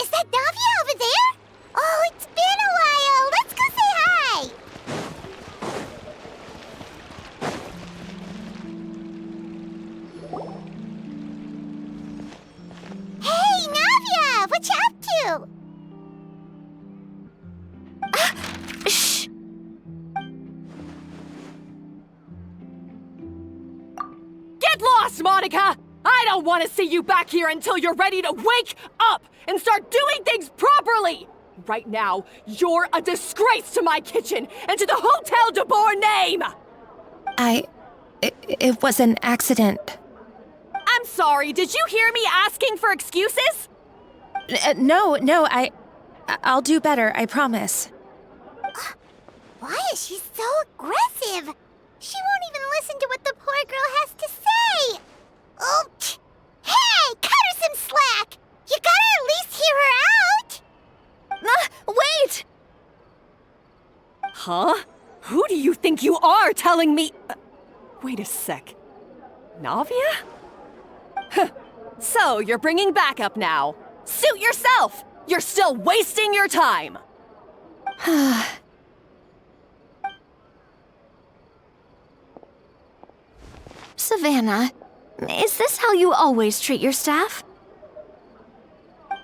Is that Navia over there? Oh, it's been a while. Let's go say hi. Hey, Navia! What you up to? Shh! Get lost, Monica! I don't want to see you back here until you're ready to wake up and start doing things properly! Right now, you're a disgrace to my kitchen and to the Hotel Debord name! It was an accident. I'm sorry, did you hear me asking for excuses? No, I'll do better, I promise. Why is she so aggressive? She won't even listen to what the poor girl has to say. Oh, hey, cut her some slack. You gotta at least hear her out. Wait! Huh? Who do you think you are telling me? Wait a sec. Navia? So, you're bringing backup now. Suit yourself! You're still wasting your time! Savannah, is this how you always treat your staff?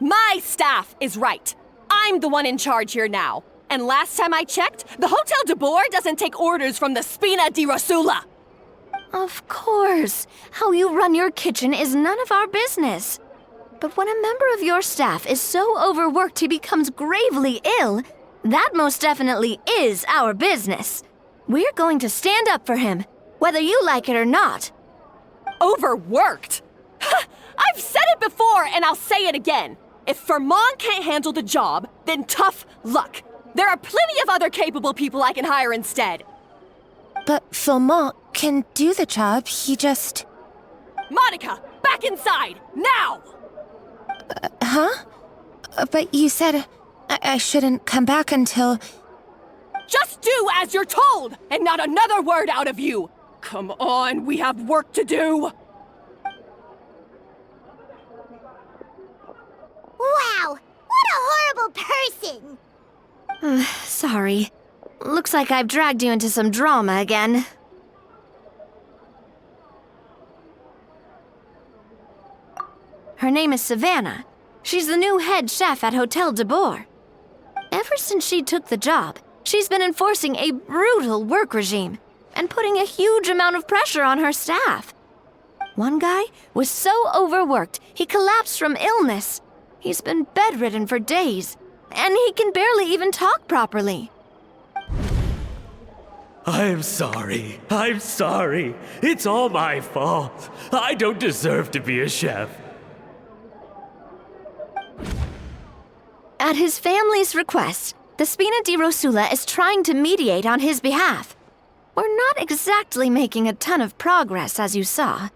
My staff is right. I'm the one in charge here now. And last time I checked, the Hotel Debord doesn't take orders from the Spina di Rosula. Of course. How you run your kitchen is none of our business. But when a member of your staff is so overworked he becomes gravely ill, that most definitely is our business. We're going to stand up for him, whether you like it or not. Overworked? I've said it before and I'll say it again. If Paimon can't handle the job, then tough luck. There are plenty of other capable people I can hire instead. But Paimon can do the job, he just... Monica, back inside, now! Huh? But you said I shouldn't come back until... Just do as you're told, and not another word out of you! Come on, we have work to do! Wow, what a horrible person! Sorry. Looks like I've dragged you into some drama again. Her name is Savannah. She's the new head chef at Hotel Debord. Ever since she took the job, she's been enforcing a brutal work regime and putting a huge amount of pressure on her staff. One guy was so overworked, he collapsed from illness. He's been bedridden for days, and he can barely even talk properly. I'm sorry. It's all my fault. I don't deserve to be a chef. At his family's request, the Spina di Rosula is trying to mediate on his behalf. We're not exactly making a ton of progress, as you saw.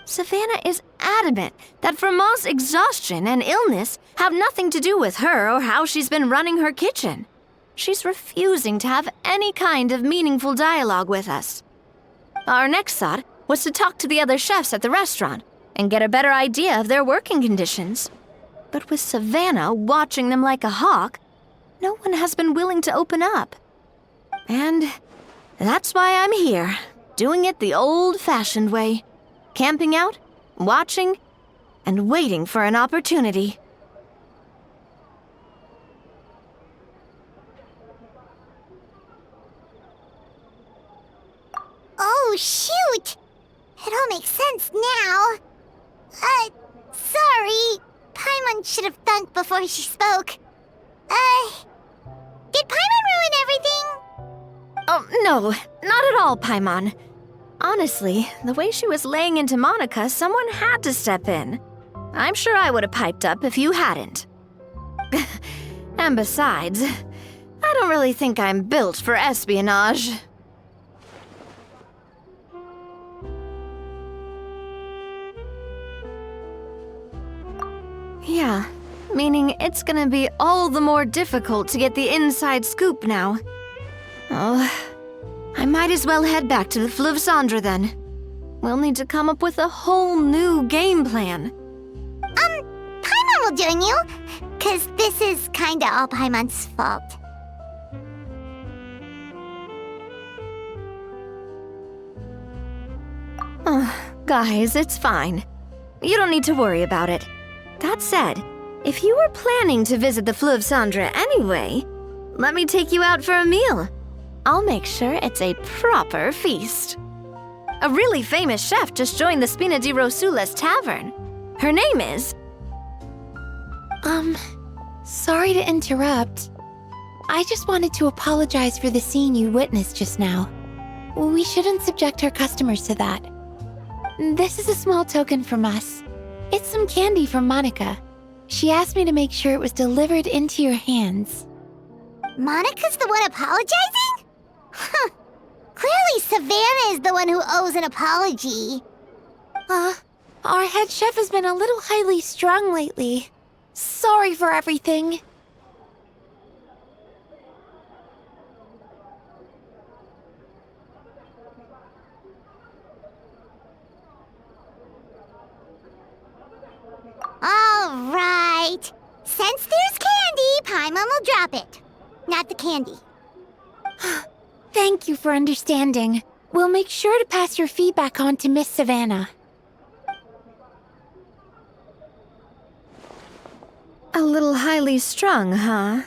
Savannah is adamant that Paimon's exhaustion and illness have nothing to do with her or how she's been running her kitchen. She's refusing to have any kind of meaningful dialogue with us. Our next thought was to talk to the other chefs at the restaurant and get a better idea of their working conditions. But with Savannah watching them like a hawk, no one has been willing to open up. And that's why I'm here, doing it the old-fashioned way. Camping out, watching, and waiting for an opportunity. Oh, shoot! It all makes sense now. Sorry. Paimon should have thunk before she spoke. Did Paimon ruin everything? Oh, no, not at all, Paimon. Honestly, the way she was laying into Monica, someone had to step in. I'm sure I would have piped up if you hadn't. And besides, I don't really think I'm built for espionage. Yeah, meaning it's gonna be all the more difficult to get the inside scoop now. Oh, I might as well head back to the Fleuve Cendre then. We'll need to come up with a whole new game plan. Paimon will join you, 'cause this is kinda all Paimon's fault. Oh, guys, it's fine. You don't need to worry about it. That said, if you were planning to visit the Fleuve Cendre anyway, let me take you out for a meal. I'll make sure it's a proper feast. A really famous chef just joined the Spina di Rosula's tavern. Her name is... Sorry to interrupt. I just wanted to apologize for the scene you witnessed just now. We shouldn't subject our customers to that. This is a small token from us. It's some candy from Monica. She asked me to make sure it was delivered into your hands. Monica's the one apologizing? Huh. Clearly Savannah is the one who owes an apology. Our head chef has been a little highly strung lately. Sorry for everything. All right. Since there's candy, Paimon will drop it. Not the candy. Thank you for understanding. We'll make sure to pass your feedback on to Miss Savannah. A little highly strung, huh?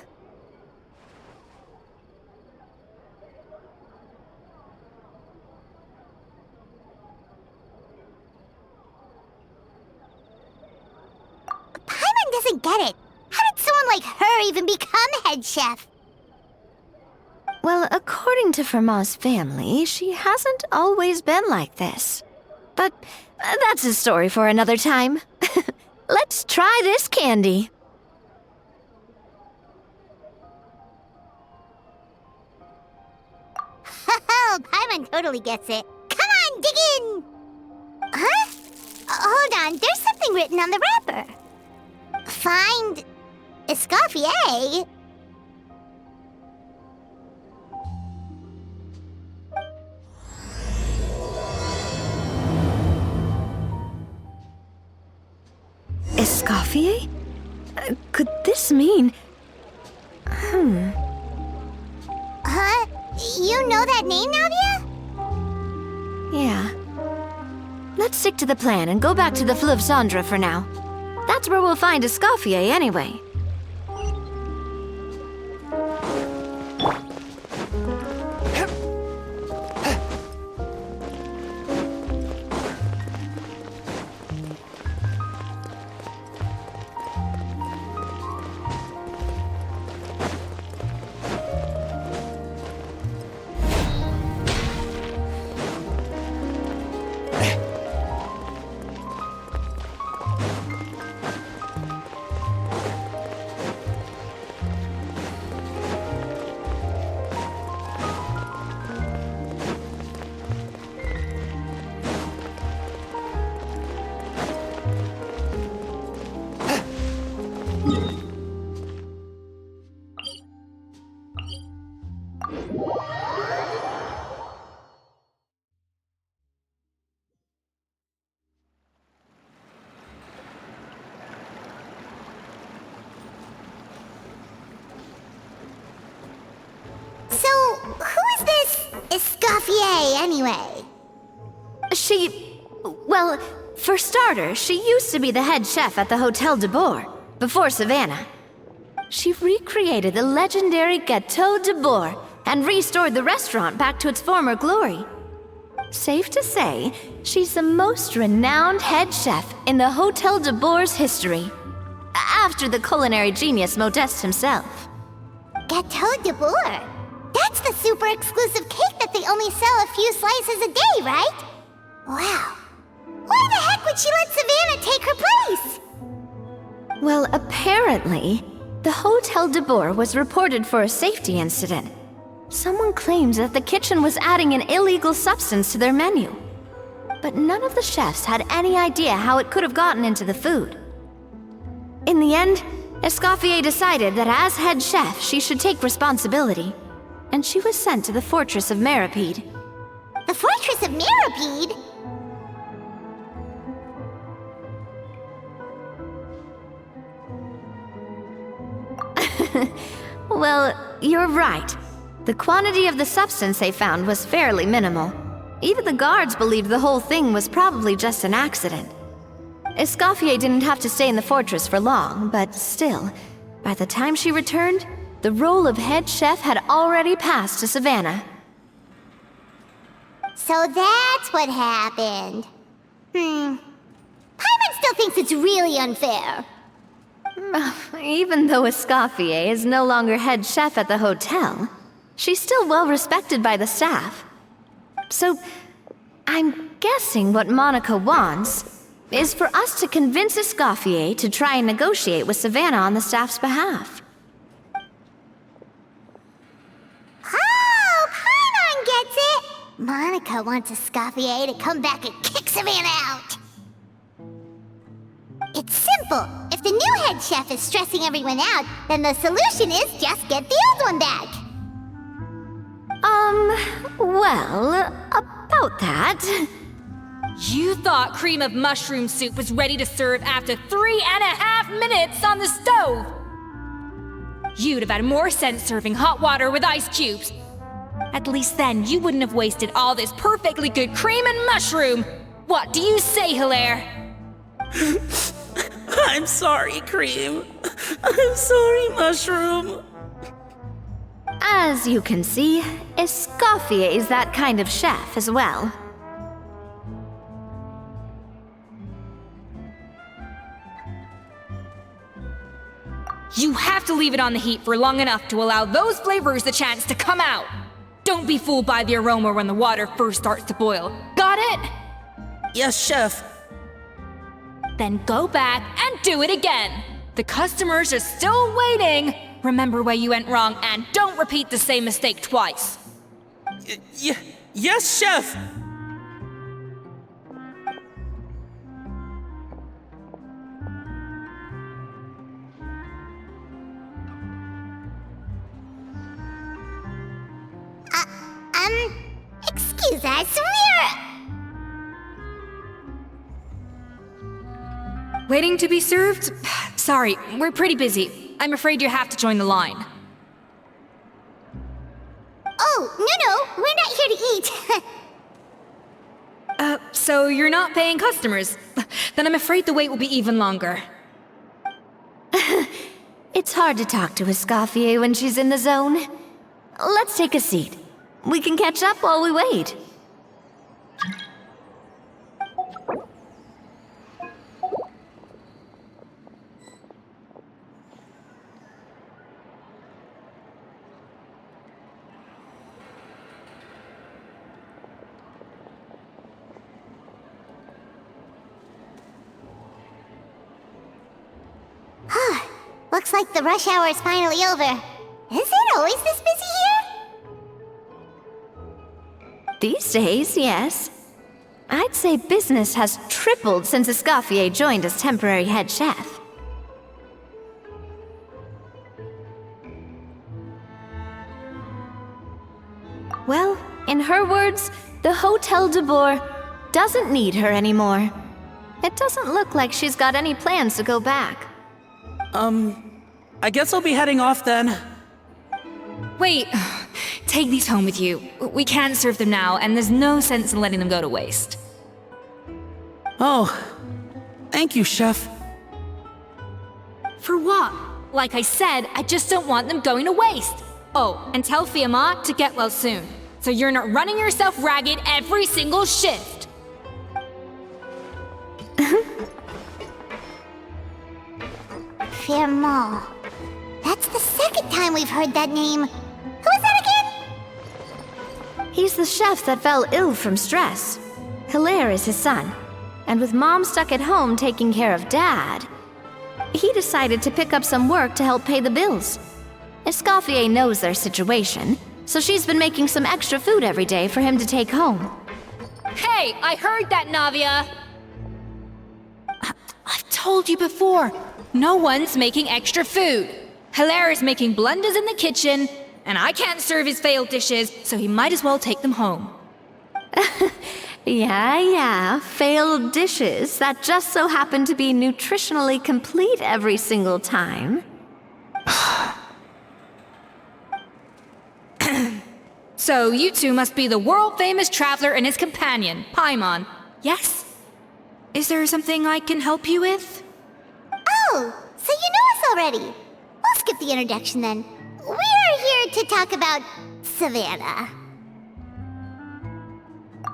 Paimon doesn't get it. How did someone like her even become head chef? Well, according to Fermat's family, she hasn't always been like this. But that's a story for another time. Let's try this candy. Oh, Paimon totally gets it. Come on, dig in! Huh? Hold on, there's something written on the wrapper. Find... Escoffier? Escoffier? Could this mean... Huh? You know that name, Navia? Yeah. Let's stick to the plan and go back to the Fleuve Cendre for now. That's where we'll find Escoffier anyway. So, who is this Escoffier, anyway? Well, for starters, she used to be the head chef at the Hotel Debord, before Savannah. She recreated the legendary Hotel Debord and restored the restaurant back to its former glory. Safe to say, she's the most renowned head chef in the Hotel Debord's history. After the culinary genius Modeste himself. Hotel Debord. That's the super exclusive cake that they only sell a few slices a day, right? Wow. Why the heck would she let Savannah take her place? Well, apparently, the Hotel Debord was reported for a safety incident. Someone claims that the kitchen was adding an illegal substance to their menu. But none of the chefs had any idea how it could have gotten into the food. In the end, Escoffier decided that as head chef, she should take responsibility, and she was sent to the fortress of Meripede. The Fortress of Meripede? Well, you're right. The quantity of the substance they found was fairly minimal. Even the guards believed the whole thing was probably just an accident. Escoffier didn't have to stay in the fortress for long, but still, by the time she returned, the role of head chef had already passed to Savannah. So that's what happened. Paimon still thinks it's really unfair. Even though Escoffier is no longer head chef at the hotel, she's still well respected by the staff. So, I'm guessing what Monica wants is for us to convince Escoffier to try and negotiate with Savannah on the staff's behalf. Oh, Paimon gets it! Monica wants Escoffier to come back and kick Savannah out. It's simple. If the new head chef is stressing everyone out, then the solution is just get the old one back. Well, about that... You thought cream of mushroom soup was ready to serve after 3.5 minutes on the stove! You'd have had more sense serving hot water with ice cubes. At least then you wouldn't have wasted all this perfectly good cream and mushroom! What do you say, Hilaire? I'm sorry, Cream. I'm sorry, Mushroom. As you can see, Escoffier is that kind of chef as well. You have to leave it on the heat for long enough to allow those flavors the chance to come out. Don't be fooled by the aroma when the water first starts to boil. Got it? Yes, Chef. Then go back and do it again. The customers are still waiting. Remember where you went wrong and don't repeat the same mistake twice. Yes, Chef. Excuse us, Waiting to be served? Sorry, we're pretty busy. I'm afraid you have to join the line. Oh, no, we're not here to eat. So you're not paying customers? Then I'm afraid the wait will be even longer. It's hard to talk to Escoffier when she's in the zone. Let's take a seat. We can catch up while we wait. Looks like the rush hour is finally over. Is it always this busy here? These days, yes. I'd say business has tripled since Escoffier joined as temporary head chef. Well, in her words, the Hotel Debord doesn't need her anymore. It doesn't look like she's got any plans to go back. I guess I'll be heading off then. Wait, take these home with you. We can't serve them now, and there's no sense in letting them go to waste. Oh, thank you, Chef. For what? Like I said, I just don't want them going to waste. Oh, and tell Fiamma to get well soon. so you're not running yourself ragged every single shift. Paimon. That's the second time we've heard that name. Who is that again? He's the chef that fell ill from stress. Hilaire is his son. And with Mom stuck at home taking care of Dad, he decided to pick up some work to help pay the bills. Escoffier knows their situation, so she's been making some extra food every day for him to take home. Hey, I heard that, Navia! I've told you before. No one's making extra food. Hilaire is making blunders in the kitchen, and I can't serve his failed dishes, so he might as well take them home. Yeah, failed dishes that just so happen to be nutritionally complete every single time. So you two must be the world-famous traveler and his companion, Paimon. Yes? Is there something I can help you with? Oh, so you know us already. We'll skip the introduction then. We're here to talk about Savannah.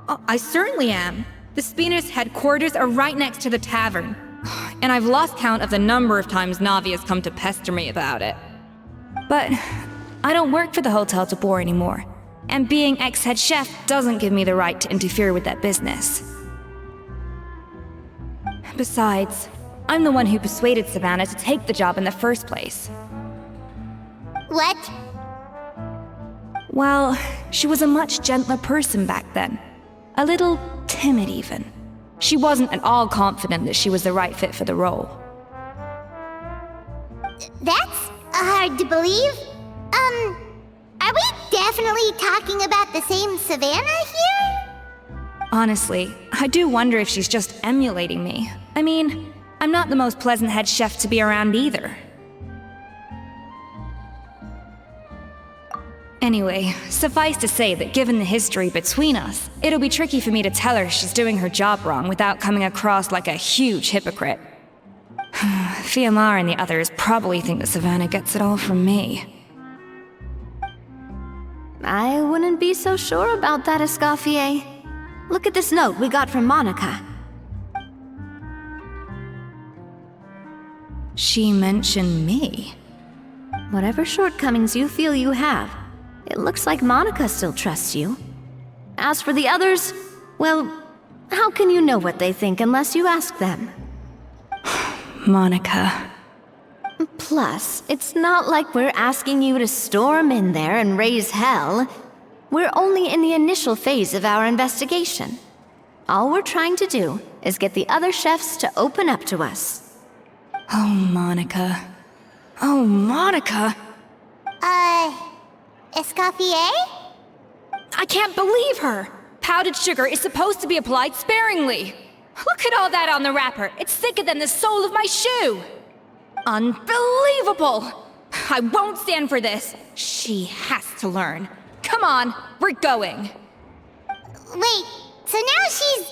Oh, I certainly am. The Spina's headquarters are right next to the tavern. And I've lost count of the number of times Navia's come to pester me about it. But I don't work for the Hotel Debord anymore. And being ex-head chef doesn't give me the right to interfere with that business. Besides, I'm the one who persuaded Savannah to take the job in the first place. What? Well, she was a much gentler person back then. A little timid, even. She wasn't at all confident that she was the right fit for the role. That's hard to believe. Are we definitely talking about the same Savannah here? Honestly, I do wonder if she's just emulating me. I mean, I'm not the most pleasant head chef to be around either. Anyway, suffice to say that given the history between us, it'll be tricky for me to tell her she's doing her job wrong without coming across like a huge hypocrite. Fiamar and the others probably think that Savannah gets it all from me. I wouldn't be so sure about that, Escoffier. Look at this note we got from Monica. She mentioned me. Whatever shortcomings you feel you have, it looks like Monica still trusts you. As for the others, well, how can you know what they think unless you ask them? Monica. Plus, it's not like we're asking you to storm in there and raise hell. We're only in the initial phase of our investigation. All we're trying to do is get the other chefs to open up to us. Oh, Monica. Oh, Monica! Escoffier? I can't believe her! Powdered sugar is supposed to be applied sparingly. Look at all that on the wrapper. It's thicker than the sole of my shoe. Unbelievable! I won't stand for this. She has to learn. Come on, we're going. Wait, so now she's,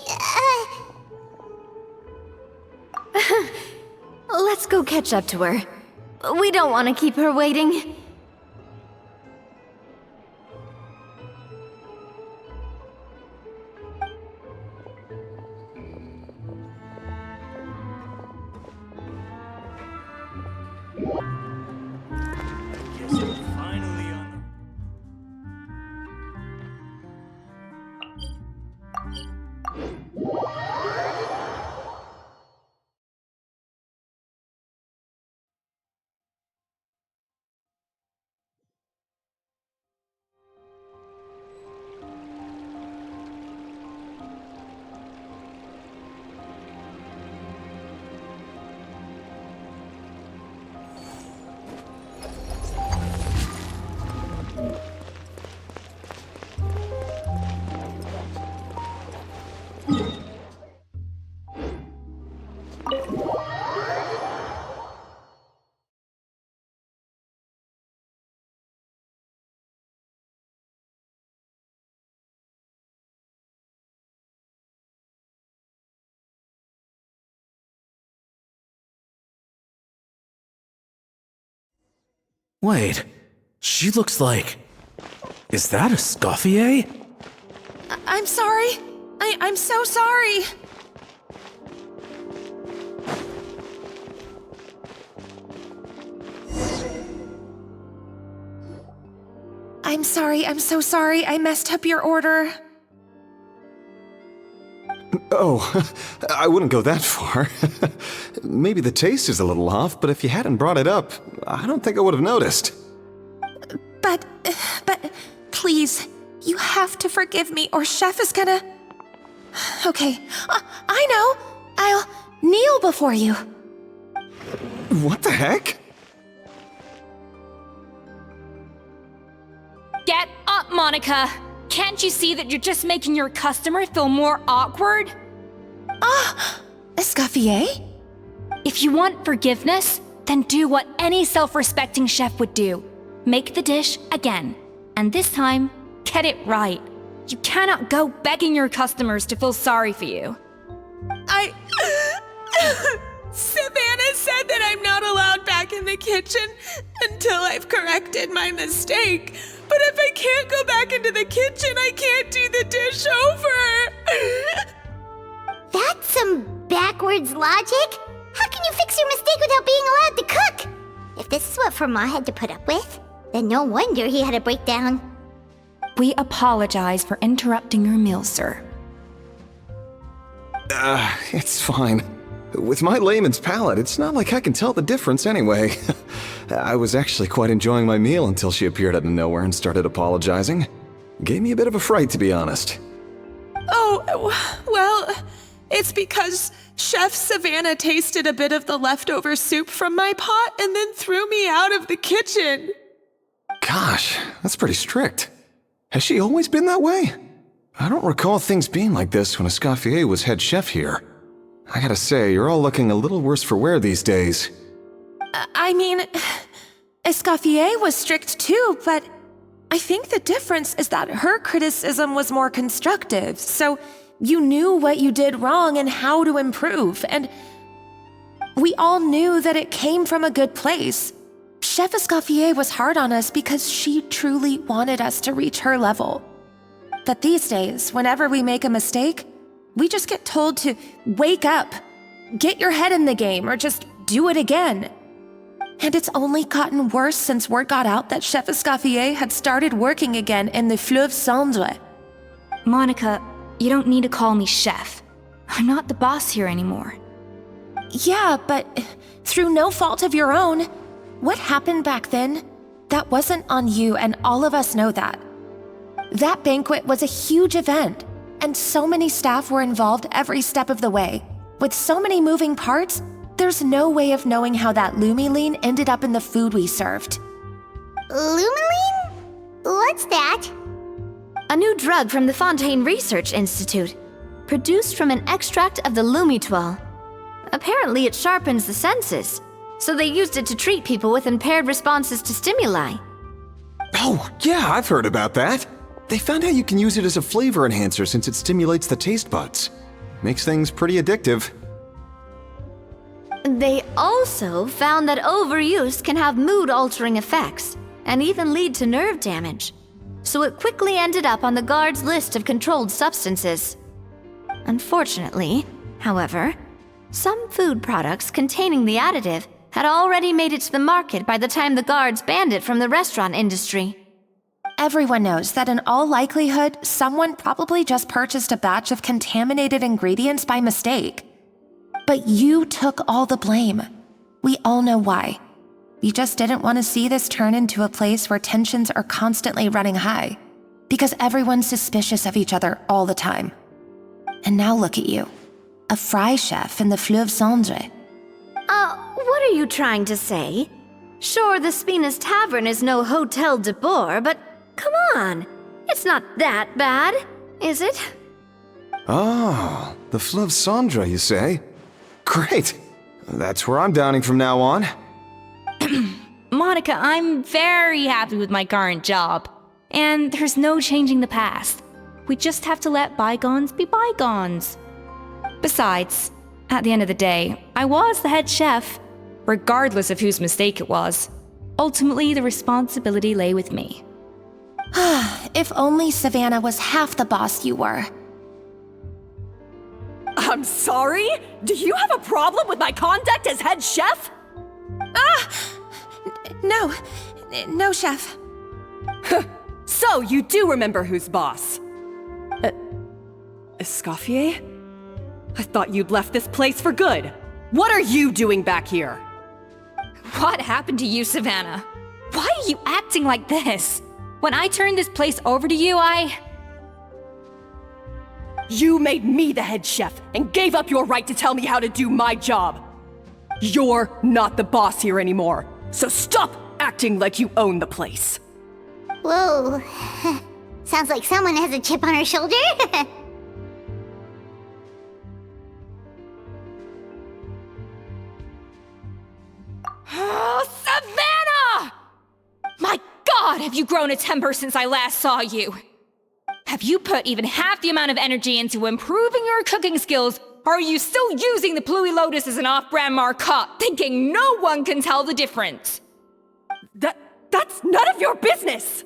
Let's go catch up to her. We don't want to keep her waiting. Finally on Wait, she looks like... Is that Escoffier? I'm sorry. I'm so sorry. I'm sorry, I'm so sorry. I messed up your order. Oh, I wouldn't go that far. Maybe the taste is a little off, but if you hadn't brought it up, I don't think I would have noticed. But, please, you have to forgive me or Chef is gonna... Okay, I know. I'll kneel before you. What the heck? Get up, Monica! Can't you see that you're just making your customer feel more awkward? Escoffier? If you want forgiveness, then do what any self-respecting chef would do. Make the dish again. And this time, get it right. You cannot go begging your customers to feel sorry for you. Savannah said that I'm not allowed back in the kitchen until I've corrected my mistake. But if I can't go back into the kitchen, I can't do the dish over. That's some backwards logic. How can you fix your mistake without being allowed to cook? If this is what Fermat had to put up with, then no wonder he had a breakdown. We apologize for interrupting your meal, sir. It's fine. With my layman's palate, it's not like I can tell the difference anyway. I was actually quite enjoying my meal until she appeared out of nowhere and started apologizing. Gave me a bit of a fright, to be honest. Oh, well, it's because Chef Savannah tasted a bit of the leftover soup from my pot and then threw me out of the kitchen. Gosh, that's pretty strict. Has she always been that way? I don't recall things being like this when Escoffier was head chef here. I gotta say, you're all looking a little worse for wear these days. I mean, Escoffier was strict too, but I think the difference is that her criticism was more constructive, so you knew what you did wrong and how to improve, and we all knew that it came from a good place. Chef Escoffier was hard on us because she truly wanted us to reach her level. But these days, whenever we make a mistake, we just get told to wake up, get your head in the game, or just do it again. And it's only gotten worse since word got out that Chef Escoffier had started working again in the Fleuve Cendre. Monica, you don't need to call me chef. I'm not the boss here anymore. Yeah, but through no fault of your own, what happened back then, that wasn't on you, and all of us know that. That banquet was a huge event, and so many staff were involved every step of the way. With so many moving parts, there's no way of knowing how that lumiline ended up in the food we served. Lumiline? What's that? A new drug from the Fontaine Research Institute, produced from an extract of the lumitoile. Apparently it sharpens the senses, so they used it to treat people with impaired responses to stimuli. Oh, yeah, I've heard about that. They found out you can use it as a flavor enhancer since it stimulates the taste buds. Makes things pretty addictive. They also found that overuse can have mood-altering effects and even lead to nerve damage. So it quickly ended up on the guard's list of controlled substances. Unfortunately, however, some food products containing the additive had already made it to the market by the time the guards banned it from the restaurant industry. Everyone knows that in all likelihood, someone probably just purchased a batch of contaminated ingredients by mistake. But you took all the blame. We all know why. You just didn't want to see this turn into a place where tensions are constantly running high, because everyone's suspicious of each other all the time. And now look at you, a fry chef in the Fleuve Cendre. What are you trying to say? Sure, the Spina's Tavern is no Hotel Debord, but come on, it's not that bad, is it? Oh, the Fleuve Cendre, you say? Great. That's where I'm dining from now on. Monica, I'm very happy with my current job. And there's no changing the past. We just have to let bygones be bygones. Besides, at the end of the day, I was the head chef, regardless of whose mistake it was. Ultimately, the responsibility lay with me. If only Savannah was half the boss you were. I'm sorry? Do you have a problem with my conduct as head chef? No, chef. So, you do remember who's boss? Escoffier? I thought you'd left this place for good. What are you doing back here? What happened to you, Savannah? Why are you acting like this? When I turned this place over to you, You made me the head chef and gave up your right to tell me how to do my job. You're not the boss here anymore, so stop acting like you own the place. Whoa. Sounds like someone has a chip on her shoulder. Oh, Savannah! My God, have you grown a temper since I last saw you? Have you put even half the amount of energy into improving your cooking skills, or are you still using the Pluie Lotus as an off-brand marcotte, thinking no one can tell the difference? That's none of your business!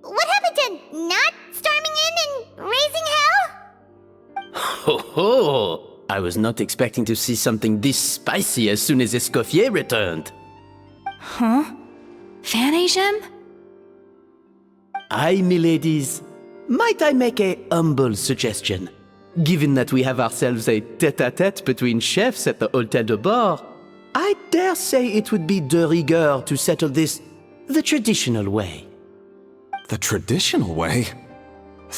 What happened to not storming in and raising hell? Ho ho! I was not expecting to see something this spicy as soon as Escoffier returned. Huh? Fanagem? Aye, miladies. Might I make a humble suggestion? Given that we have ourselves a tête-à-tête between chefs at the Hotel Debord, I dare say it would be de rigueur to settle this the traditional way. The traditional way?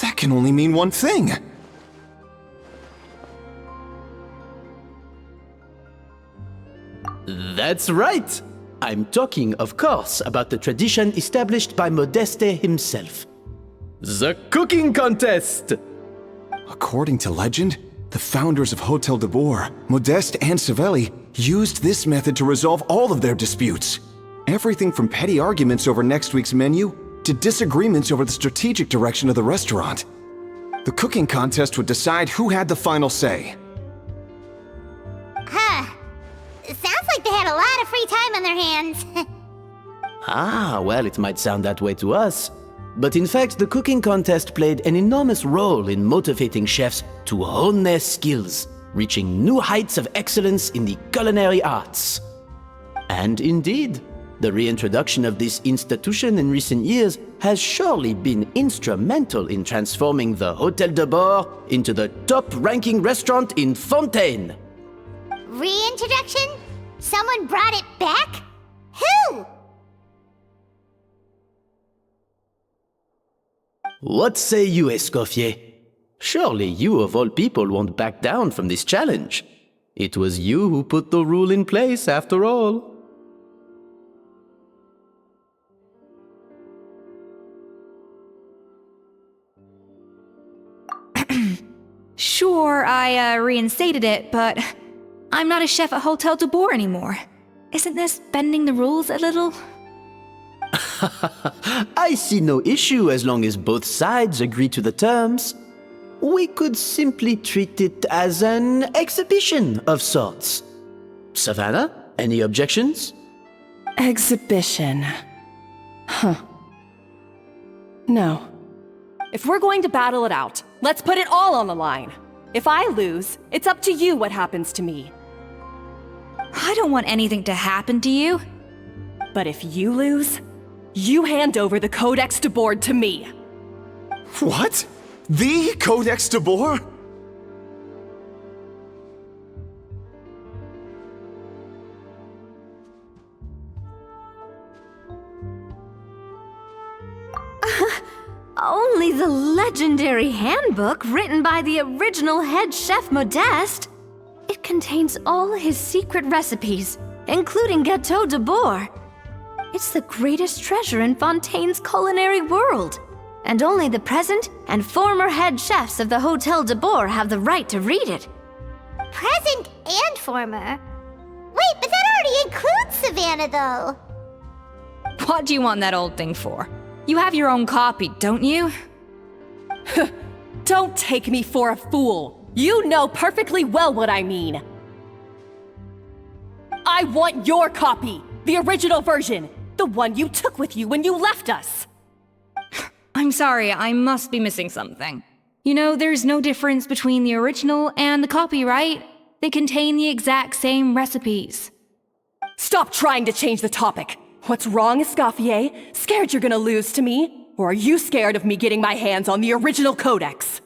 That can only mean one thing. That's right! I'm talking, of course, about the tradition established by Modeste himself. The cooking contest! According to legend, the founders of Hotel Debord, Modeste and Savelli, used this method to resolve all of their disputes. Everything from petty arguments over next week's menu to disagreements over the strategic direction of the restaurant. The cooking contest would decide who had the final say. Sounds like they had a lot of free time on their hands. Ah, well, it might sound that way to us. But in fact, the cooking contest played an enormous role in motivating chefs to hone their skills, reaching new heights of excellence in the culinary arts. And indeed, the reintroduction of this institution in recent years has surely been instrumental in transforming the Hotel Debord into the top-ranking restaurant in Fontaine. Reintroduction? Someone brought it back? Who? What say you, Escoffier? Surely you of all people won't back down from this challenge. It was you who put the rule in place, after all. Sure, I reinstated it, but I'm not a chef at Hotel Debord anymore. Isn't this bending the rules a little? I see no issue as long as both sides agree to the terms. We could simply treat it as an exhibition of sorts. Savannah, any objections? Exhibition. Huh. No. If we're going to battle it out, let's put it all on the line. If I lose, it's up to you what happens to me. I don't want anything to happen to you. But if you lose, you hand over the Codex Debord to me. What? The Codex Debord? Only the legendary handbook written by the original head chef Modeste. It contains all his secret recipes, including Gâteau Debord. It's the greatest treasure in Fontaine's culinary world, and only the present and former head chefs of the Hotel Debord have the right to read it. Present and former? Wait, but that already includes Savannah, though. What do you want that old thing for? You have your own copy, don't you? Don't take me for a fool. You know perfectly well what I mean. I want your copy, the original version. The one you took with you when you left us! I'm sorry, I must be missing something. You know, there's no difference between the original and the copy, right? They contain the exact same recipes. Stop trying to change the topic! What's wrong, Escoffier? Scared you're gonna lose to me? Or are you scared of me getting my hands on the original codex?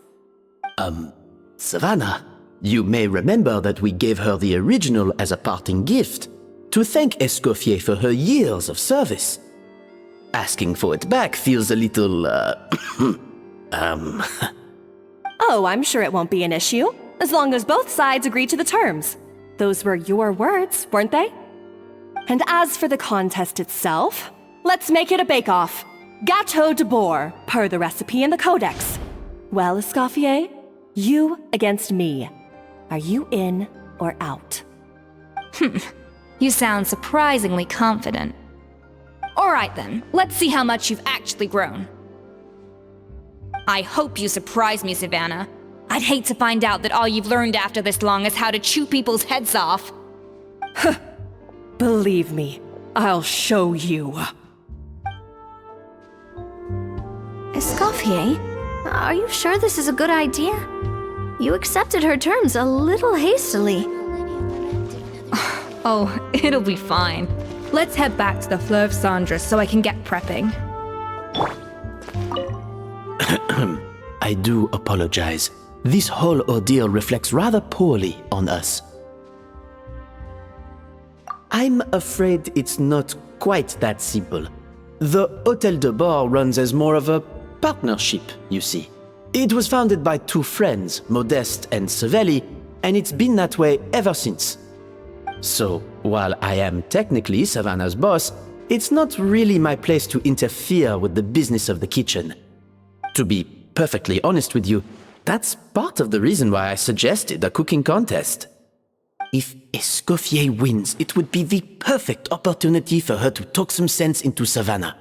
Savannah, you may remember that we gave her the original as a parting gift, to thank Escoffier for her years of service. Asking for it back feels a little, Oh, I'm sure it won't be an issue, as long as both sides agree to the terms. Those were your words, weren't they? And as for the contest itself, let's make it a bake-off. Hotel Debord, per the recipe in the codex. Well, Escoffier, you against me. Are you in or out? You sound surprisingly confident. Alright then, let's see how much you've actually grown. I hope you surprise me, Savannah. I'd hate to find out that all you've learned after this long is how to chew people's heads off. Believe me, I'll show you. Escoffier, are you sure this is a good idea? You accepted her terms a little hastily. Oh, it'll be fine. Let's head back to the Fleuve Cendres so I can get prepping. I do apologize. This whole ordeal reflects rather poorly on us. I'm afraid it's not quite that simple. The Hotel Debord runs as more of a partnership, you see. It was founded by two friends, Modeste and Savelli, and it's been that way ever since. So, while I am technically Savannah's boss, it's not really my place to interfere with the business of the kitchen. To be perfectly honest with you, that's part of the reason why I suggested a cooking contest. If Escoffier wins, it would be the perfect opportunity for her to talk some sense into Savannah.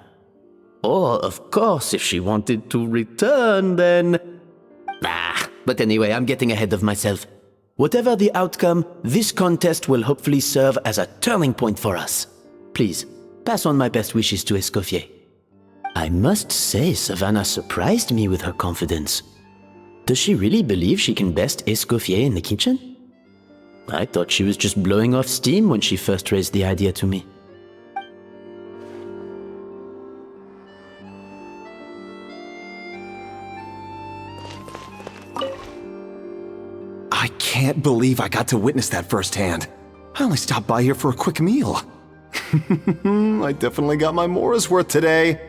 Or, of course, if she wanted to return, then... But anyway, I'm getting ahead of myself. Whatever the outcome, this contest will hopefully serve as a turning point for us. Please, pass on my best wishes to Escoffier. I must say, Savannah surprised me with her confidence. Does she really believe she can best Escoffier in the kitchen? I thought she was just blowing off steam when she first raised the idea to me. I can't believe I got to witness that firsthand. I only stopped by here for a quick meal. I definitely got my Mora's worth today.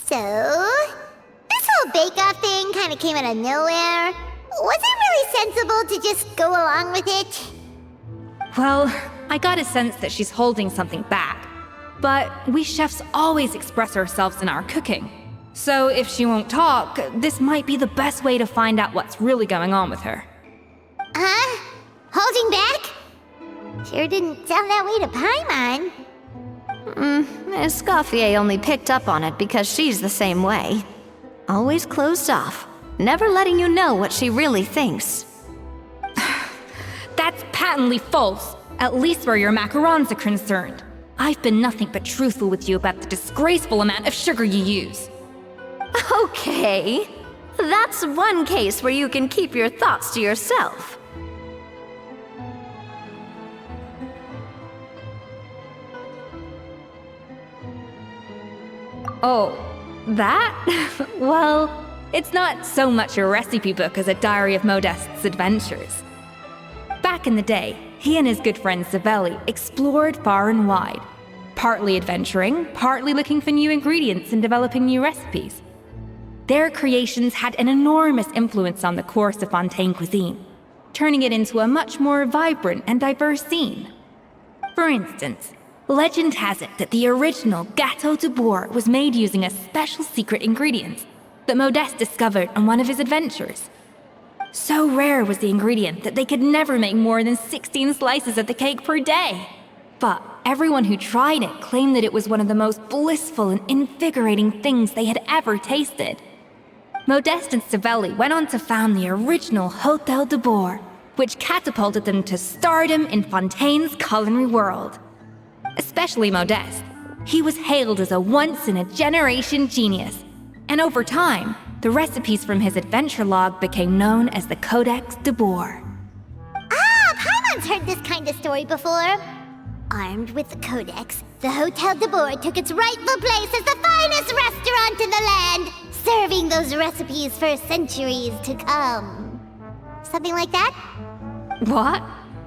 So, this whole bake-off thing kind of came out of nowhere. Was it really sensible to just go along with it? Well, I got a sense that she's holding something back. But we chefs always express ourselves in our cooking. So if she won't talk, this might be the best way to find out what's really going on with her. Huh? Holding back? Sure didn't sound that way to Paimon. Escoffier only picked up on it because she's the same way. Always closed off, never letting you know what she really thinks. That's patently false, at least where your macarons are concerned. I've been nothing but truthful with you about the disgraceful amount of sugar you use. Okay. That's one case where you can keep your thoughts to yourself. Oh, that? Well, it's not so much a recipe book as a diary of Modeste's adventures. Back in the day, he and his good friend Savelli explored far and wide, partly adventuring, partly looking for new ingredients and developing new recipes. Their creations had an enormous influence on the course of Fontaine cuisine, turning it into a much more vibrant and diverse scene. For instance, legend has it that the original Gâteau Debord was made using a special secret ingredient that Modeste discovered on one of his adventures. So rare was the ingredient that they could never make more than 16 slices of the cake per day. But everyone who tried it claimed that it was one of the most blissful and invigorating things they had ever tasted. Modeste and Savelli went on to found the original Hotel Debord, which catapulted them to stardom in Fontaine's culinary world. Especially Modeste. He was hailed as a once-in-a-generation genius, and over time, the recipes from his adventure log became known as the Codex Debord. Ah, Paimon's heard this kind of story before. Armed with the Codex, the Hotel Debord took its rightful place as the finest restaurant in the land, serving those recipes for centuries to come. Something like that? What?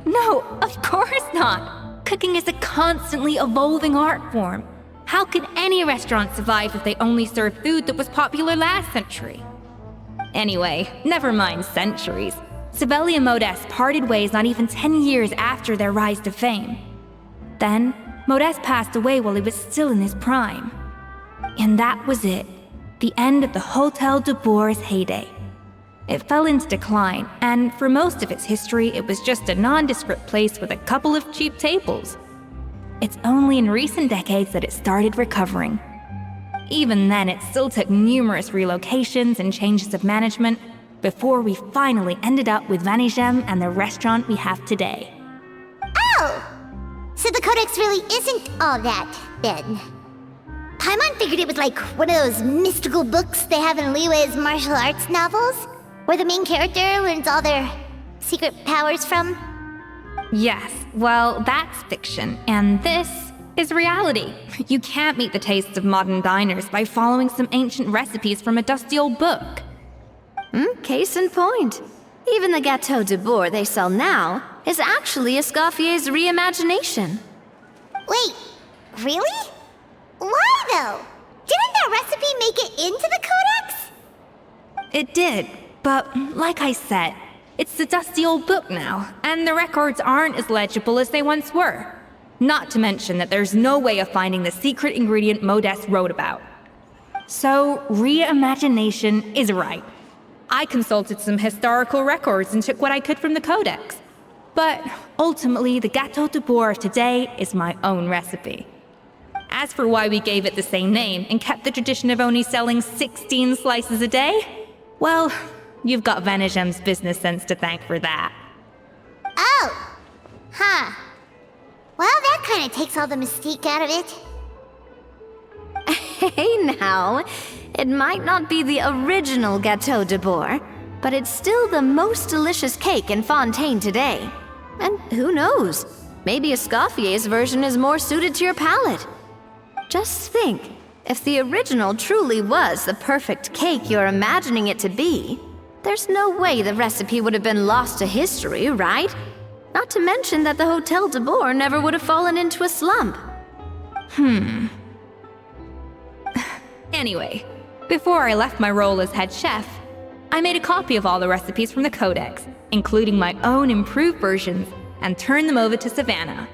No, of course not! Cooking is a constantly evolving art form. How could any restaurant survive if they only served food that was popular last century? Anyway, never mind centuries. Savelli and Modeste parted ways not even 10 years after their rise to fame. Then, Modeste passed away while he was still in his prime. And that was it. The end of the Hotel Debord's heyday. It fell into decline, and for most of its history, it was just a nondescript place with a couple of cheap tables. It's only in recent decades that it started recovering. Even then, it still took numerous relocations and changes of management before we finally ended up with Vanigem and the restaurant we have today. Oh! So the Codex really isn't all that, then. Paimon figured it was like one of those mystical books they have in Liu's martial arts novels, where the main character learns all their secret powers from. Yes, well, that's fiction, and this is reality. You can't meet the tastes of modern diners by following some ancient recipes from a dusty old book. Case in point. Even the Gâteau Debord they sell now is actually Escoffier's reimagination. Wait, really? Why though? Didn't that recipe make it into the Codex? It did, but like I said, it's the dusty old book now, and the records aren't as legible as they once were. Not to mention that there's no way of finding the secret ingredient Modeste wrote about. So, reimagination is right. I consulted some historical records and took what I could from the Codex. But ultimately, the Gâteau Debord of today is my own recipe. As for why we gave it the same name and kept the tradition of only selling 16 slices a day, well, you've got Vanigem's business sense to thank for that. Oh! Huh. Well, that kind of takes all the mystique out of it. Hey now, it might not be the original Gâteau Debord, but it's still the most delicious cake in Fontaine today. And who knows, maybe Escoffier's version is more suited to your palate. Just think, if the original truly was the perfect cake you're imagining it to be, there's no way the recipe would have been lost to history, right? Not to mention that the Hotel Debord never would have fallen into a slump. Anyway, before I left my role as head chef, I made a copy of all the recipes from the Codex, including my own improved versions, and turned them over to Savannah.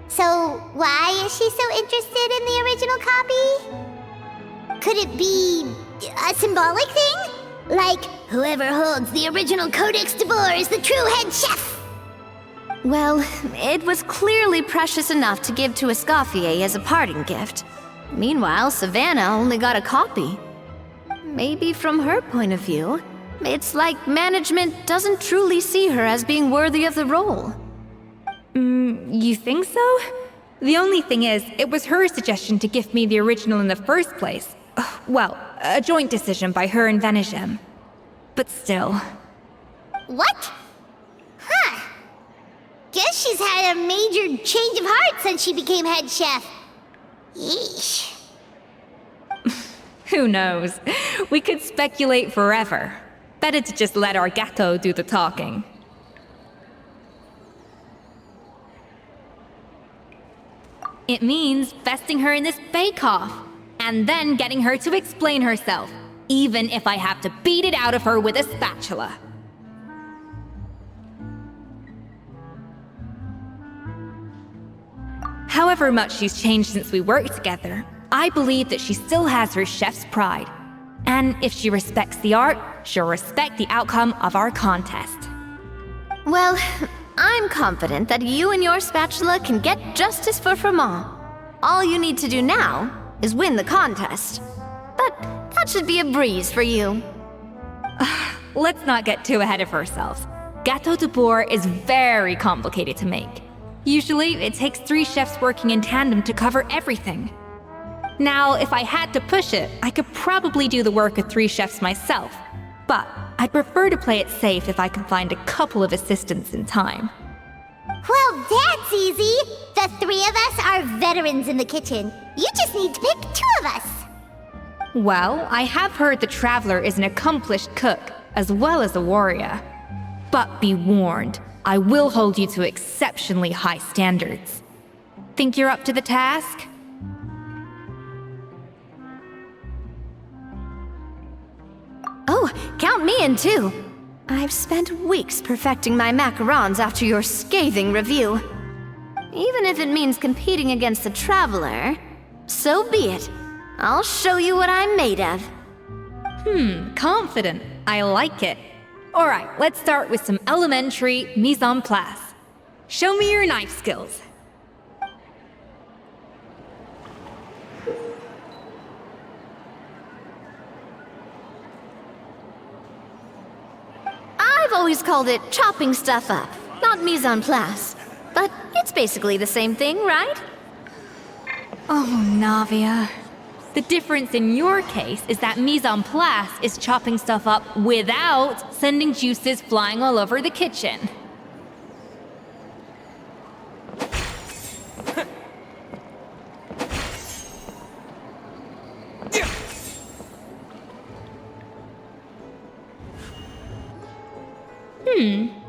So why is she so interested in the original copy? Could it be a symbolic thing? Like, whoever holds the original Codex Debord is the true head chef? Well, it was clearly precious enough to give to Escoffier as a parting gift. Meanwhile, Savannah only got a copy. Maybe from her point of view, it's like management doesn't truly see her as being worthy of the role. You think so? The only thing is, it was her suggestion to gift me the original in the first place. Well, a joint decision by her and Venegem. But still. What? Huh. Guess she's had a major change of heart since she became head chef. Yeesh. Who knows? We could speculate forever. Better to just let our gato do the talking. It means vesting her in this bake-off, and then getting her to explain herself, even if I have to beat it out of her with a spatula. However much she's changed since we worked together, I believe that she still has her chef's pride. And if she respects the art, she'll respect the outcome of our contest. Well, I'm confident that you and your spatula can get justice for Froment. All you need to do now is win the contest. But that should be a breeze for you. Let's not get too ahead of ourselves. Hotel Debord is very complicated to make. Usually, it takes 3 chefs working in tandem to cover everything. Now, if I had to push it, I could probably do the work of 3 chefs myself. But I'd prefer to play it safe if I can find a couple of assistants in time. Well, that's easy. The 3 of us are veterans in the kitchen. You just need to pick 2 of us. Well, I have heard the Traveler is an accomplished cook, as well as a warrior. But be warned, I will hold you to exceptionally high standards. Think you're up to the task? Oh, count me in too. I've spent weeks perfecting my macarons after your scathing review. Even if it means competing against the Traveler, so be it. I'll show you what I'm made of. Confident. I like it. Alright, let's start with some elementary mise en place. Show me your knife skills. I've always called it chopping stuff up, not mise en place. But it's basically the same thing, right? Oh, Navia. The difference in your case is that mise en place is chopping stuff up without sending juices flying all over the kitchen.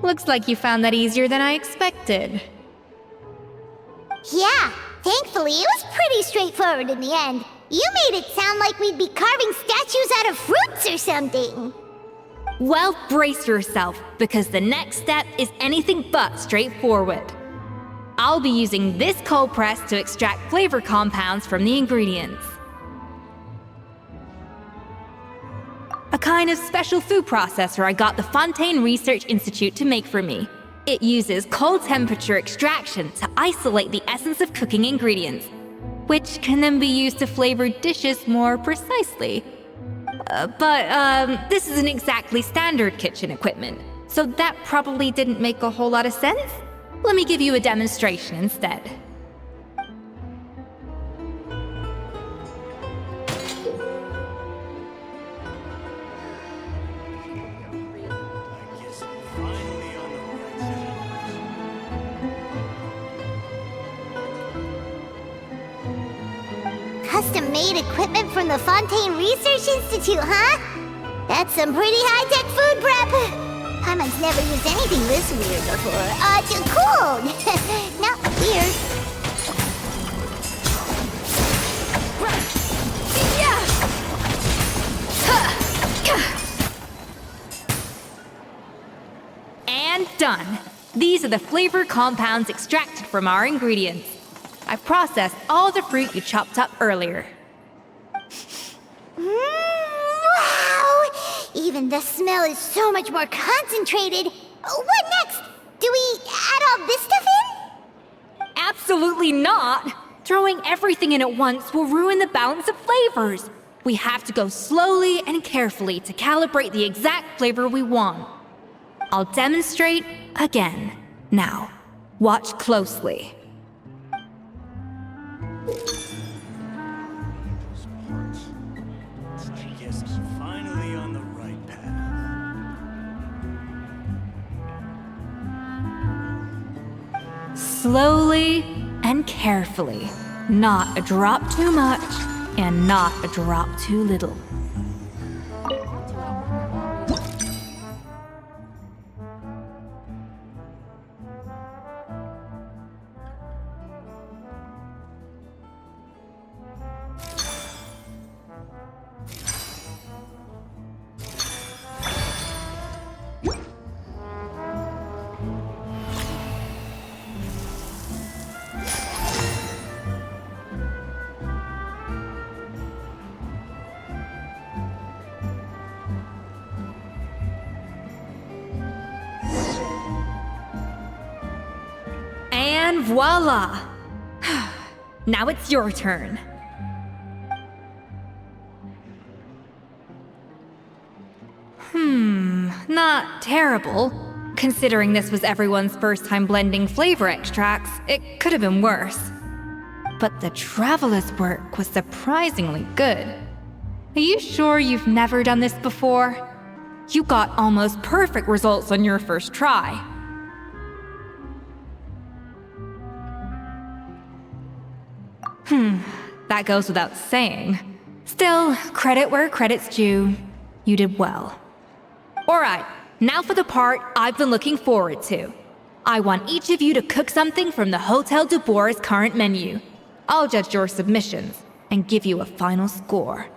Looks like you found that easier than I expected. Yeah, thankfully it was pretty straightforward in the end. You made it sound like we'd be carving statues out of fruits or something. Well, brace yourself, because the next step is anything but straightforward. I'll be using this cold press to extract flavor compounds from the ingredients. A kind of special food processor I got the Fontaine Research Institute to make for me. It uses cold temperature extraction to isolate the essence of cooking ingredients, which can then be used to flavor dishes more precisely. But this isn't exactly standard kitchen equipment, so that probably didn't make a whole lot of sense. Let me give you a demonstration instead. Custom-made equipment from the Fontaine Research Institute, huh? That's some pretty high-tech food prep. Paimon's never used anything this weird before. Too cool! Not weird. And done. These are the flavor compounds extracted from our ingredients. I processed all the fruit you chopped up earlier. Wow! Even the smell is so much more concentrated. What next? Do we add all this stuff in? Absolutely not! Throwing everything in at once will ruin the balance of flavors. We have to go slowly and carefully to calibrate the exact flavor we want. I'll demonstrate again. Now, Watch closely. I guess I'm finally on the right path. Slowly and carefully. Not a drop too much, and not a drop too little. And voila! Now it's your turn. Not terrible. Considering this was everyone's first time blending flavor extracts, it could have been worse. But the traveler's work was surprisingly good. Are you sure you've never done this before? You got almost perfect results on your first try. That goes without saying. Still, credit where credit's due. You did well. Alright, now for the part I've been looking forward to. I want each of you to cook something from the Hotel Debord's current menu. I'll judge your submissions and give you a final score.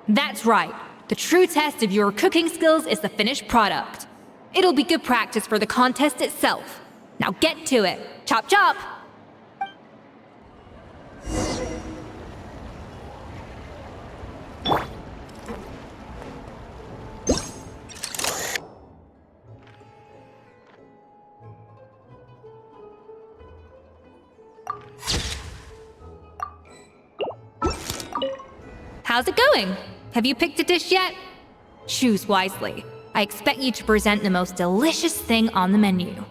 That's right. The true test of your cooking skills is the finished product. It'll be good practice for the contest itself. Now get to it. Chop chop! How's it going? Have you picked a dish yet? Choose wisely. I expect you to present the most delicious thing on the menu.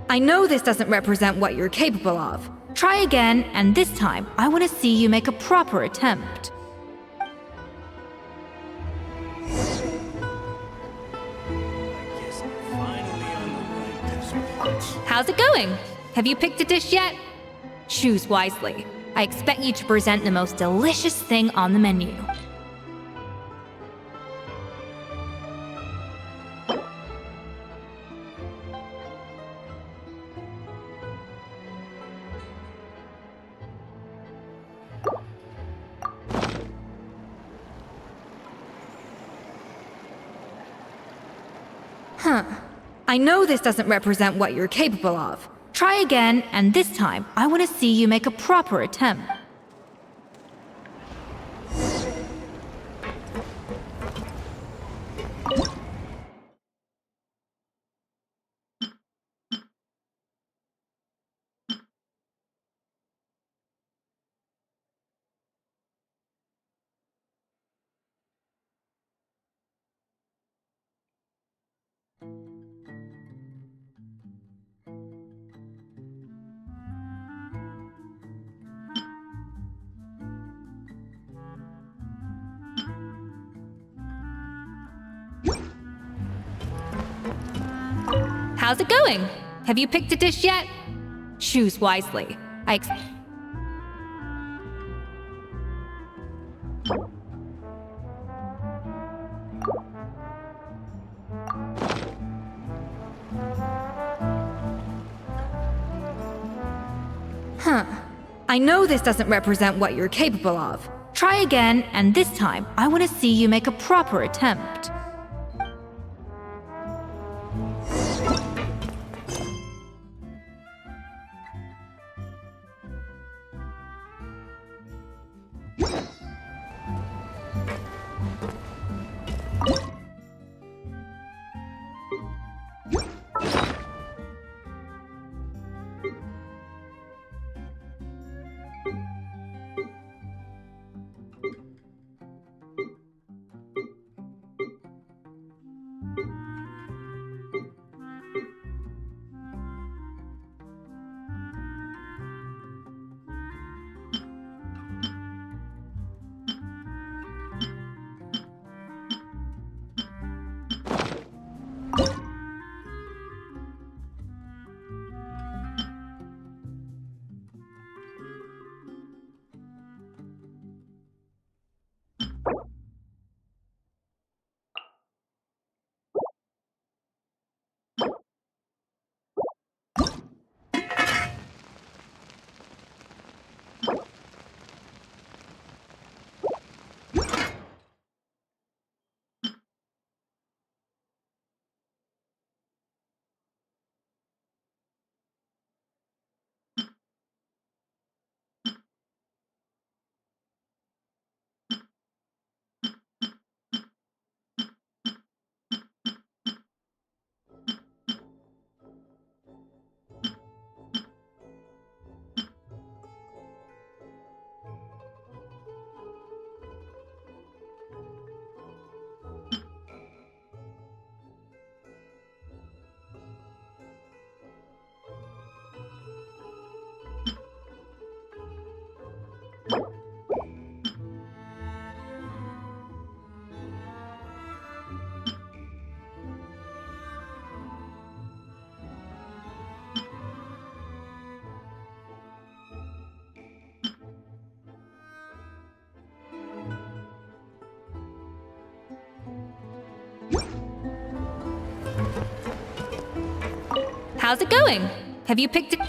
I know this doesn't represent what you're capable of. Try again, and this time, I want to see you make a proper attempt. How's it going? Have you picked a dish yet? Choose wisely. I expect you to present the most delicious thing on the menu. I know this doesn't represent what you're capable of. Try again, and this time, I want to see you make a proper attempt. How's it going? Have you picked a dish yet? Choose wisely. I know this doesn't represent what you're capable of. Try again, and this time, I want to see you make a proper attempt. How's it going? Have you picked it?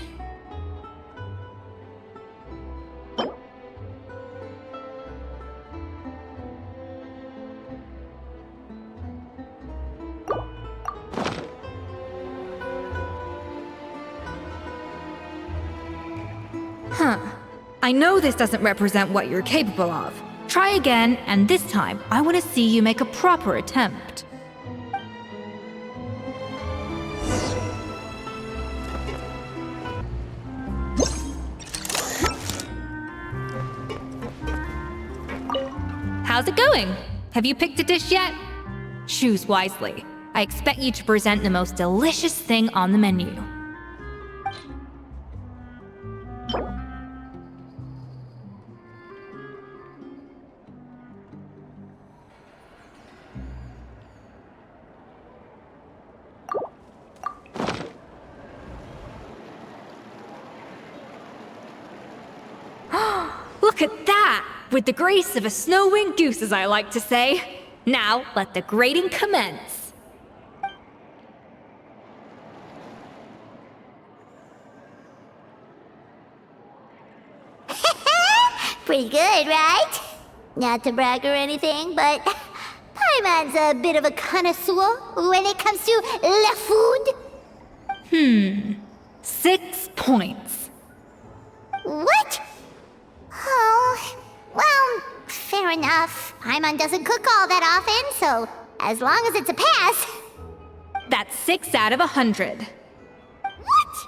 Huh. I know this doesn't represent what you're capable of. Try again, and this time, I want to see you make a proper attempt. How's it going? Have you picked a dish yet? Choose wisely. I expect you to present the most delicious thing on the menu. Look at that! With the grace of a snow-winged goose, as I like to say. Now, let the grating commence. Pretty good, right? Not to brag or anything, but Paimon's a bit of a connoisseur when it comes to la food. 6 points. What? Oh, well, fair enough. Paimon doesn't cook all that often, so as long as it's a pass. That's 6 out of 100. What?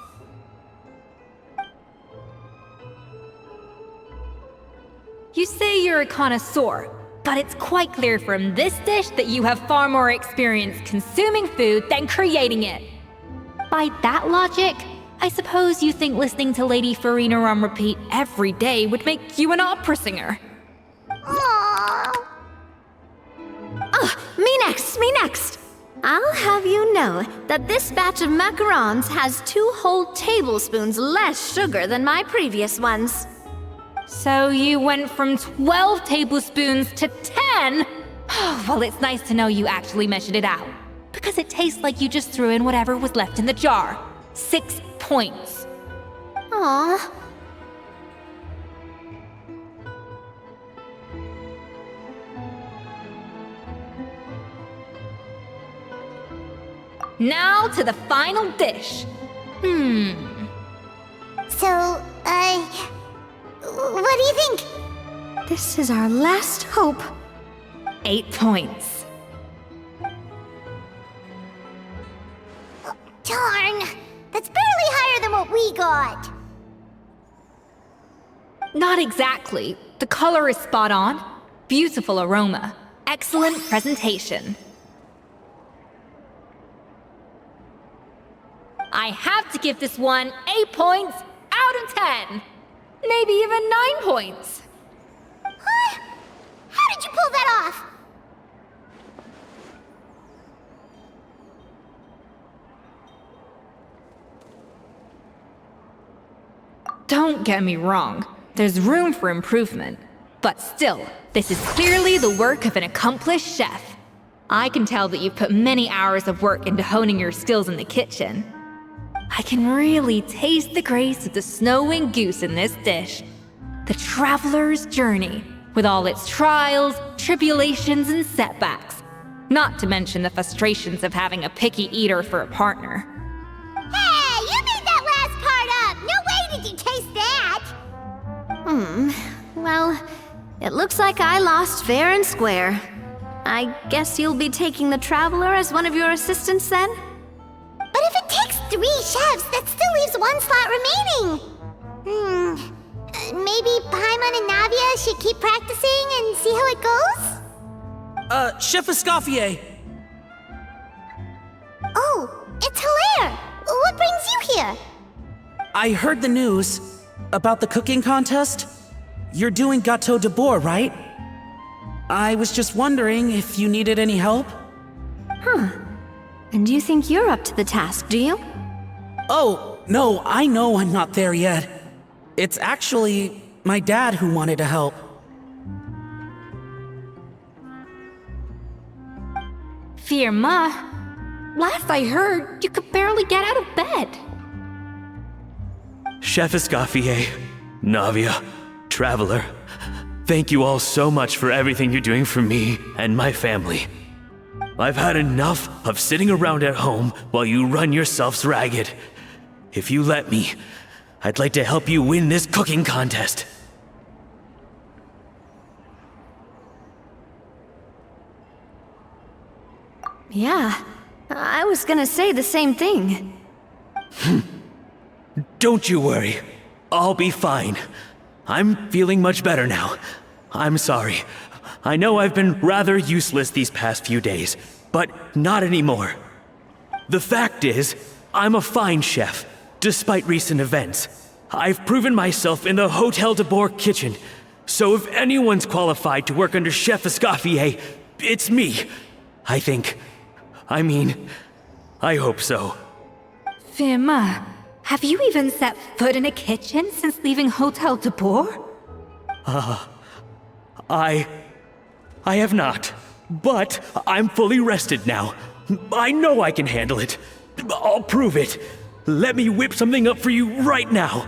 You say you're a connoisseur, but it's quite clear from this dish that you have far more experience consuming food than creating it. By that logic, I suppose you think listening to Lady Farina on repeat every day would make you an opera singer. Aww. Me next! I'll have you know that this batch of macarons has 2 whole tablespoons less sugar than my previous ones. So you went from 12 tablespoons to 10? Well, it's nice to know you actually measured it out. Because it tastes like you just threw in whatever was left in the jar. 6 points. Aw. Now to the final dish. So, what do you think? This is our last hope. 8 points. Darn, that's barely higher than what we got. Not exactly. The color is spot on. Beautiful aroma. Excellent presentation. I have to give this one 8 points out of 10. Maybe even 9 points. Huh? How did you pull that off? Don't get me wrong. There's room for improvement. But still, this is clearly the work of an accomplished chef. I can tell that you've put many hours of work into honing your skills in the kitchen. I can really taste the grace of the snow-winged goose in this dish. The traveler's journey, with all its trials, tribulations, and setbacks. Not to mention the frustrations of having a picky eater for a partner. Hey, you made that last part up! No way did you taste that! Well, it looks like I lost fair and square. I guess you'll be taking the Traveler as one of your assistants then? But if it takes 3 chefs, that still leaves 1 slot remaining. Maybe Paimon and Navia should keep practicing and see how it goes? Chef Escoffier! Oh, it's Hilaire! What brings you here? I heard the news about the cooking contest. You're doing Hotel Debord, right? I was just wondering if you needed any help? And you think you're up to the task, do you? Oh, no, I know I'm not there yet. It's actually my dad who wanted to help. Firma, last I heard, you could barely get out of bed. Chef Escoffier, Navia, Traveler, thank you all so much for everything you're doing for me and my family. I've had enough of sitting around at home while you run yourselves ragged. If you let me, I'd like to help you win this cooking contest. Yeah, I was gonna say the same thing. Don't you worry. I'll be fine. I'm feeling much better now. I'm sorry. I know I've been rather useless these past few days, but not anymore. The fact is, I'm a fine chef, despite recent events. I've proven myself in the Hotel Debord kitchen, so if anyone's qualified to work under Chef Escoffier, it's me. I think. I hope so. Firma, have you even set foot in a kitchen since leaving Hotel Debord? I have not, but I'm fully rested now. I know I can handle it. I'll prove it. Let me whip something up for you right now.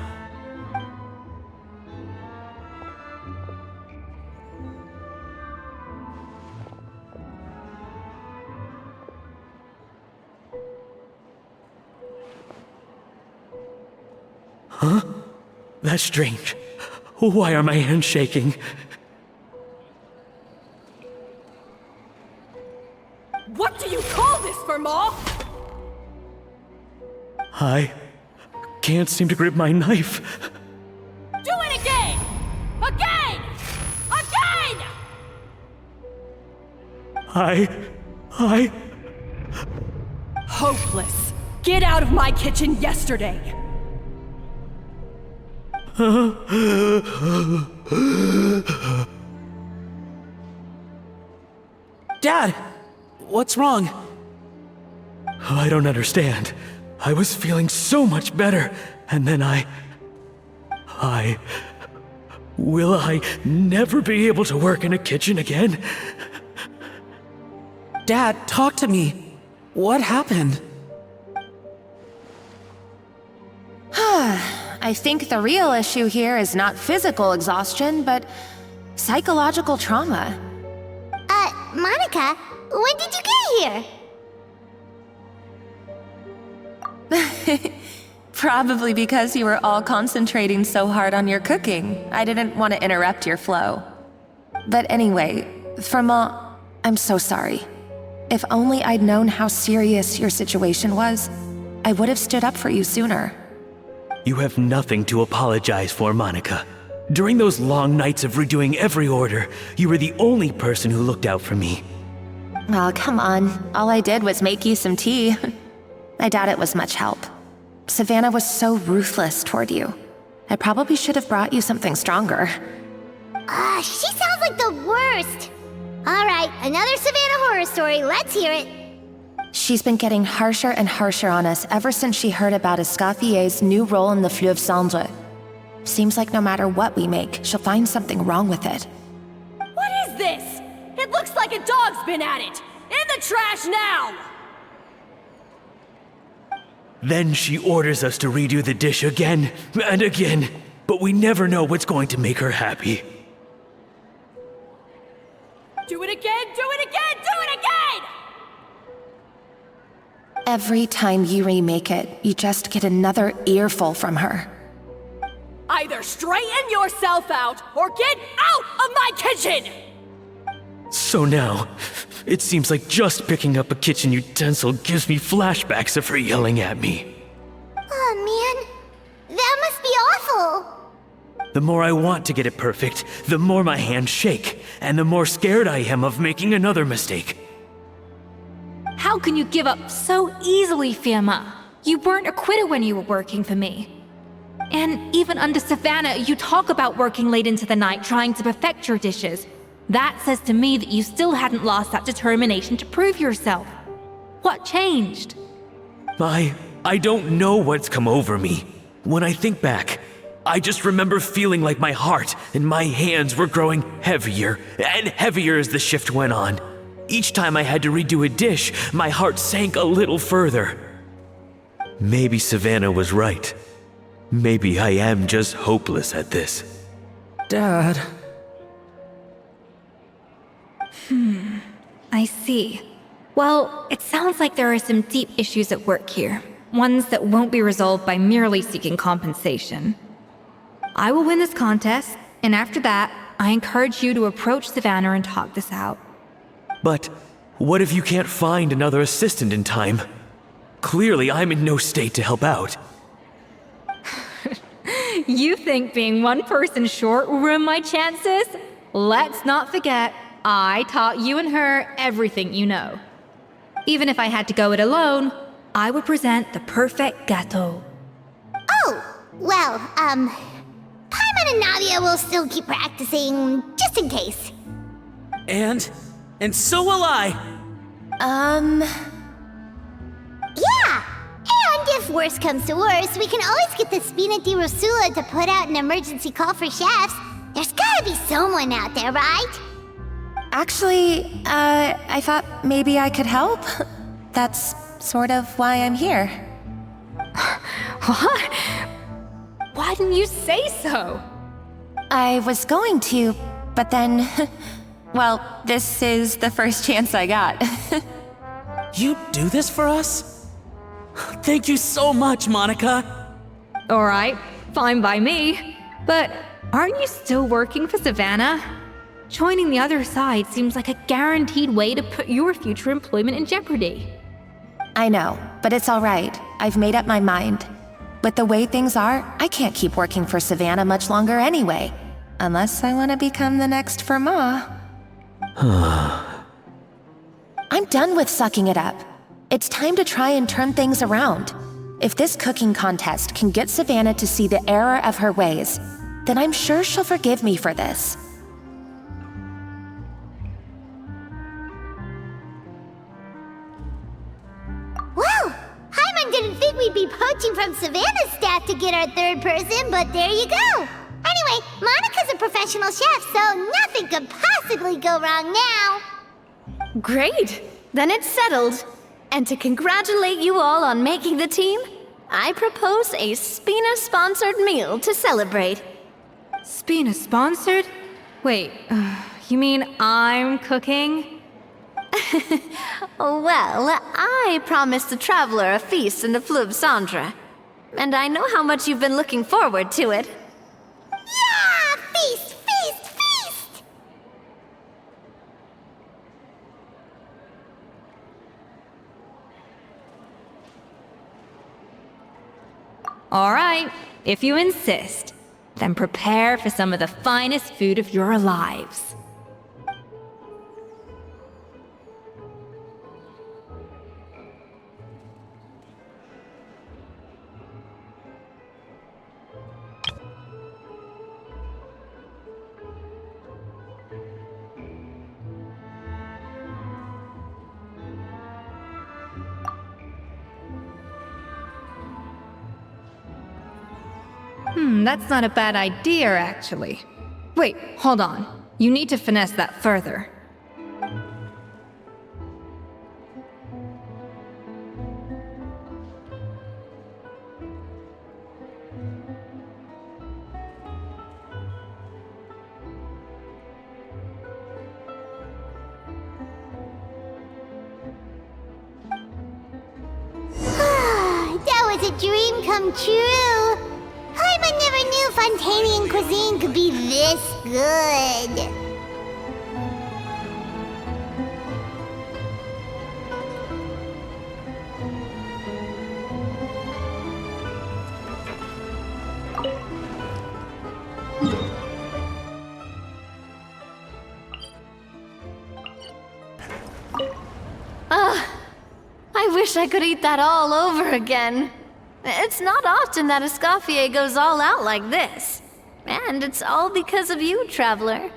Huh? That's strange. Why are my hands shaking? What do you call this, Firma? I can't seem to grip my knife. Do it again! Again! Again! I... Hopeless. Get out of my kitchen yesterday. Dad, what's wrong? I don't understand. I was feeling so much better, and then Will I never be able to work in a kitchen again? Dad, talk to me. What happened? I think the real issue here is not physical exhaustion, but psychological trauma. Monica, when did you get here? Probably because you were all concentrating so hard on your cooking. I didn't want to interrupt your flow. But anyway, Firmin, I'm so sorry. If only I'd known how serious your situation was, I would have stood up for you sooner. You have nothing to apologize for, Monica. During those long nights of redoing every order, you were the only person who looked out for me. Oh, come on. All I did was make you some tea. I doubt it was much help. Savannah was so ruthless toward you. I probably should have brought you something stronger. She sounds like the worst. All right, another Savannah horror story. Let's hear it. She's been getting harsher and harsher on us ever since she heard about Escoffier's new role in the Fleuve Cendre. Seems like no matter what we make, she'll find something wrong with it. What is this? It looks like a dog's been at it! In the trash now! Then she orders us to redo the dish again and again, but we never know what's going to make her happy. Do it again, do it again, do it again! Every time you remake it, you just get another earful from her. Either straighten yourself out, or get out of my kitchen! So now, it seems like just picking up a kitchen utensil gives me flashbacks of her yelling at me. Oh man, that must be awful. The more I want to get it perfect, the more my hands shake, and the more scared I am of making another mistake. How can you give up so easily, Firmin? You weren't a quitter when you were working for me. And even under Savannah, you talk about working late into the night trying to perfect your dishes. That says to me that you still hadn't lost that determination to prove yourself. What changed? I don't know what's come over me. When I think back, I just remember feeling like my heart and my hands were growing heavier and heavier as the shift went on. Each time I had to redo a dish, my heart sank a little further. Maybe Savannah was right. Maybe I am just hopeless at this. Dad. I see. Well, it sounds like there are some deep issues at work here. Ones that won't be resolved by merely seeking compensation. I will win this contest, and after that, I encourage you to approach Savannah and talk this out. But what if you can't find another assistant in time? Clearly, I'm in no state to help out. You think being one person short will ruin my chances? Let's not forget, I taught you and her everything you know. Even if I had to go it alone, I would present the perfect gâteau. Oh, well, Paimon and Navia will still keep practicing, just in case. And so will I. Yeah! And if worse comes to worse, we can always get the Spina di Rosula to put out an emergency call for chefs. There's gotta be someone out there, right? Actually, I thought maybe I could help. That's sort of why I'm here. What? Why didn't you say so? I was going to, but then... well, this is the first chance I got. You do this for us? Thank you so much, Monica. All right, fine by me. But aren't you still working for Savannah? Joining the other side seems like a guaranteed way to put your future employment in jeopardy. I know, but it's all right. I've made up my mind. With the way things are, I can't keep working for Savannah much longer anyway. Unless I want to become the next Firmin. I'm done with sucking it up. It's time to try and turn things around. If this cooking contest can get Savannah to see the error of her ways, then I'm sure she'll forgive me for this. Well, Paimon didn't think we'd be poaching from Savannah's staff to get our third person, but there you go. Anyway, Monica's a professional chef, so nothing could possibly go wrong now. Great! Then it's settled. And to congratulate you all on making the team, I propose a Spina-sponsored meal to celebrate. Spina sponsored? Wait, you mean I'm cooking? Well, I promised the traveler a feast in the Fleuve Cendre. And I know how much you've been looking forward to it. Yeah! Feast, feast, feast! All right, if you insist, then prepare for some of the finest food of your lives. That's not a bad idea, actually. Wait, hold on. You need to finesse that further. That was a dream come true. Paimon never knew Fontanian cuisine could be this good. I wish I could eat that all over again. It's not often that Escoffier goes all out like this. And it's all because of you, traveler.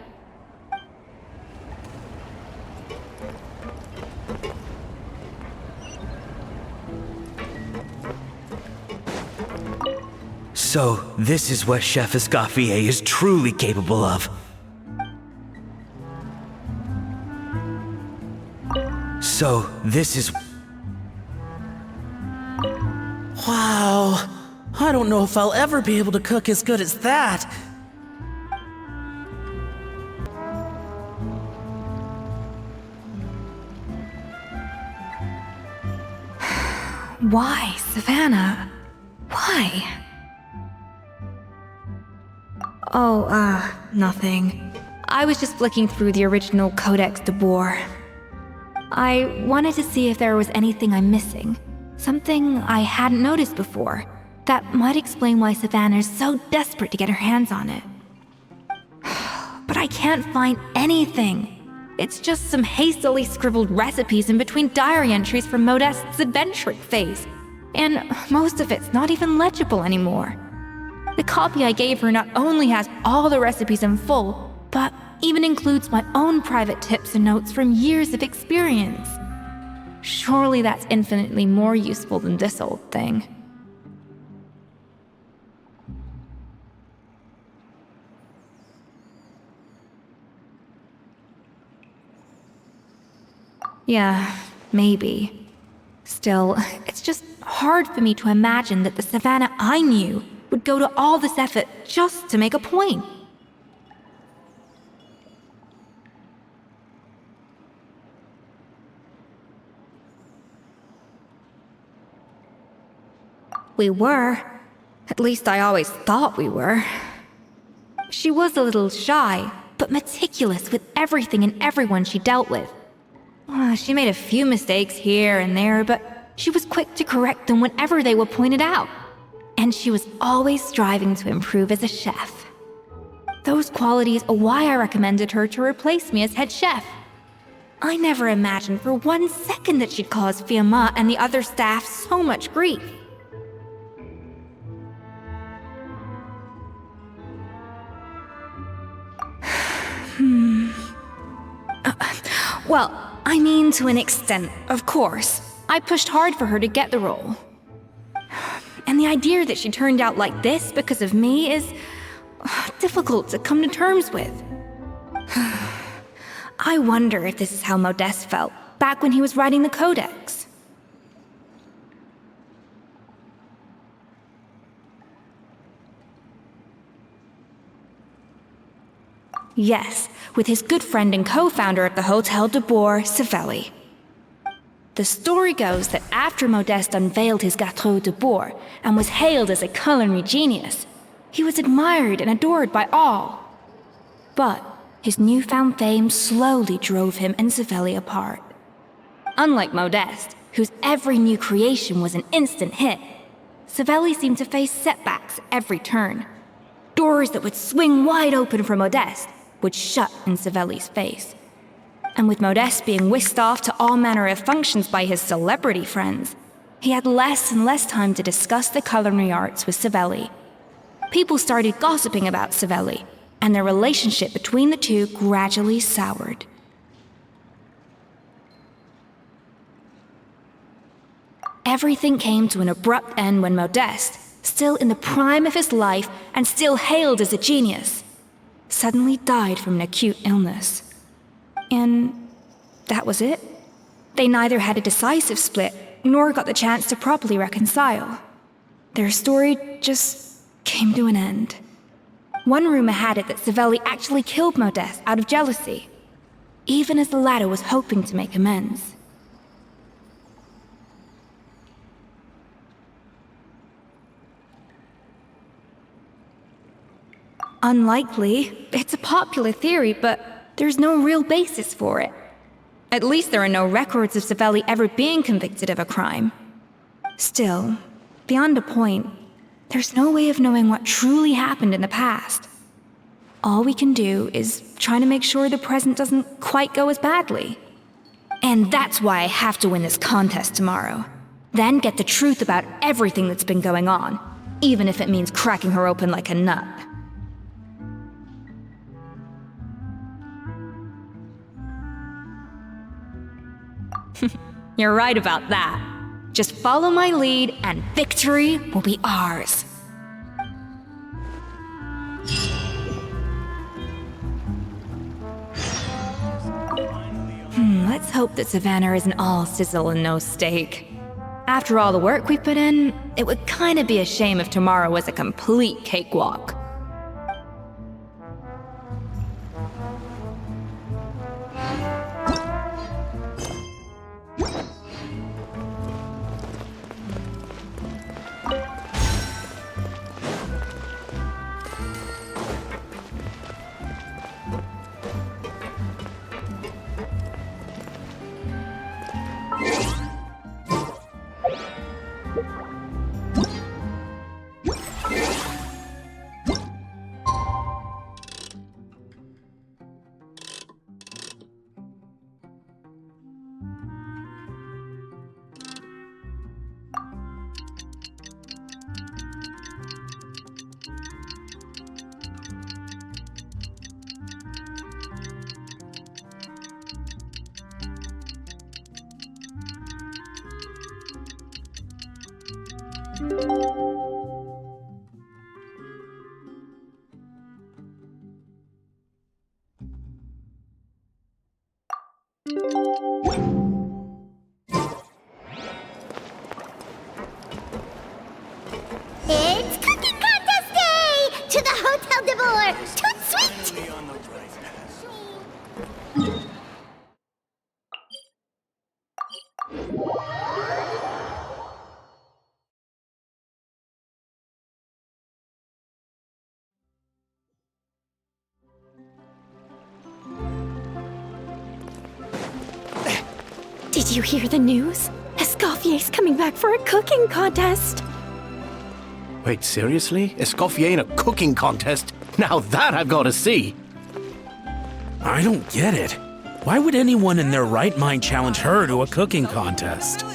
So, this is what Chef Escoffier is truly capable of. So, this is... Wow. I don't know if I'll ever be able to cook as good as that. Why, Savannah? Why? Oh, nothing. I was just flicking through the original Codex Debord. I wanted to see if there was anything I'm missing. Something I hadn't noticed before. That might explain why Savannah's so desperate to get her hands on it. But I can't find anything. It's just some hastily scribbled recipes in between diary entries from Modeste's adventuring phase. And most of it's not even legible anymore. The copy I gave her not only has all the recipes in full, but even includes my own private tips and notes from years of experience. Surely that's infinitely more useful than this old thing. Yeah, maybe. Still, it's just hard for me to imagine that the Savannah I knew would go to all this effort just to make a point. We were. At least I always thought we were. She was a little shy, but meticulous with everything and everyone she dealt with. She made a few mistakes here and there, but she was quick to correct them whenever they were pointed out. And she was always striving to improve as a chef. Those qualities are why I recommended her to replace me as head chef. I never imagined for 1 second that she'd cause Fiamma and the other staff so much grief. Well, I mean to an extent, of course. I pushed hard for her to get the role. And the idea that she turned out like this because of me is difficult to come to terms with. I wonder if this is how Modeste felt back when he was writing the Codex. Yes, with his good friend and co-founder of the Hotel Debord, Savelli. The story goes that after Modeste unveiled his Gâteau Debord and was hailed as a culinary genius, he was admired and adored by all. But his newfound fame slowly drove him and Savelli apart. Unlike Modeste, whose every new creation was an instant hit, Savelli seemed to face setbacks at every turn. Doors that would swing wide open for Modeste would shut in Savelli's face. And with Modeste being whisked off to all manner of functions by his celebrity friends, he had less and less time to discuss the culinary arts with Savelli. People started gossiping about Savelli, and their relationship between the two gradually soured. Everything came to an abrupt end when Modeste, still in the prime of his life and still hailed as a genius, suddenly died from an acute illness. And that was it. They neither had a decisive split, nor got the chance to properly reconcile. Their story just came to an end. One rumor had it that Savelli actually killed Modeste out of jealousy, even as the latter was hoping to make amends. Unlikely. It's a popular theory, but there's no real basis for it. At least there are no records of Savelli ever being convicted of a crime. Still, beyond a point, there's no way of knowing what truly happened in the past. All we can do is try to make sure the present doesn't quite go as badly. And that's why I have to win this contest tomorrow. Then get the truth about everything that's been going on, even if it means cracking her open like a nut. You're right about that. Just follow my lead and victory will be ours. Let's hope that Savannah isn't all sizzle and no steak. After all the work we put in, it would kinda be a shame if tomorrow was a complete cakewalk. It's cooking contest day! To the Hotel Debord! Toot sweet! Did you hear the news? Escoffier's coming back for a cooking contest. Wait, seriously? Escoffier in a cooking contest? Now that I've got to see! I don't get it. Why would anyone in their right mind challenge her to a cooking contest?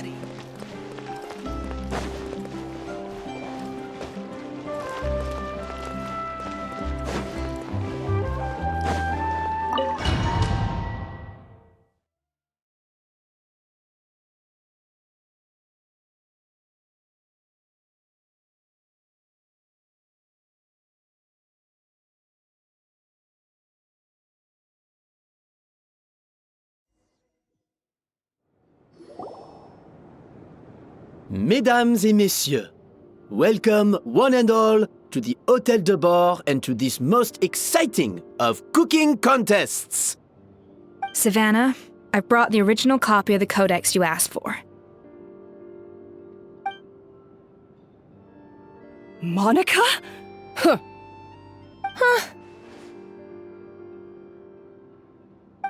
Mesdames et messieurs, welcome one and all to the Hotel Debord and to this most exciting of cooking contests. Savannah, I brought the original copy of the codex you asked for. Monica? Huh.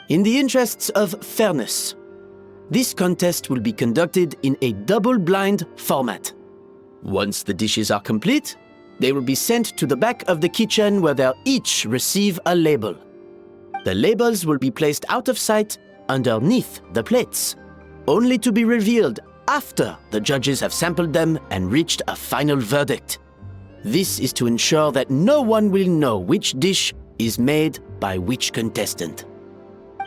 In the interests of fairness, this contest will be conducted in a double-blind format. Once the dishes are complete, they will be sent to the back of the kitchen where they'll each receive a label. The labels will be placed out of sight underneath the plates, only to be revealed after the judges have sampled them and reached a final verdict. This is to ensure that no one will know which dish is made by which contestant.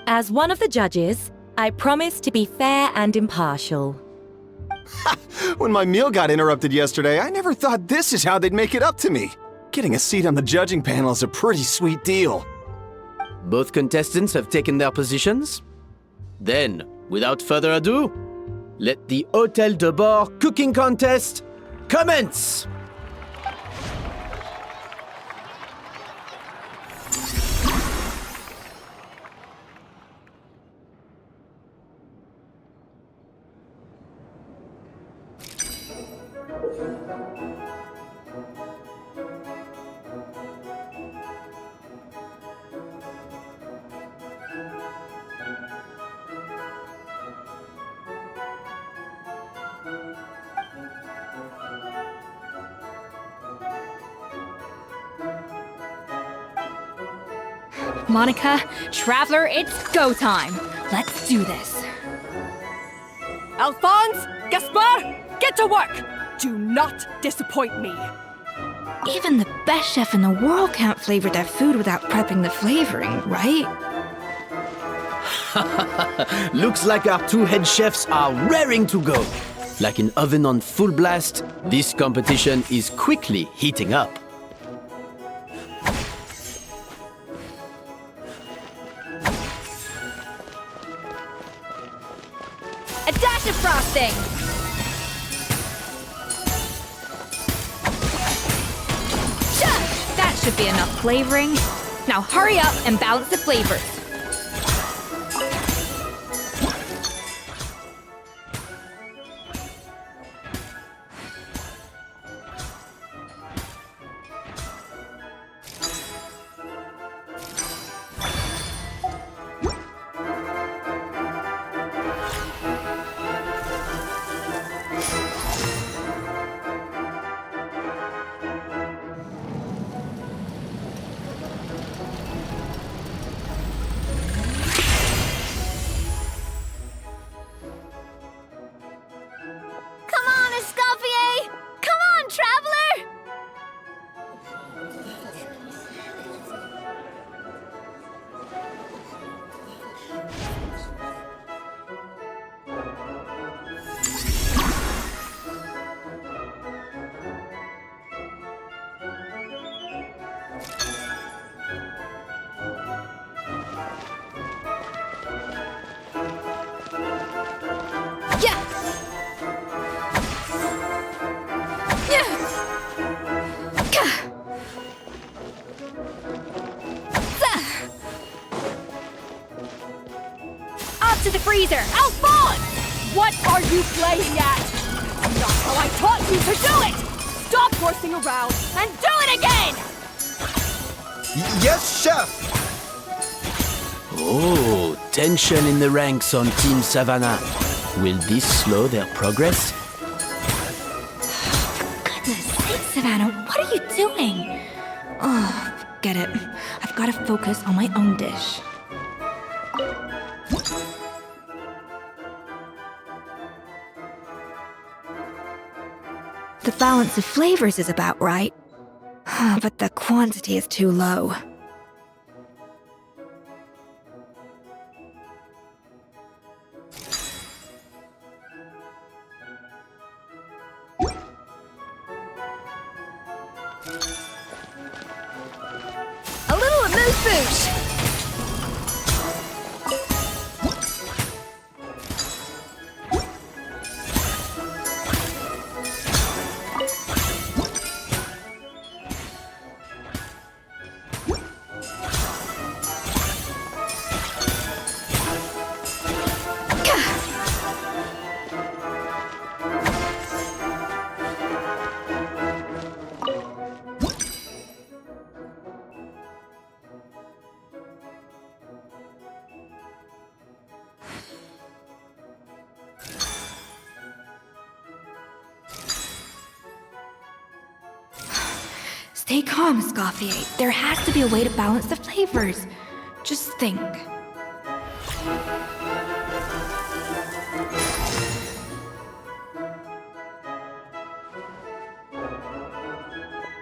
As one of the judges, I promise to be fair and impartial. When my meal got interrupted yesterday, I never thought this is how they'd make it up to me. Getting a seat on the judging panel is a pretty sweet deal. Both contestants have taken their positions. Then, without further ado, let the Hotel Debord cooking contest commence! Monica, Traveler, it's go time. Let's do this. Alphonse, Gaspar, get to work! Do not disappoint me. Even the best chef in the world can't flavor their food without prepping the flavoring, right? Looks like our two head chefs are raring to go. Like an oven on full blast, this competition is quickly heating up. A dash of frosting! That should be enough flavoring. Now hurry up and balance the flavors. Come on, Escoffier! Come on, Traveler! Up to the freezer! Alphonse! What are you playing at? Not how I taught you to do it! Stop horsing around and do it again! Yes, chef! Oh, tension in the ranks on Team Savannah. Will this slow their progress? Goodness sakes, Savannah, what are you doing? Oh, get it. I've got to focus on my own dish. The balance of flavors is about right, but the quantity is too low. A little amuse-bouche! Stay calm, Escoffier. There has to be a way to balance the flavors. Just think.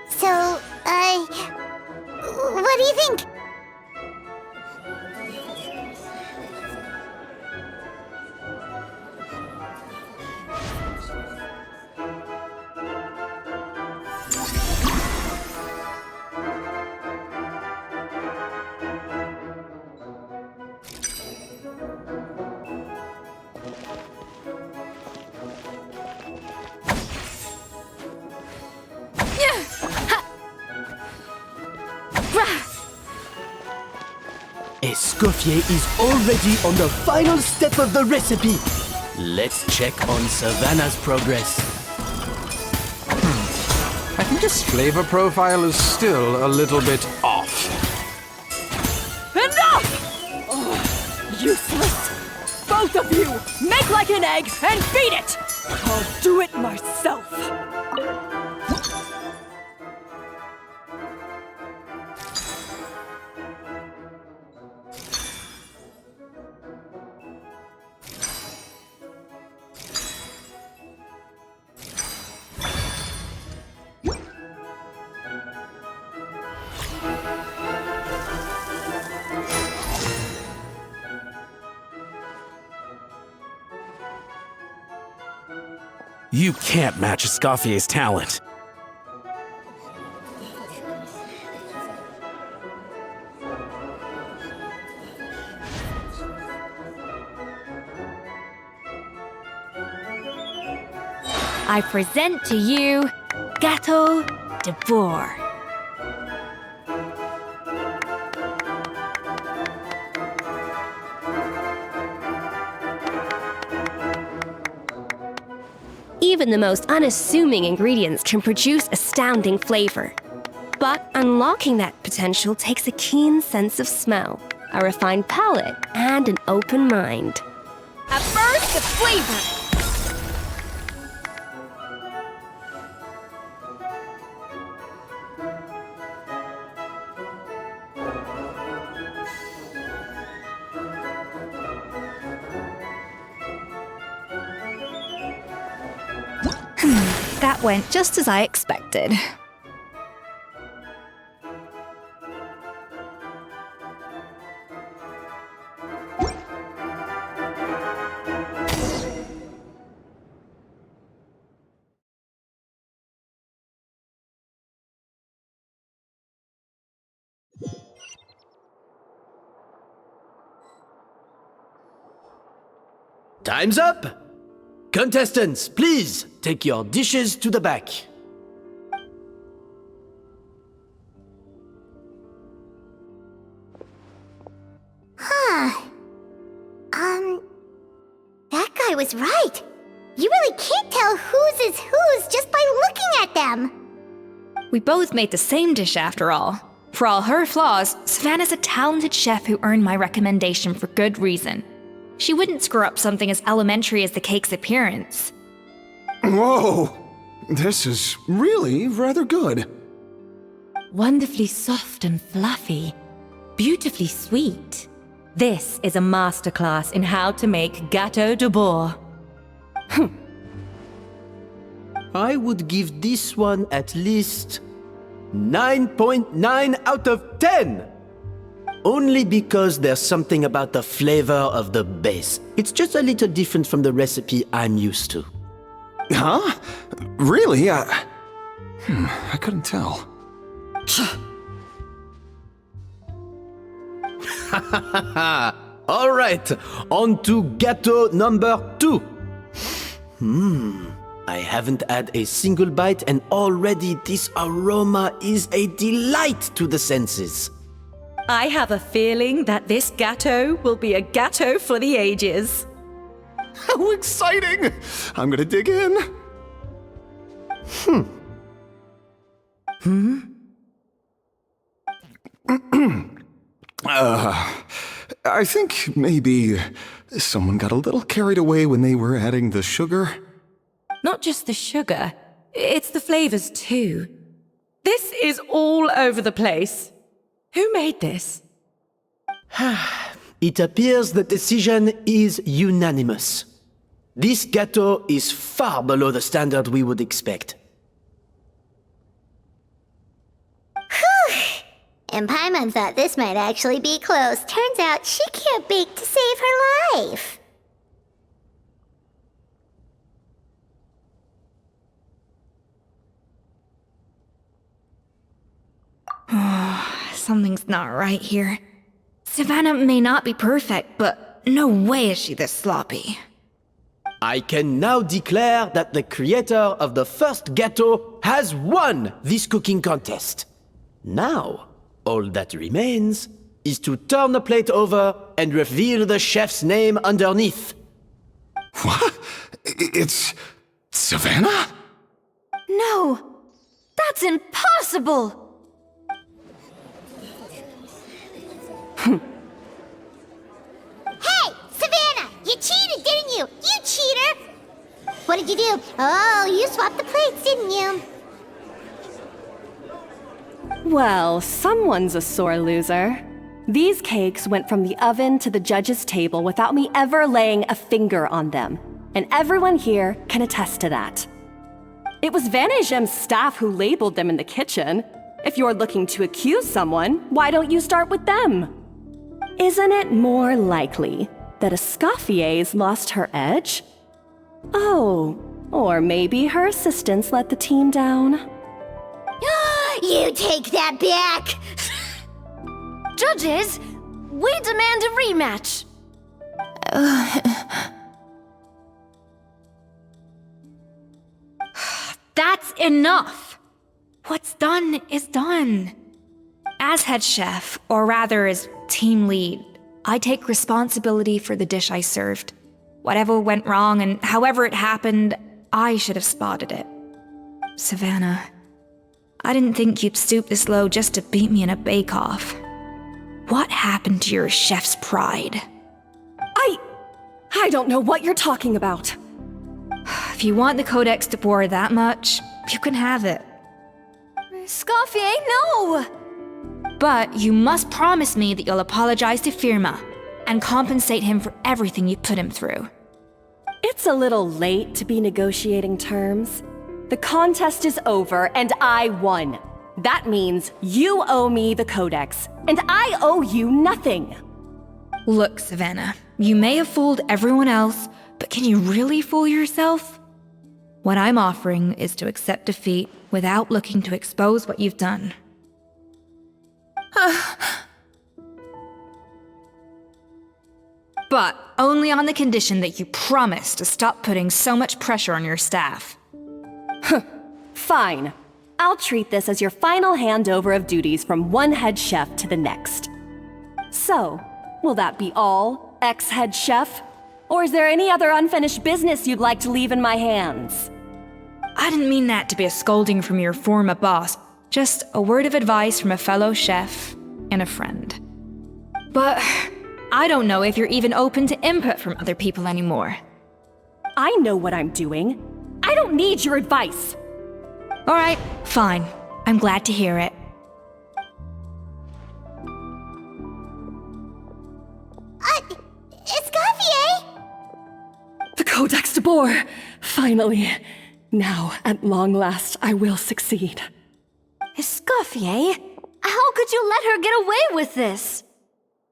So, what do you think? Escoffier is already on the final step of the recipe. Let's check on Savannah's progress. I think his flavor profile is still a little bit off. Enough! Oh, useless! Both of you! Make like an egg and beat it! I'll do it myself! You can't match Escoffier's talent. I present to you Hotel Debord. Even the most unassuming ingredients can produce astounding flavor. But unlocking that potential takes a keen sense of smell, a refined palate, and an open mind. At first, the flavor! That went just as I expected. Time's up! Contestants, please take your dishes to the back. That guy was right. You really can't tell whose is whose just by looking at them. We both made the same dish after all. For all her flaws, Savannah's a talented chef who earned my recommendation for good reason. She wouldn't screw up something as elementary as the cake's appearance. Whoa! This is really rather good. Wonderfully soft and fluffy. Beautifully sweet. This is a masterclass in how to make Hotel Debord. I would give this one at least 9.9 out of 10! Only because there's something about the flavor of the base. It's just a little different from the recipe I'm used to. Huh? Really? I couldn't tell. All right, on to gâteau number 2. I haven't had a single bite and already this aroma is a delight to the senses. I have a feeling that this gâteau will be a gâteau for the ages. How exciting! I'm gonna dig in. I think maybe someone got a little carried away when they were adding the sugar. Not just the sugar, it's the flavors too. This is all over the place. Who made this? It appears the decision is unanimous. This gâteau is far below the standard we would expect. And Paimon thought this might actually be close. Turns out she can't bake to save her life. Something's not right here. Savannah may not be perfect, but no way is she this sloppy. I can now declare that the creator of the first gâteau has won this cooking contest. Now, all that remains is to turn the plate over and reveal the chef's name underneath. What? It's Savannah? No! That's impossible! Hey, Savannah! You cheated, didn't you? You cheater! What did you do? Oh, you swapped the plates, didn't you? Well, someone's a sore loser. These cakes went from the oven to the judge's table without me ever laying a finger on them. And everyone here can attest to that. It was Van Gem's staff who labeled them in the kitchen. If you're looking to accuse someone, why don't you start with them? Isn't it more likely that Escoffier's lost her edge? Oh, or maybe her assistants let the team down. You take that back! Judges, we demand a rematch. That's enough! What's done is done. As head chef, or rather as team lead, I take responsibility for the dish I served. Whatever went wrong and however it happened, I should have spotted it. Savannah, I didn't think you'd stoop this low just to beat me in a bake-off. What happened to your chef's pride? I don't know what you're talking about. If you want the Codex Debord that much, you can have it. Escoffier, no! But you must promise me that you'll apologize to Firma and compensate him for everything you put him through. It's a little late to be negotiating terms. The contest is over and I won. That means you owe me the Codex, and I owe you nothing. Look, Savannah, you may have fooled everyone else, but can you really fool yourself? What I'm offering is to accept defeat without looking to expose what you've done. But only on the condition that you promise to stop putting so much pressure on your staff. Fine. I'll treat this as your final handover of duties from one head chef to the next. So, will that be all, ex-head chef? Or is there any other unfinished business you'd like to leave in my hands? I didn't mean that to be a scolding from your former boss, just a word of advice from a fellow chef and a friend. But I don't know if you're even open to input from other people anymore. I know what I'm doing. I don't need your advice. All right, fine. I'm glad to hear it. Escoffier! The Codex Debord! Finally. Now, at long last, I will succeed. Escoffier? How could you let her get away with this?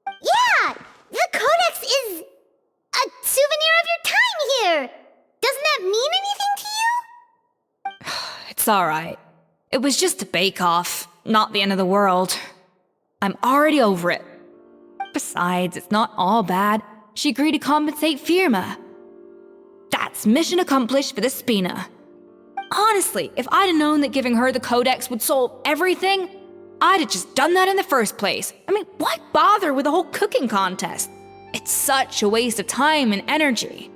Yeah! The Codex is a souvenir of your time here! Doesn't that mean anything to you? It's all right. It was just a bake-off, not the end of the world. I'm already over it. Besides, it's not all bad. She agreed to compensate Firma. That's mission accomplished for the Spina. Honestly, if I'd have known that giving her the Codex would solve everything, I'd have just done that in the first place. I mean, why bother with the whole cooking contest? It's such a waste of time and energy.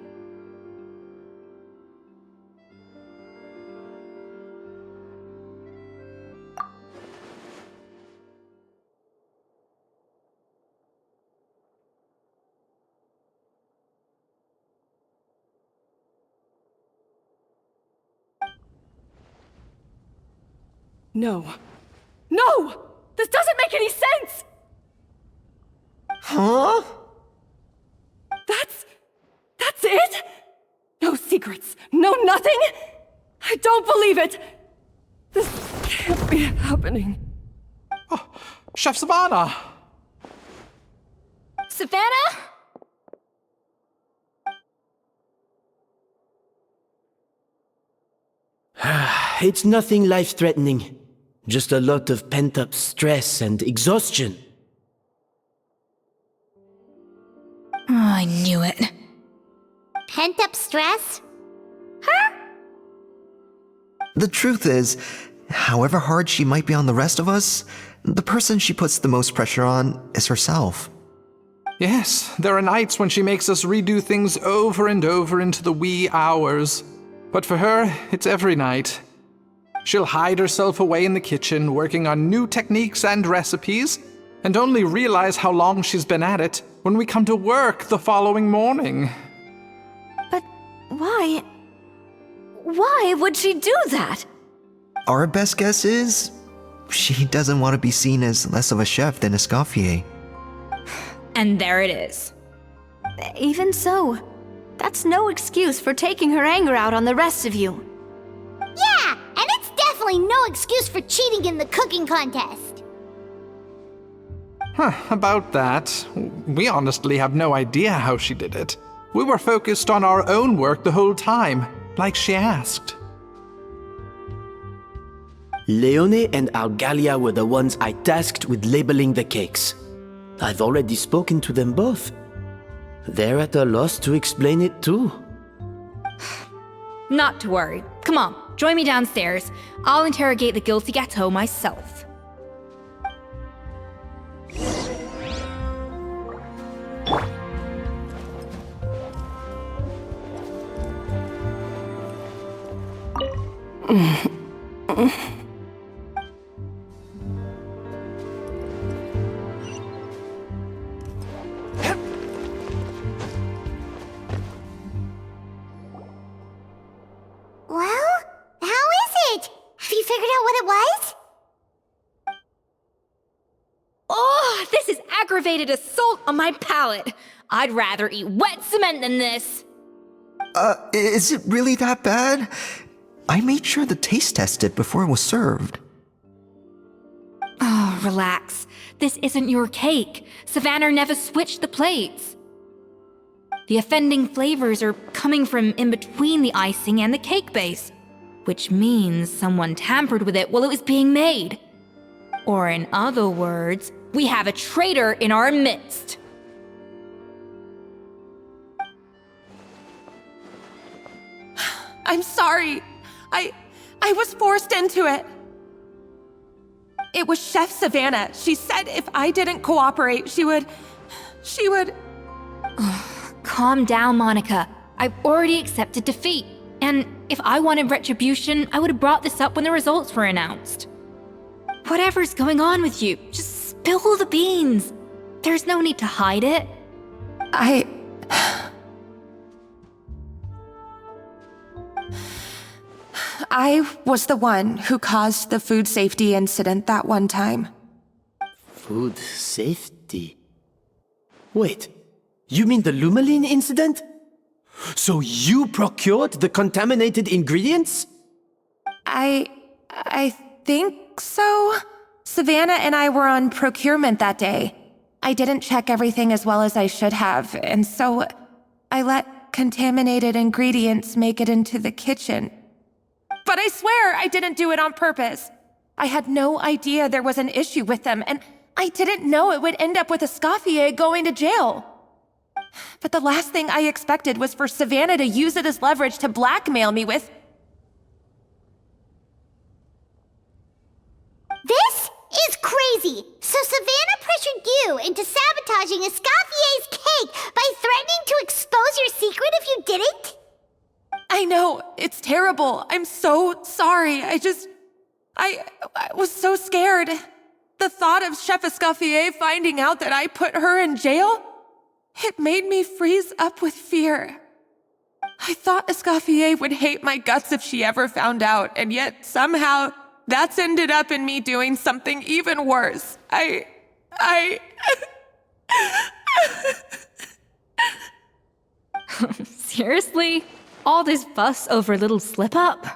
No, No! This doesn't make any sense! Huh? That's it? No secrets, no nothing? I don't believe it! This can't be happening. Oh, Chef Savannah! Savannah? It's nothing life-threatening. Just a lot of pent-up stress and exhaustion. Oh, I knew it. Pent-up stress? The truth is, however hard she might be on the rest of us, the person she puts the most pressure on is herself. Yes, there are nights when she makes us redo things over and over into the wee hours. But for her, it's every night. She'll hide herself away in the kitchen, working on new techniques and recipes, and only realize how long she's been at it when we come to work the following morning. But why? Why would she do that? Our best guess is, she doesn't want to be seen as less of a chef than Escoffier. And there it is. Even so, that's no excuse for taking her anger out on the rest of you. Yeah, and it's definitely no excuse for cheating in the cooking contest. About that, we honestly have no idea how she did it. We were focused on our own work the whole time, like she asked. Leone and Algalia were the ones I tasked with labeling the cakes. I've already spoken to them both. They're at a loss to explain it too. Not to worry. Come on, join me downstairs. I'll interrogate the guilty gâteau myself. Well, how is it? Have you figured out what it was? Oh, this is aggravated assault on my palate. I'd rather eat wet cement than this. Is it really that bad? I made sure to taste test it before it was served. Oh, relax. This isn't your cake. Savannah never switched the plates. The offending flavors are coming from in between the icing and the cake base, which means someone tampered with it while it was being made. Or in other words, we have a traitor in our midst. I'm sorry. I was forced into it. It was Chef Savannah. She said if I didn't cooperate, she would... Calm down, Monica. I've already accepted defeat. And if I wanted retribution, I would have brought this up when the results were announced. Whatever's going on with you, just spill the beans. There's no need to hide it. I was the one who caused the food safety incident that one time. Food safety? Wait, you mean the Lumaline incident? So you procured the contaminated ingredients? I think so. Savannah and I were on procurement that day. I didn't check everything as well as I should have, and so I let contaminated ingredients make it into the kitchen. But I swear I didn't do it on purpose. I had no idea there was an issue with them, and I didn't know it would end up with Escoffier going to jail. But the last thing I expected was for Savannah to use it as leverage to blackmail me with... This is crazy! So Savannah pressured you into sabotaging Escoffier's cake by threatening to expose your secret if you didn't? I know, it's terrible. I'm so sorry. I was so scared. The thought of Chef Escoffier finding out that I put her in jail, it made me freeze up with fear. I thought Escoffier would hate my guts if she ever found out, and yet somehow that's ended up in me doing something even worse. Seriously? All this fuss over a little slip-up?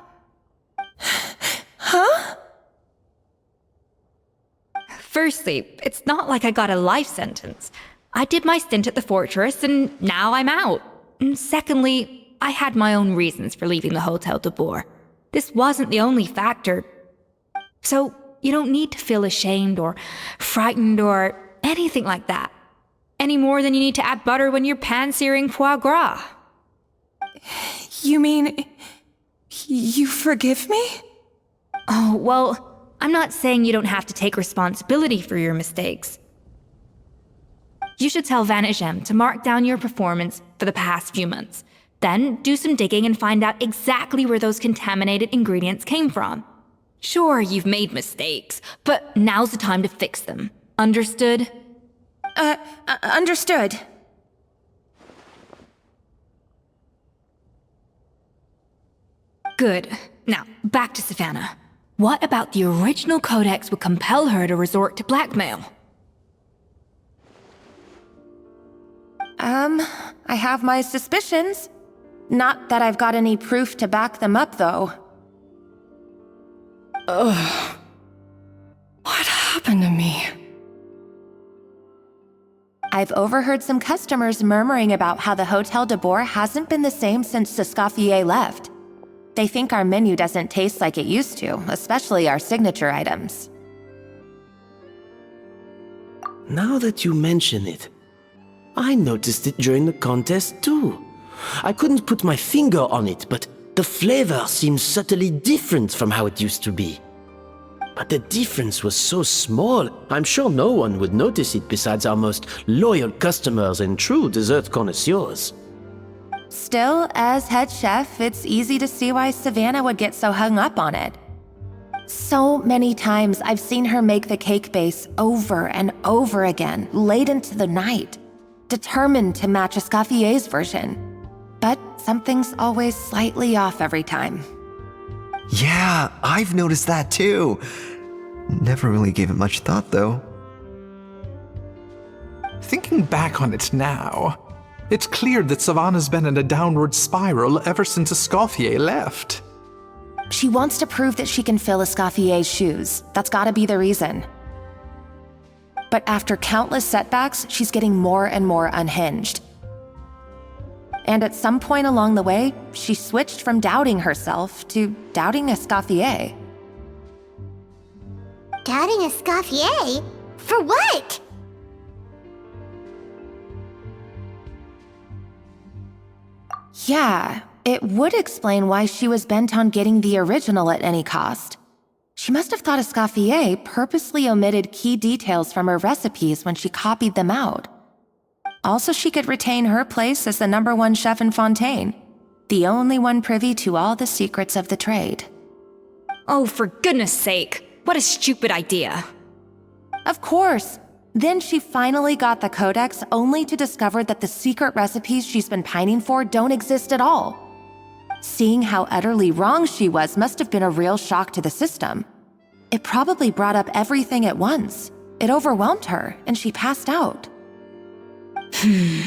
Huh? Firstly, it's not like I got a life sentence. I did my stint at the fortress, and now I'm out. And secondly, I had my own reasons for leaving the Hotel Debord. This wasn't the only factor. So, you don't need to feel ashamed or frightened or anything like that. Any more than you need to add butter when you're pan-searing foie gras. You mean, you forgive me? Oh, well, I'm not saying you don't have to take responsibility for your mistakes. You should tell Vanagem to mark down your performance for the past few months. Then do some digging and find out exactly where those contaminated ingredients came from. Sure, you've made mistakes, but now's the time to fix them. Understood? Understood. Good. Now, back to Savannah. What about the original codex would compel her to resort to blackmail? I have my suspicions. Not that I've got any proof to back them up, though. Ugh. What happened to me? I've overheard some customers murmuring about how the Hotel Debord hasn't been the same since Escoffier left. They think our menu doesn't taste like it used to, especially our signature items. Now that you mention it, I noticed it during the contest too. I couldn't put my finger on it, but the flavor seems subtly different from how it used to be. But the difference was so small, I'm sure no one would notice it besides our most loyal customers and true dessert connoisseurs. Still, as head chef, it's easy to see why Savannah would get so hung up on it. So many times I've seen her make the cake base over and over again, late into the night, determined to match Escoffier's version. But something's always slightly off every time. Yeah, I've noticed that too. Never really gave it much thought, though. Thinking back on it now, it's clear that Savannah's been in a downward spiral ever since Escoffier left. She wants to prove that she can fill Escoffier's shoes. That's gotta be the reason. But after countless setbacks, she's getting more and more unhinged. And at some point along the way, she switched from doubting herself to doubting Escoffier. Doubting Escoffier? For what? Yeah, it would explain why she was bent on getting the original at any cost. She must have thought Escoffier purposely omitted key details from her recipes when she copied them out. Also, she could retain her place as the #1 chef in Fontaine, the only one privy to all the secrets of the trade. Oh, for goodness sake. What a stupid idea. Of course. Then she finally got the codex only to discover that the secret recipes she's been pining for don't exist at all. Seeing how utterly wrong she was must have been a real shock to the system. It probably brought up everything at once. It overwhelmed her, and she passed out. There's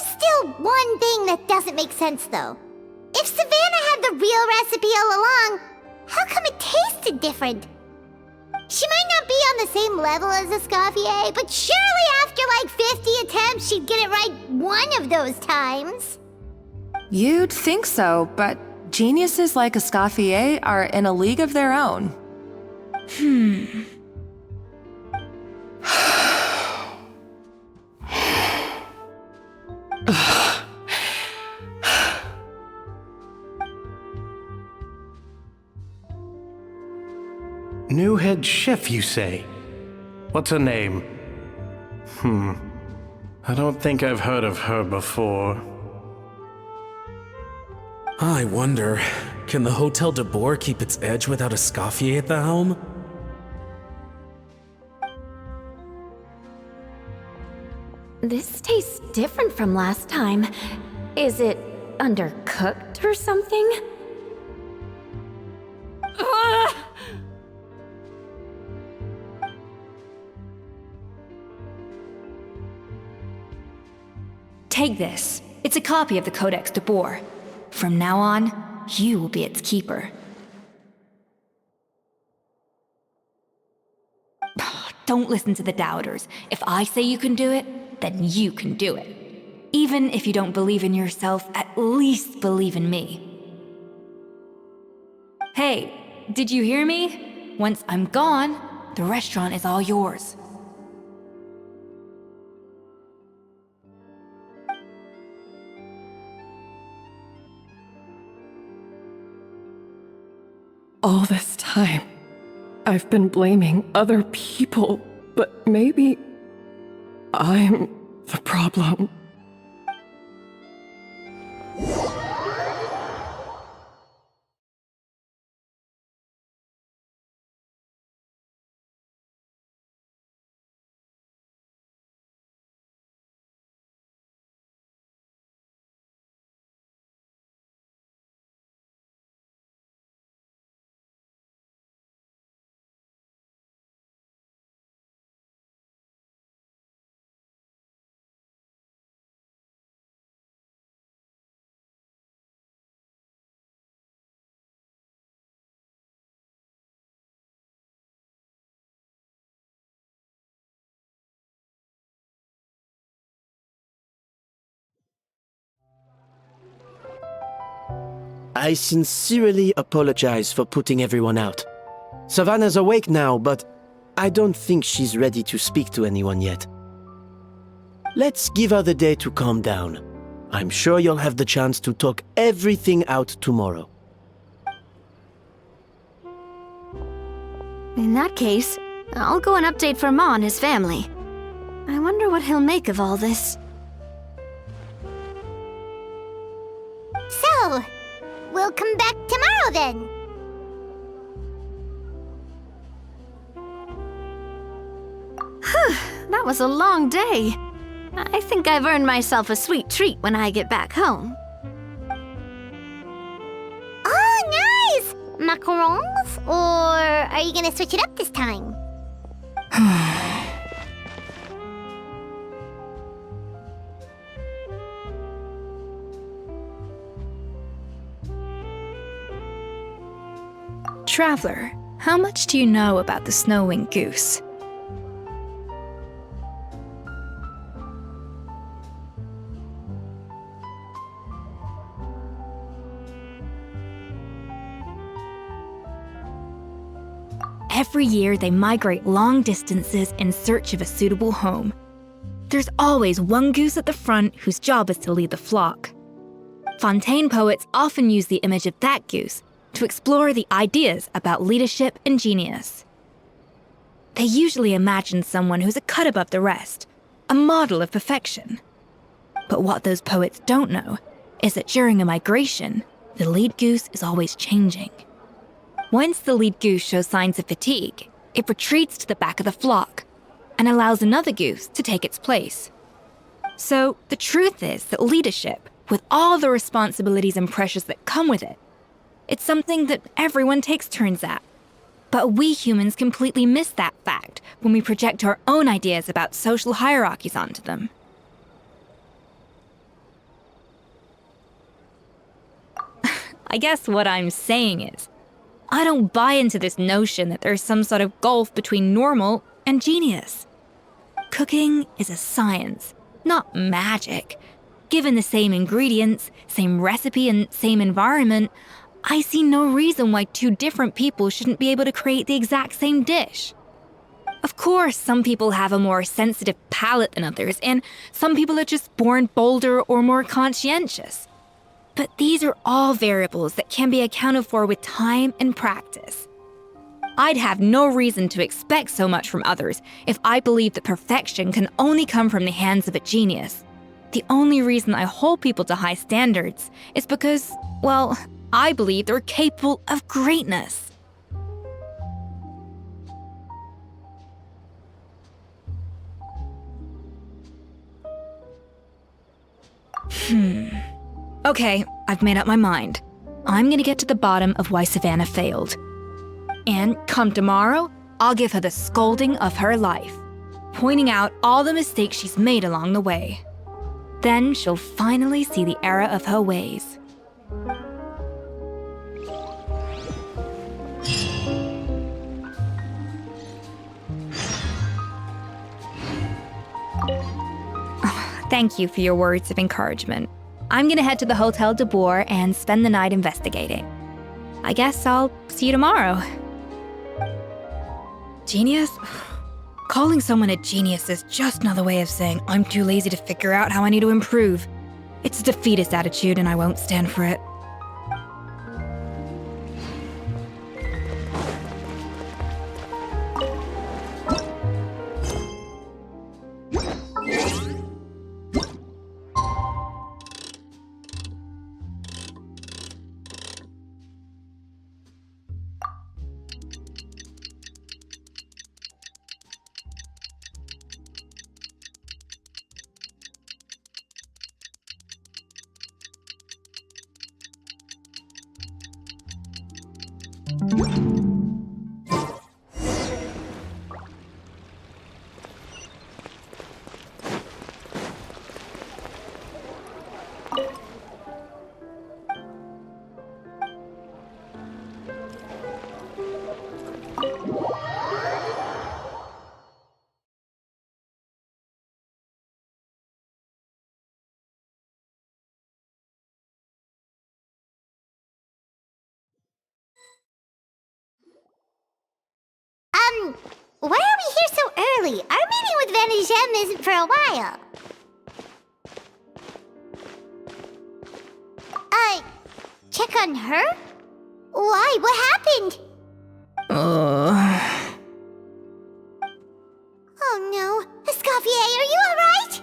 still one thing that doesn't make sense, though. If Savannah had the real recipe all along, how come it tasted different? She might not be on the same level as Escoffier, but surely after like 50 attempts, she'd get it right one of those times. You'd think so, but geniuses like Escoffier are in a league of their own. New head chef, you say? What's her name? I don't think I've heard of her before. I wonder, can the Hotel Debord keep its edge without Escoffier at the helm? This tastes different from last time. Is it undercooked or something? Take this. It's a copy of the Codex Debord. From now on, you will be its keeper. Don't listen to the doubters. If I say you can do it, then you can do it. Even if you don't believe in yourself, at least believe in me. Hey, did you hear me? Once I'm gone, the restaurant is all yours. All this time, I've been blaming other people, but maybe I'm the problem. I sincerely apologize for putting everyone out. Savannah's awake now, but I don't think she's ready to speak to anyone yet. Let's give her the day to calm down. I'm sure you'll have the chance to talk everything out tomorrow. In that case, I'll go and update for Ma and his family. I wonder what he'll make of all this. So, we'll come back tomorrow then. That was a long day. I think I've earned myself a sweet treat when I get back home. Oh, nice! Macarons? Or are you gonna switch it up this time? Traveler, how much do you know about the snow-winged goose? Every year, they migrate long distances in search of a suitable home. There's always one goose at the front whose job is to lead the flock. Fontaine poets often use the image of that goose to explore the ideas about leadership and genius. They usually imagine someone who's a cut above the rest, a model of perfection. But what those poets don't know is that during a migration, the lead goose is always changing. Once the lead goose shows signs of fatigue, it retreats to the back of the flock and allows another goose to take its place. So the truth is that leadership, with all the responsibilities and pressures that come with it, it's something that everyone takes turns at. But we humans completely miss that fact when we project our own ideas about social hierarchies onto them. I guess what I'm saying is, I don't buy into this notion that there's some sort of gulf between normal and genius. Cooking is a science, not magic. Given the same ingredients, same recipe, and same environment, I see no reason why two different people shouldn't be able to create the exact same dish. Of course, some people have a more sensitive palate than others, and some people are just born bolder or more conscientious. But these are all variables that can be accounted for with time and practice. I'd have no reason to expect so much from others if I believed that perfection can only come from the hands of a genius. The only reason I hold people to high standards is because, well, I believe they're capable of greatness. Okay, I've made up my mind. I'm gonna get to the bottom of why Savannah failed. And come tomorrow, I'll give her the scolding of her life, pointing out all the mistakes she's made along the way. Then she'll finally see the error of her ways. Thank you for your words of encouragement. I'm gonna head to the Hotel Debord and spend the night investigating. I guess I'll see you tomorrow. Genius? Calling someone a genius is just another way of saying I'm too lazy to figure out how I need to improve. It's a defeatist attitude and I won't stand for it. Why are we here so early? Our meeting with Vanigem isn't for a while. Check on her? Why? What happened? Oh no. Escoffier, are you alright?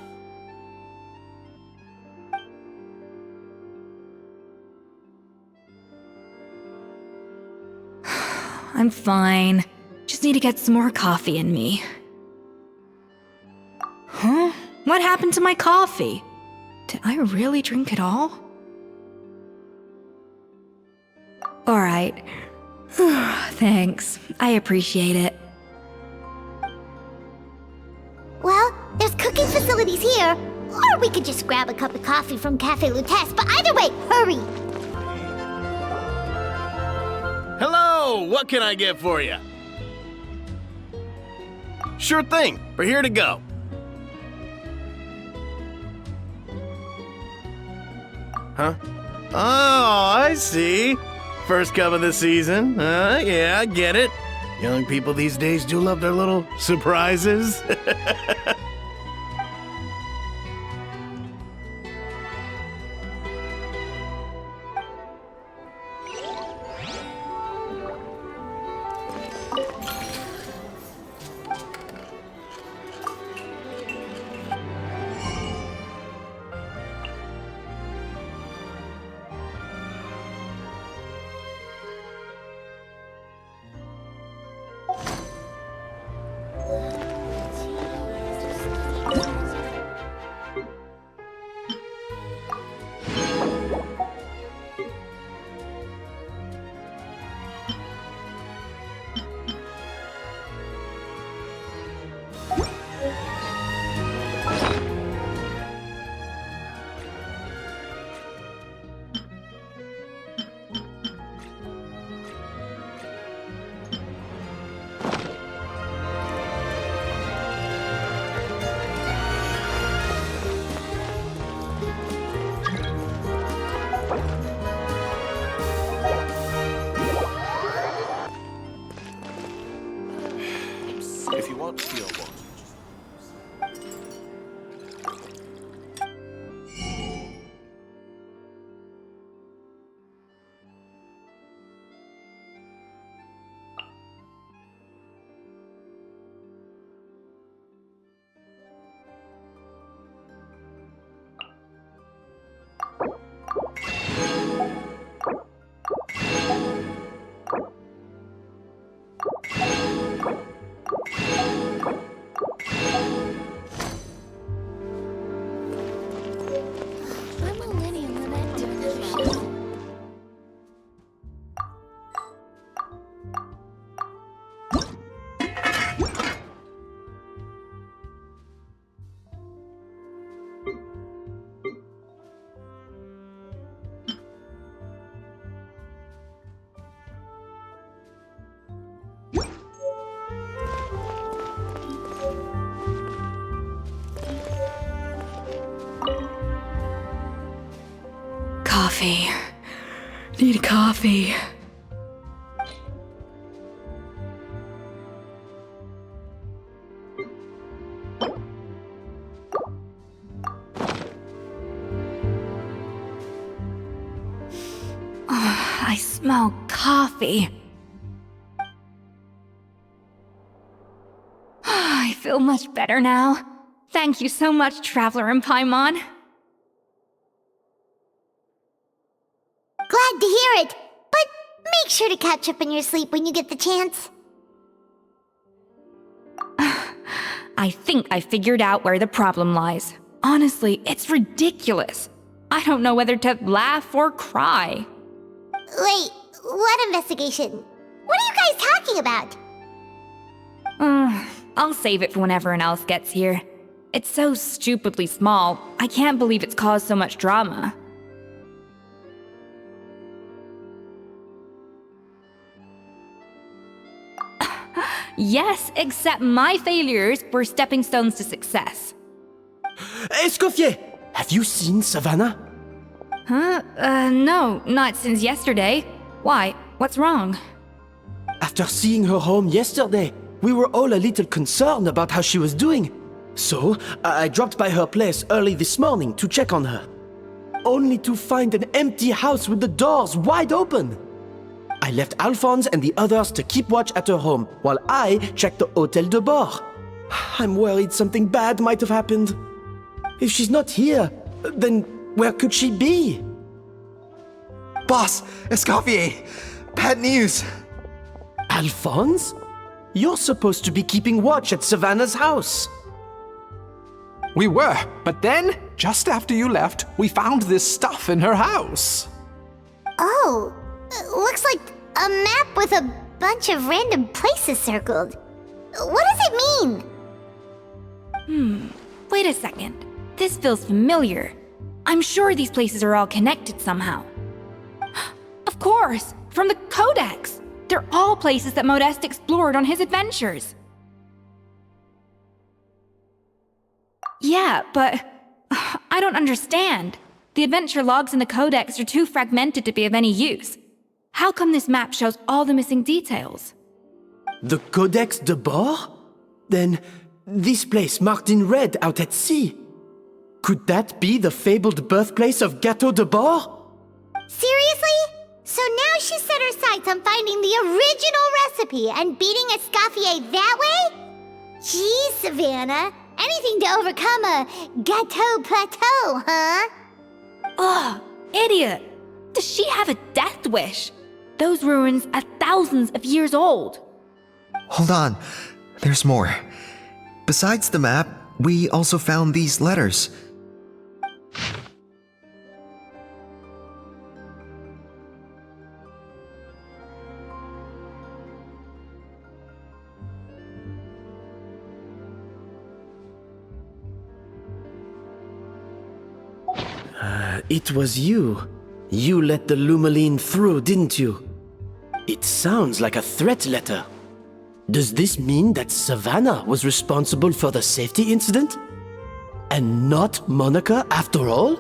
I'm fine. Just need to get some more coffee in me. Huh? What happened to my coffee? Did I really drink it all? Alright. Thanks. I appreciate it. Well, there's cooking facilities here. Or we could just grab a cup of coffee from Cafe Lutece, but either way, hurry! Hello! What can I get for you? Sure thing. We're here to go. Huh? Oh, I see. First cup of the season. Yeah, I get it. Young people these days do love their little surprises. If you want to feel one. Coffee. Need coffee. I smell coffee. I feel much better now. Thank you so much, Traveler and Paimon. Glad to hear it, but make sure to catch up on your sleep when you get the chance. I think I figured out where the problem lies. Honestly, it's ridiculous. I don't know whether to laugh or cry. Wait, what investigation? What are you guys talking about? I'll save it for when everyone else gets here. It's so stupidly small, I can't believe it's caused so much drama. Yes, except my failures were stepping stones to success. Escoffier! Have you seen Savannah? Huh? No, not since yesterday. Why? What's wrong? After seeing her home yesterday, we were all a little concerned about how she was doing. So, I dropped by her place early this morning to check on her. Only to find an empty house with the doors wide open. I left Alphonse and the others to keep watch at her home, while I checked the Hotel Debord. I'm worried something bad might have happened. If she's not here, then where could she be? Boss, Escoffier, bad news. Alphonse? You're supposed to be keeping watch at Savannah's house. We were, but then, just after you left, we found this stuff in her house. Oh, looks like a map with a bunch of random places circled. What does it mean? Wait a second. This feels familiar. I'm sure these places are all connected somehow. Of course, from the Codex. They're all places that Modeste explored on his adventures. Yeah, but I don't understand. The adventure logs in the Codex are too fragmented to be of any use. How come this map shows all the missing details? The Codex Debord? Then, this place marked in red out at sea. Could that be the fabled birthplace of Karakter Debord? Seriously? So now she set her sights on finding the original recipe and beating Escoffier that way? Geez, Savannah. Anything to overcome a gâteau plateau, huh? Ugh, idiot! Does she have a death wish? Those ruins are thousands of years old. Hold on, there's more. Besides the map, we also found these letters. It was you. You let the Lumaline through, didn't you? It sounds like a threat letter. Does this mean that Savannah was responsible for the safety incident? And not Monica after all?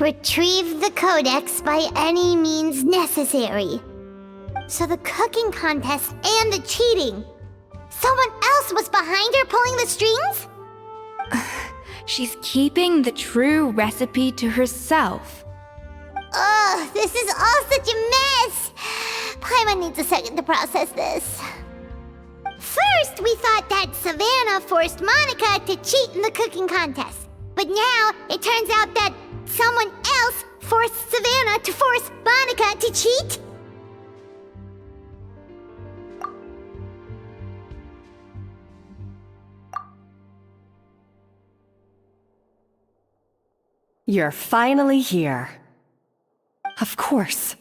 Retrieve the Codex by any means necessary. So the cooking contest and the cheating. Someone else was behind her pulling the strings? She's keeping the true recipe to herself. Ugh, this is all such a mess. Paimon needs a second to process this. First, we thought that Savannah forced Monica to cheat in the cooking contest. But now, it turns out that someone else forced Savannah to force Monica to cheat? You're finally here. Of course.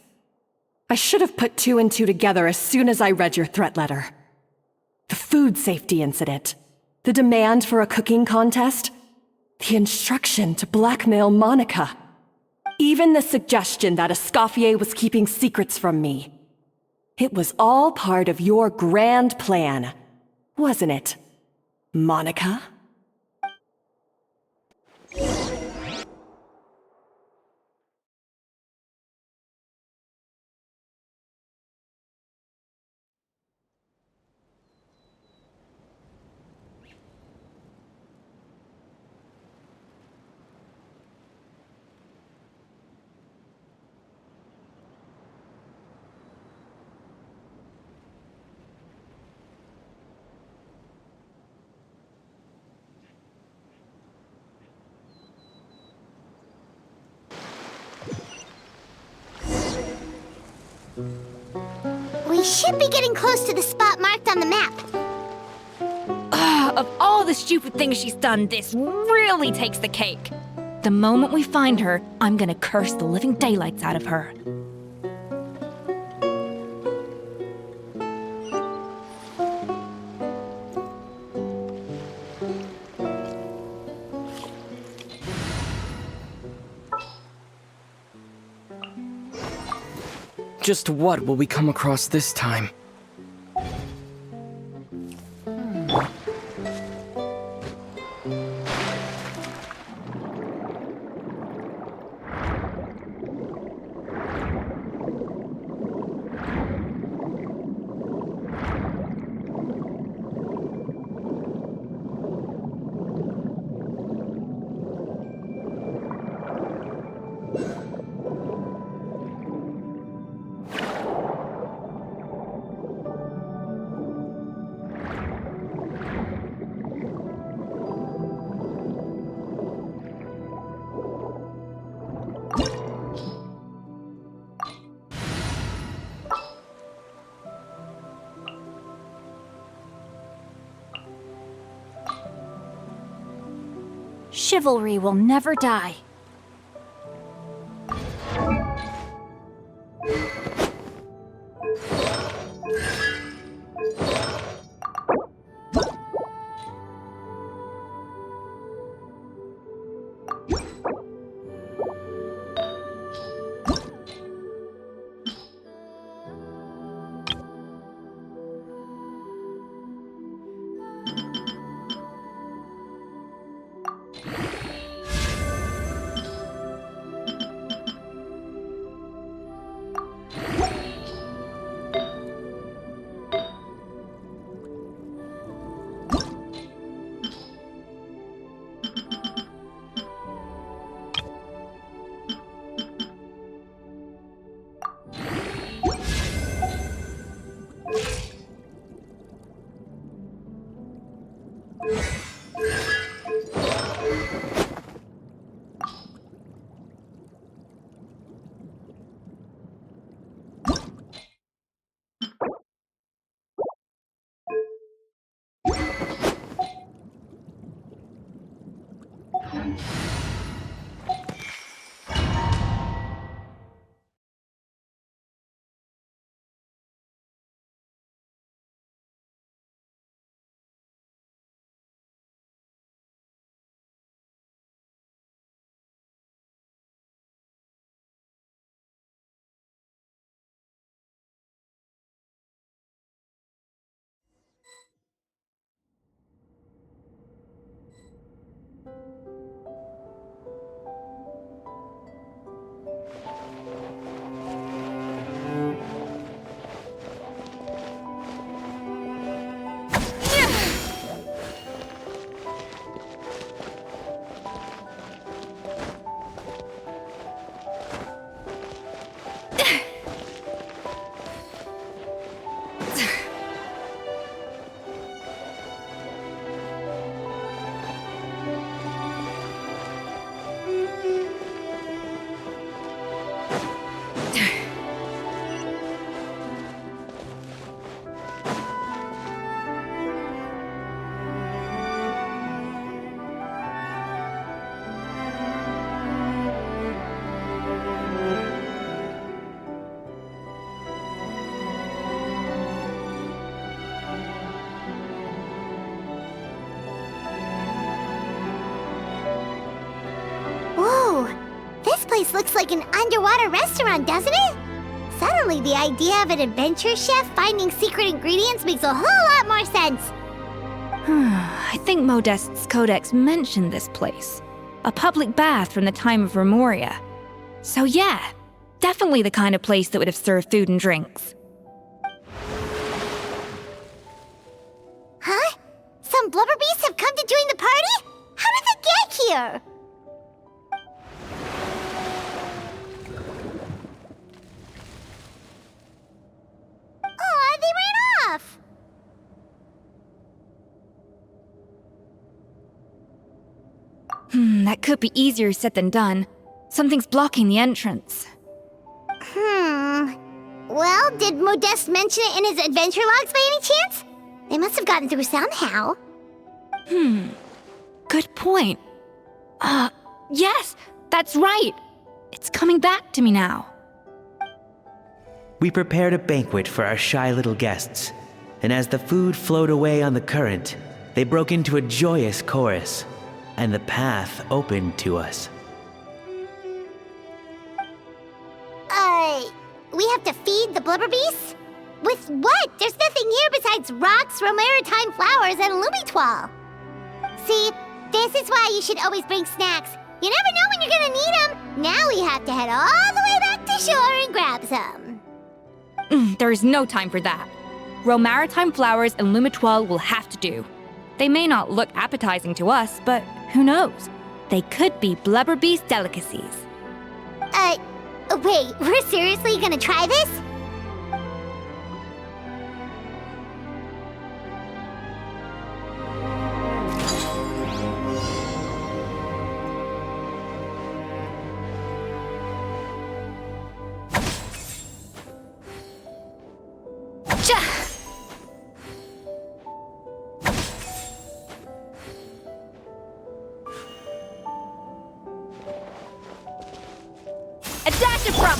I should have put two and two together as soon as I read your threat letter. The food safety incident, the demand for a cooking contest, the instruction to blackmail Monica, even the suggestion that Escoffier was keeping secrets from me. It was all part of your grand plan, wasn't it, Monica? should be getting close to the spot marked on the map. Of all the stupid things she's done, this really takes the cake. The moment we find her, I'm gonna curse the living daylights out of her. Just what will we come across this time? Chivalry will never die. This place looks like an underwater restaurant, doesn't it? Suddenly, the idea of an adventure chef finding secret ingredients makes a whole lot more sense. I think Modest's codex mentioned this place. A public bath from the time of Remoria. So yeah, definitely the kind of place that would have served food and drinks. Huh? Some blubber beasts have come to join the party? How did they get here? Aw, they ran off! That could be easier said than done. Something's blocking the entrance. Well, did Modeste mention it in his adventure logs by any chance? They must have gotten through somehow. Good point. Yes, that's right. It's coming back to me now. We prepared a banquet for our shy little guests, and as the food flowed away on the current, they broke into a joyous chorus, and the path opened to us. We have to feed the blubber beasts? With what? There's nothing here besides rocks, maritime flowers, and lumitoile. See, this is why you should always bring snacks. You never know when you're gonna need them. Now we have to head all the way back to shore and grab some. There is no time for that. Maritime flowers and lumitoile will have to do. They may not look appetizing to us, but who knows? They could be blubber beast delicacies. Wait, we're seriously gonna try this? A dash of rum!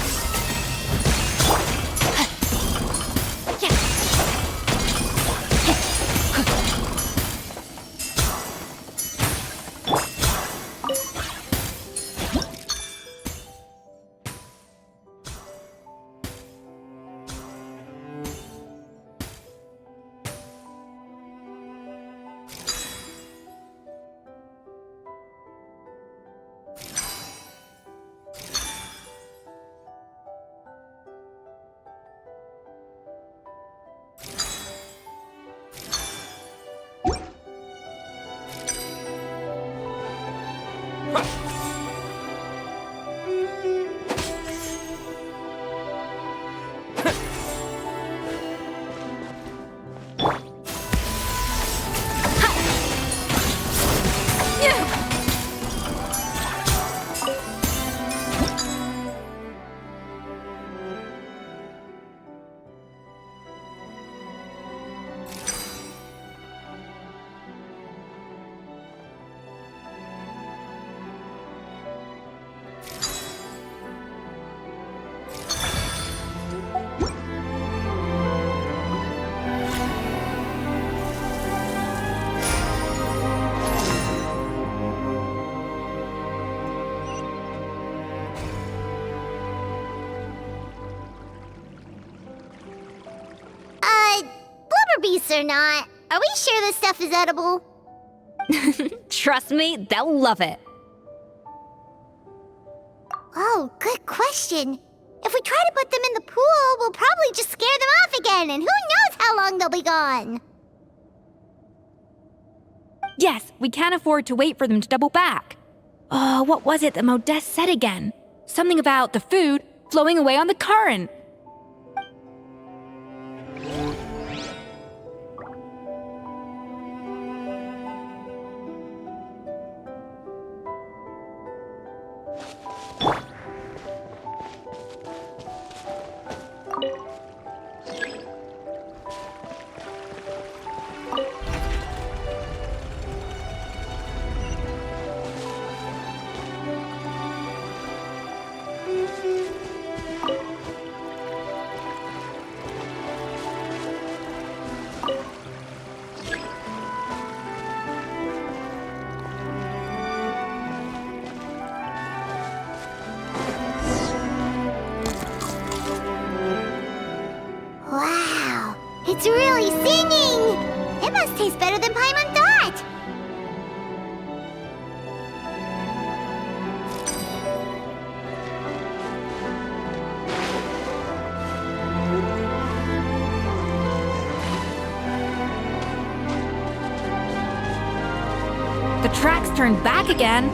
Beasts or not, are we sure this stuff is edible? Trust me, they'll love it. Oh, good question. If we try to put them in the pool, we'll probably just scare them off again, and who knows how long they'll be gone. Yes, we can't afford to wait for them to double back. What was it that Modeste said again? Something about the food flowing away on the current. Wow, it's really singing! It must taste better than Paimon thought! The tracks turned back again.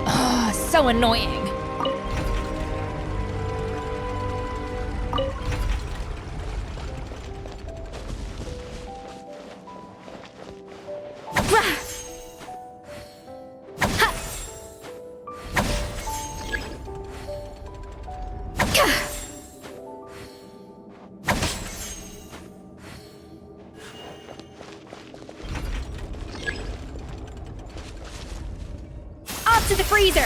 Ugh, so annoying. off to the freezer!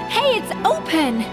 Hey, it's open!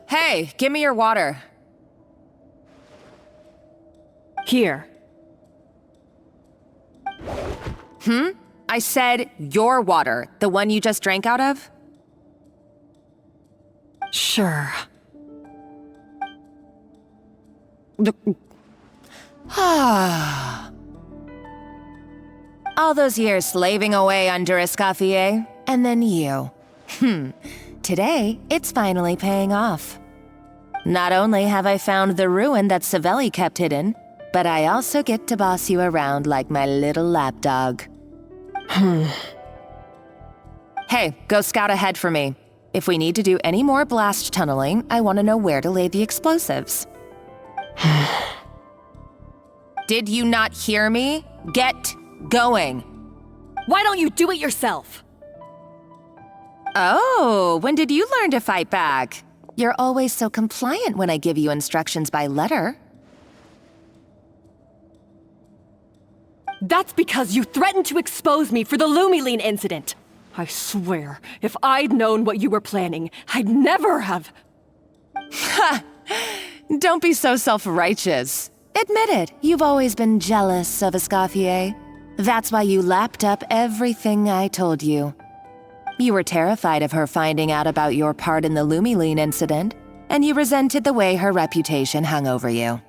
Hey, give me your water. Here. I said your water, the one you just drank out of? Sure. All those years slaving away under Escoffier, and then you. Today, it's finally paying off. Not only have I found the ruin that Savelli kept hidden, but I also get to boss you around like my little lapdog. Hey, go scout ahead for me. If we need to do any more blast tunneling, I want to know where to lay the explosives. Did you not hear me? Get going. Why don't you do it yourself? Oh, when did you learn to fight back? You're always so compliant when I give you instructions by letter. That's because you threatened to expose me for the Lumiline incident. I swear, if I'd known what you were planning, I'd never have... Ha! Don't be so self-righteous. Admit it, you've always been jealous of Escoffier. That's why you lapped up everything I told you. You were terrified of her finding out about your part in the Lumiline incident, and you resented the way her reputation hung over you.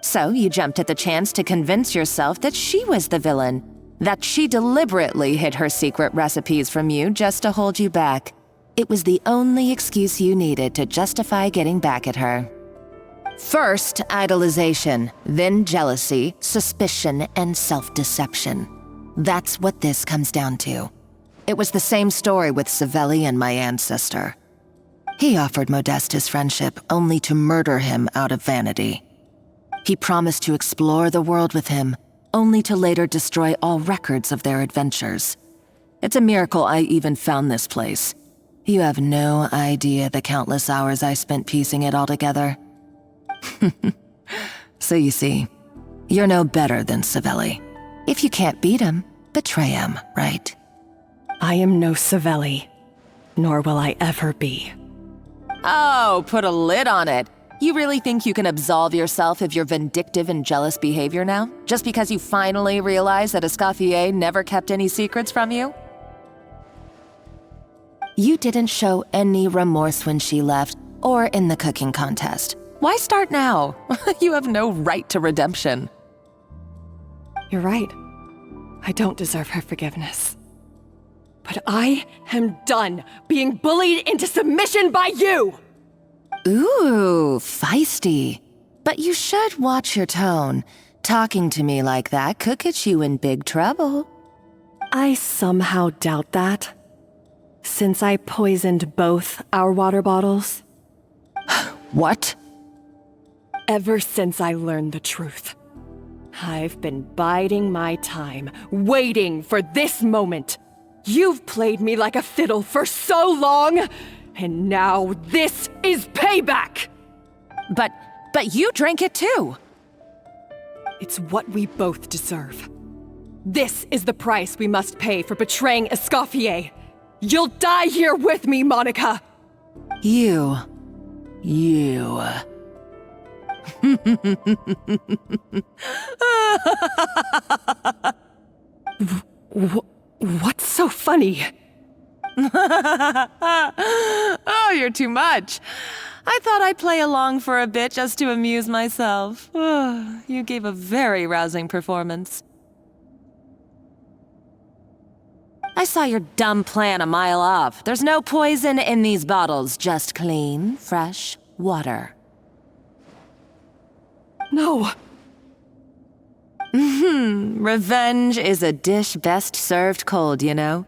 So you jumped at the chance to convince yourself that she was the villain, that she deliberately hid her secret recipes from you just to hold you back. It was the only excuse you needed to justify getting back at her. First, idolization, then jealousy, suspicion, and self-deception. That's what this comes down to. It was the same story with Savelli and my ancestor. He offered Modeste his friendship only to murder him out of vanity. He promised to explore the world with him, only to later destroy all records of their adventures. It's a miracle I even found this place. You have no idea the countless hours I spent piecing it all together. So you see, you're no better than Savelli. If you can't beat him, betray him, right? I am no Savelli, nor will I ever be. Oh, put a lid on it. You really think you can absolve yourself of your vindictive and jealous behavior now? Just because you finally realize that Escoffier never kept any secrets from you? You didn't show any remorse when she left, or in the cooking contest. Why start now? You have no right to redemption. You're right. I don't deserve her forgiveness. But I am done being bullied into submission by you! Ooh, feisty. But you should watch your tone. Talking to me like that could get you in big trouble. I somehow doubt that. Since I poisoned both our water bottles. What? Ever since I learned the truth, I've been biding my time, waiting for this moment. You've played me like a fiddle for so long, and now this is payback! But you drank it too! It's what we both deserve. This is the price we must pay for betraying Escoffier. You'll die here with me, Monica! You. What's so funny? Oh, you're too much. I thought I'd play along for a bit just to amuse myself. You gave a very rousing performance. I saw your dumb plan a mile off. There's no poison in these bottles, just clean, fresh water. No. Revenge is a dish best served cold, you know?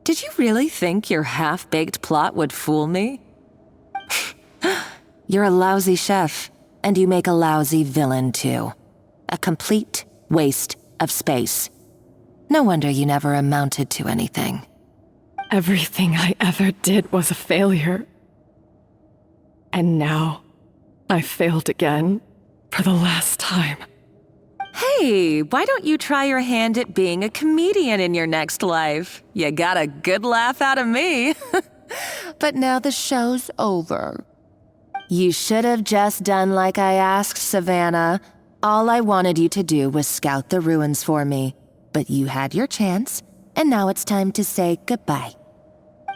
Did you really think your half-baked plot would fool me? You're a lousy chef, and you make a lousy villain, too. A complete waste of space. No wonder you never amounted to anything. Everything I ever did was a failure. And now, I failed again, for the last time. Hey, why don't you try your hand at being a comedian in your next life? You got a good laugh out of me. But now the show's over. You should have just done like I asked, Savannah. All I wanted you to do was scout the ruins for me. But you had your chance, and now it's time to say goodbye.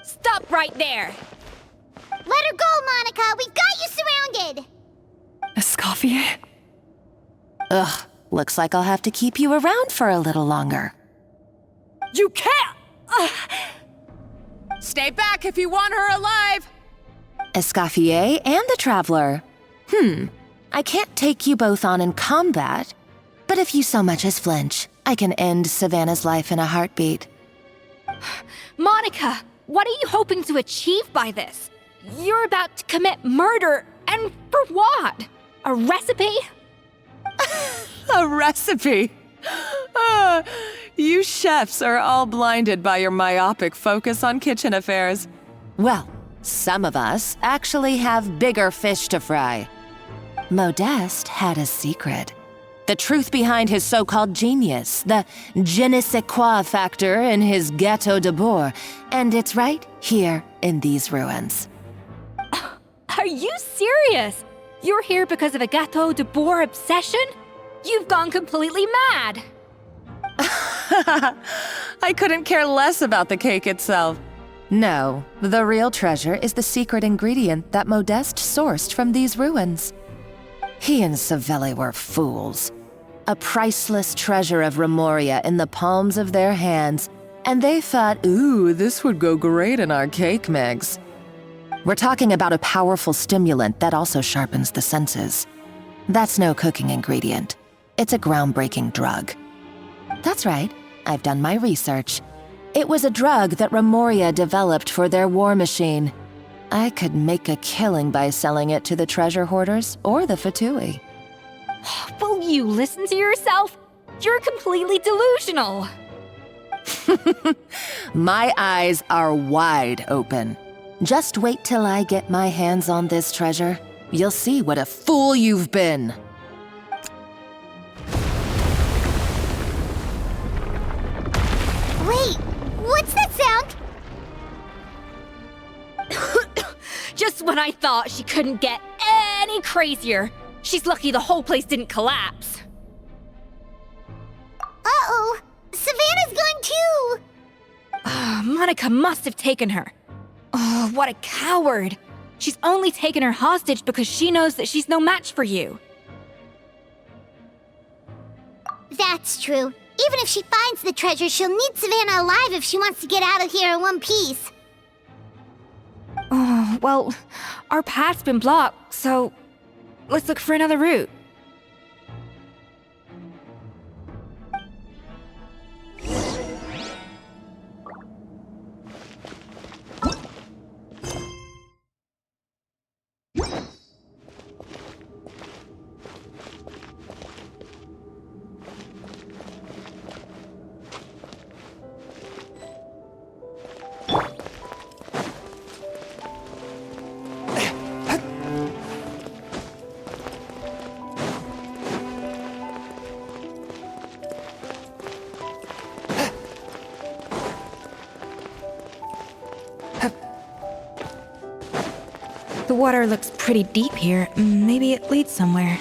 Stop right there! Let her go, Monica! We've got you surrounded! Escoffier? Ugh, looks like I'll have to keep you around for a little longer. You can't! Stay back if you want her alive! Escoffier and the Traveler. I can't take you both on in combat, but if you so much as flinch, I can end Savannah's life in a heartbeat. Monica, what are you hoping to achieve by this? You're about to commit murder, and for what? A recipe? A recipe? You chefs are all blinded by your myopic focus on kitchen affairs. Well, some of us actually have bigger fish to fry. Modeste had a secret. The truth behind his so-called genius, the je ne sais quoi factor in his Hotel Debord, and it's right here in these ruins. Are you serious? You're here because of a Hotel Debord obsession? You've gone completely mad! I couldn't care less about the cake itself. No, the real treasure is the secret ingredient that Modeste sourced from these ruins. He and Savelli were fools. A priceless treasure of Remoria in the palms of their hands, and they thought, ooh, this would go great in our cake mix. We're talking about a powerful stimulant that also sharpens the senses. That's no cooking ingredient. It's a groundbreaking drug. That's right, I've done my research. It was a drug that Remoria developed for their war machine. I could make a killing by selling it to the treasure hoarders or the Fatui. Will you listen to yourself? You're completely delusional. My eyes are wide open. Just wait till I get my hands on this treasure. You'll see what a fool you've been. Wait, what's that sound? Just when I thought she couldn't get any crazier. She's lucky the whole place didn't collapse. Uh-oh, Savannah's gone too! Monica must have taken her. Oh, what a coward. She's only taken her hostage because she knows that she's no match for you. That's true. Even if she finds the treasure, she'll need Savannah alive if she wants to get out of here in one piece. Oh, well, our path's been blocked, so let's look for another route. The water looks pretty deep here. Maybe it leads somewhere.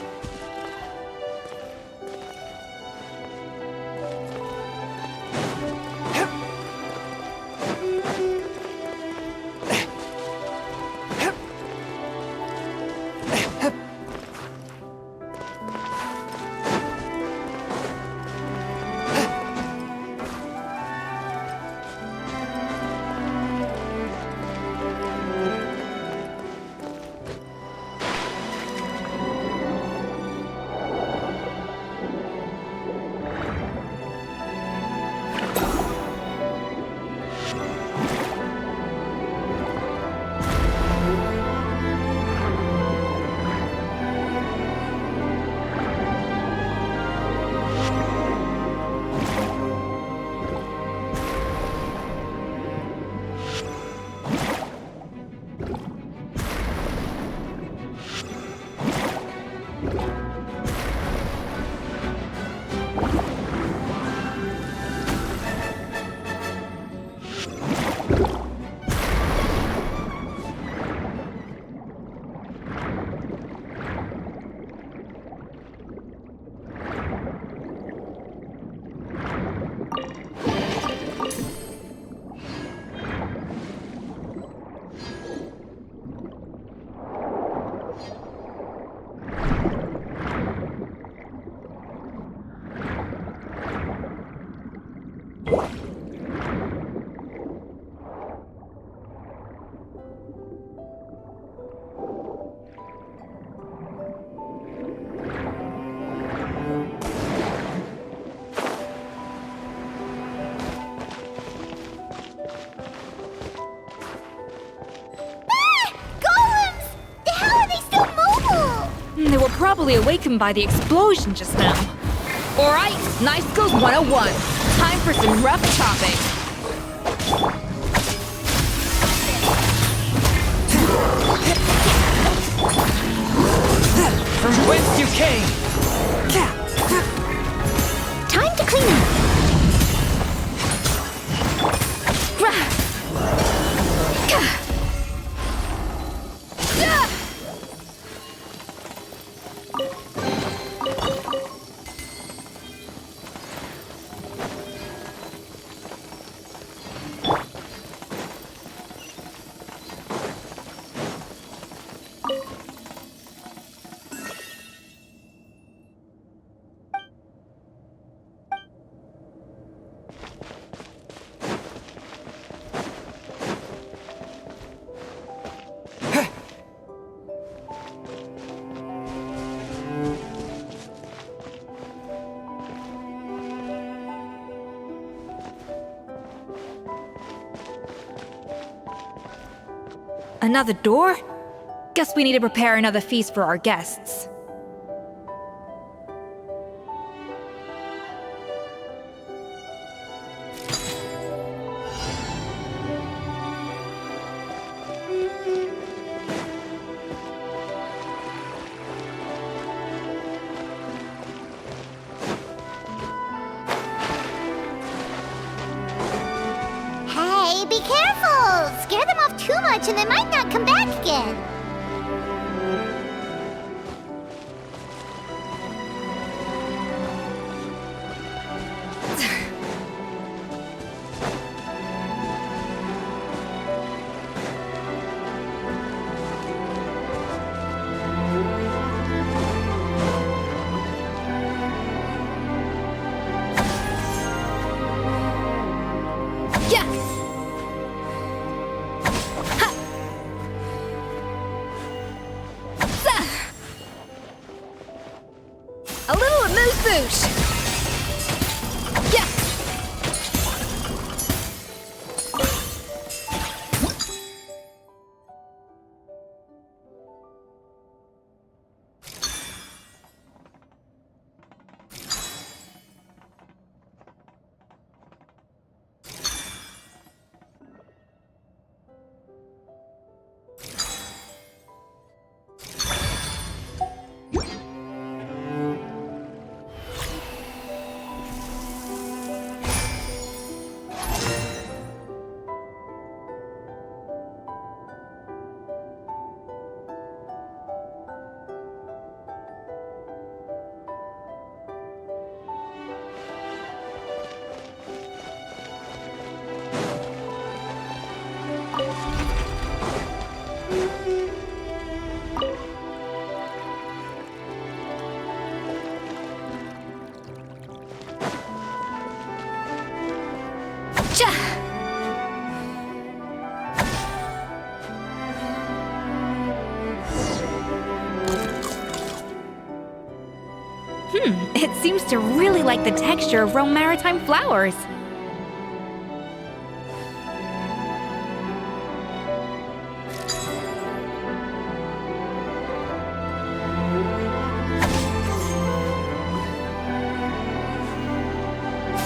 They were probably awakened by the explosion just now. Alright, Nice Skills 101. Time for some rough chopping. From whence you came! Time to clean up. Another door? Guess we need to prepare another feast for our guests. Hey, be careful! Scare them off too much and they might not come back again. A little amuse-bouche! Yeah! It seems to really like the texture of Rome maritime flowers.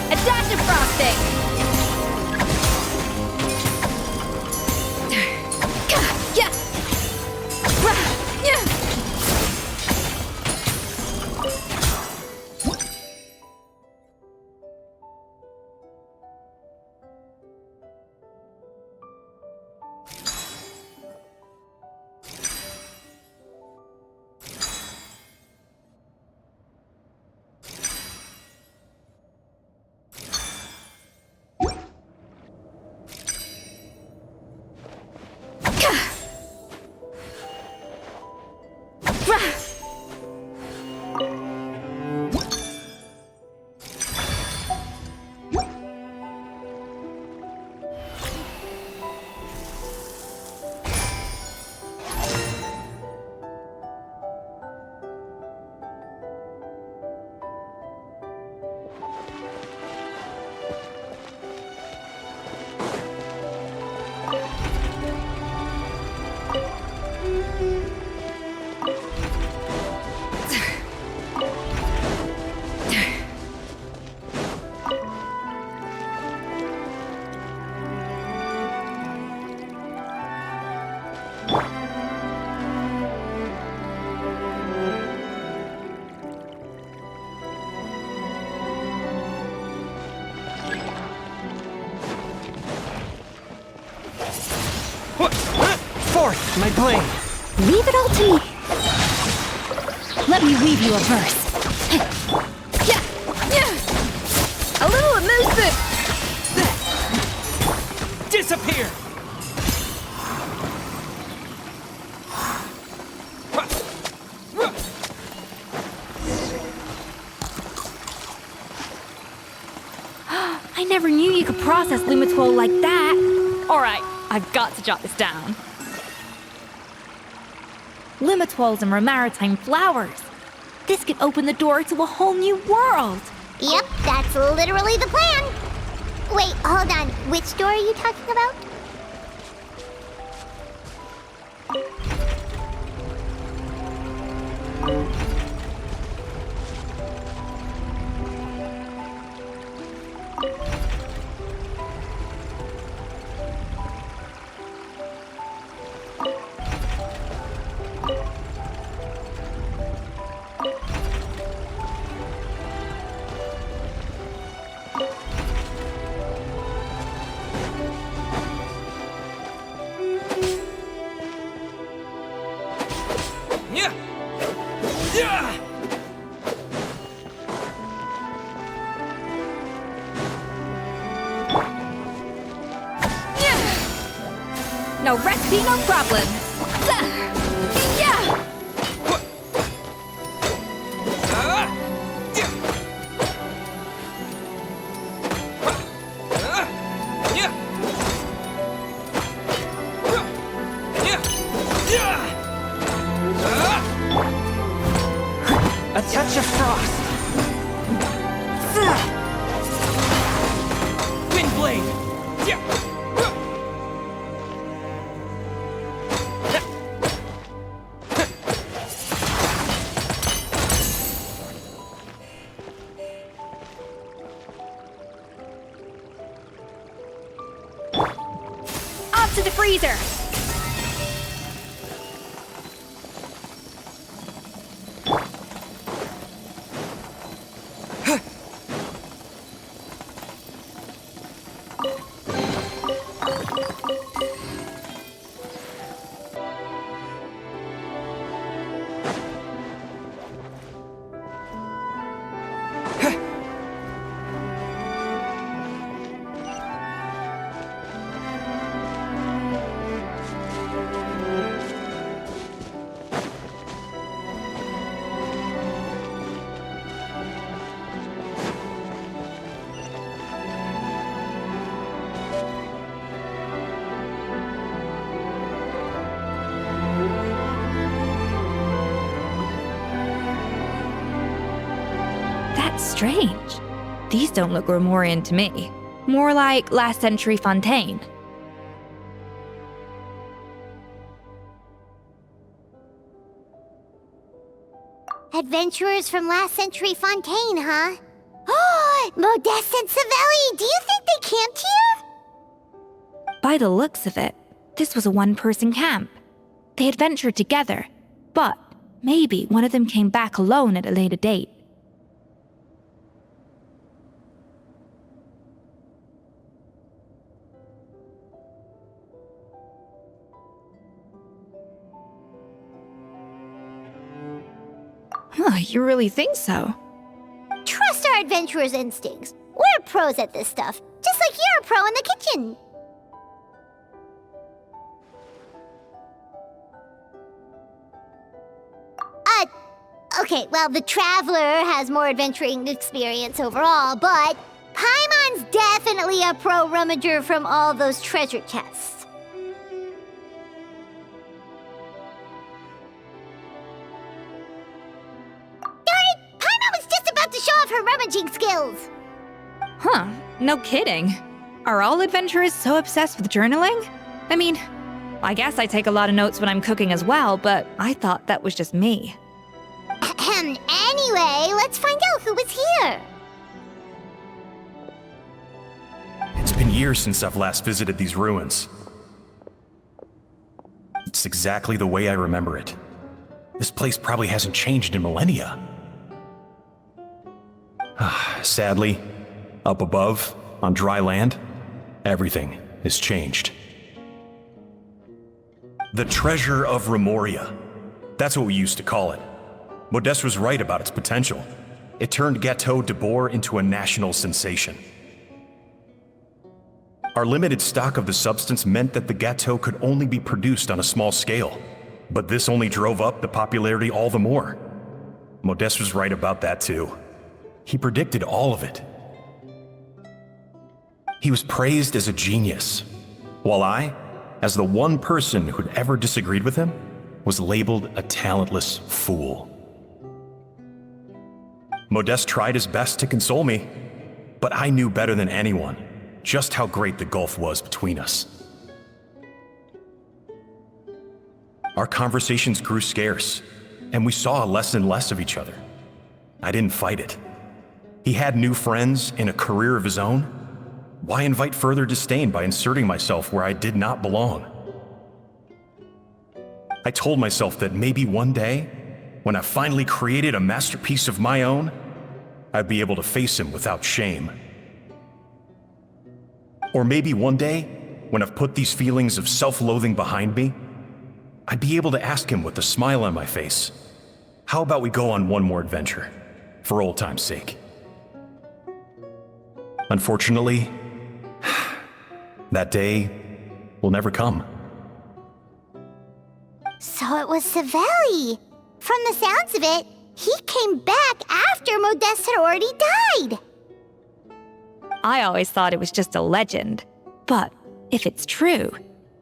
A dash of frosting! Forth, my blade! Leave it all to me. Let me weave you a verse. A little elusive! Disappear! I never knew you could process Lumitwol like that. Alright, I've got to jot this down. Lumitwols and maritime flowers. This could open the door to a whole new world. Yep, that's literally the plan. Wait, hold on. Which door are you talking about? No recipe, no problem. A touch of frost. Wind blade. Up to the freezer. strange. These don't look Romorian to me. More like last century Fontaine. Adventurers from last century Fontaine, huh? Oh, Modeste and Savelli, do you think they camped here? By the looks of it, this was a one-person camp. They adventured together, but maybe one of them came back alone at a later date. Huh, you really think so? Trust our adventurers' instincts. We're pros at this stuff, just like you're a pro in the kitchen. Okay, well, the Traveler has more adventuring experience overall, but Paimon's definitely a pro rummager from all those treasure chests. To show off her rummaging skills. Huh, no kidding. Are all adventurers so obsessed with journaling? I mean, I guess I take a lot of notes when I'm cooking as well, but I thought that was just me. Anyway, let's find out who was here. It's been years since I've last visited these ruins. It's exactly the way I remember it. This place probably hasn't changed in millennia. Sadly, up above, on dry land, everything has changed. The treasure of Remoria. That's what we used to call it. Modeste was right about its potential. It turned Hotel Debord into a national sensation. Our limited stock of the substance meant that the gâteau could only be produced on a small scale, but this only drove up the popularity all the more. Modeste was right about that too. He predicted all of it. He was praised as a genius, while I, as the one person who'd ever disagreed with him, was labeled a talentless fool. Modeste tried his best to console me, but I knew better than anyone just how great the gulf was between us. Our conversations grew scarce, and we saw less and less of each other. I didn't fight it. He had new friends and a career of his own. Why invite further disdain by inserting myself where I did not belong? I told myself that maybe one day, when I finally created a masterpiece of my own, I'd be able to face him without shame. Or maybe one day, when I've put these feelings of self-loathing behind me, I'd be able to ask him with a smile on my face, how about we go on one more adventure, for old time's sake? Unfortunately, that day will never come. So it was Savelli. From the sounds of it, he came back after Modeste had already died. I always thought it was just a legend. But if it's true,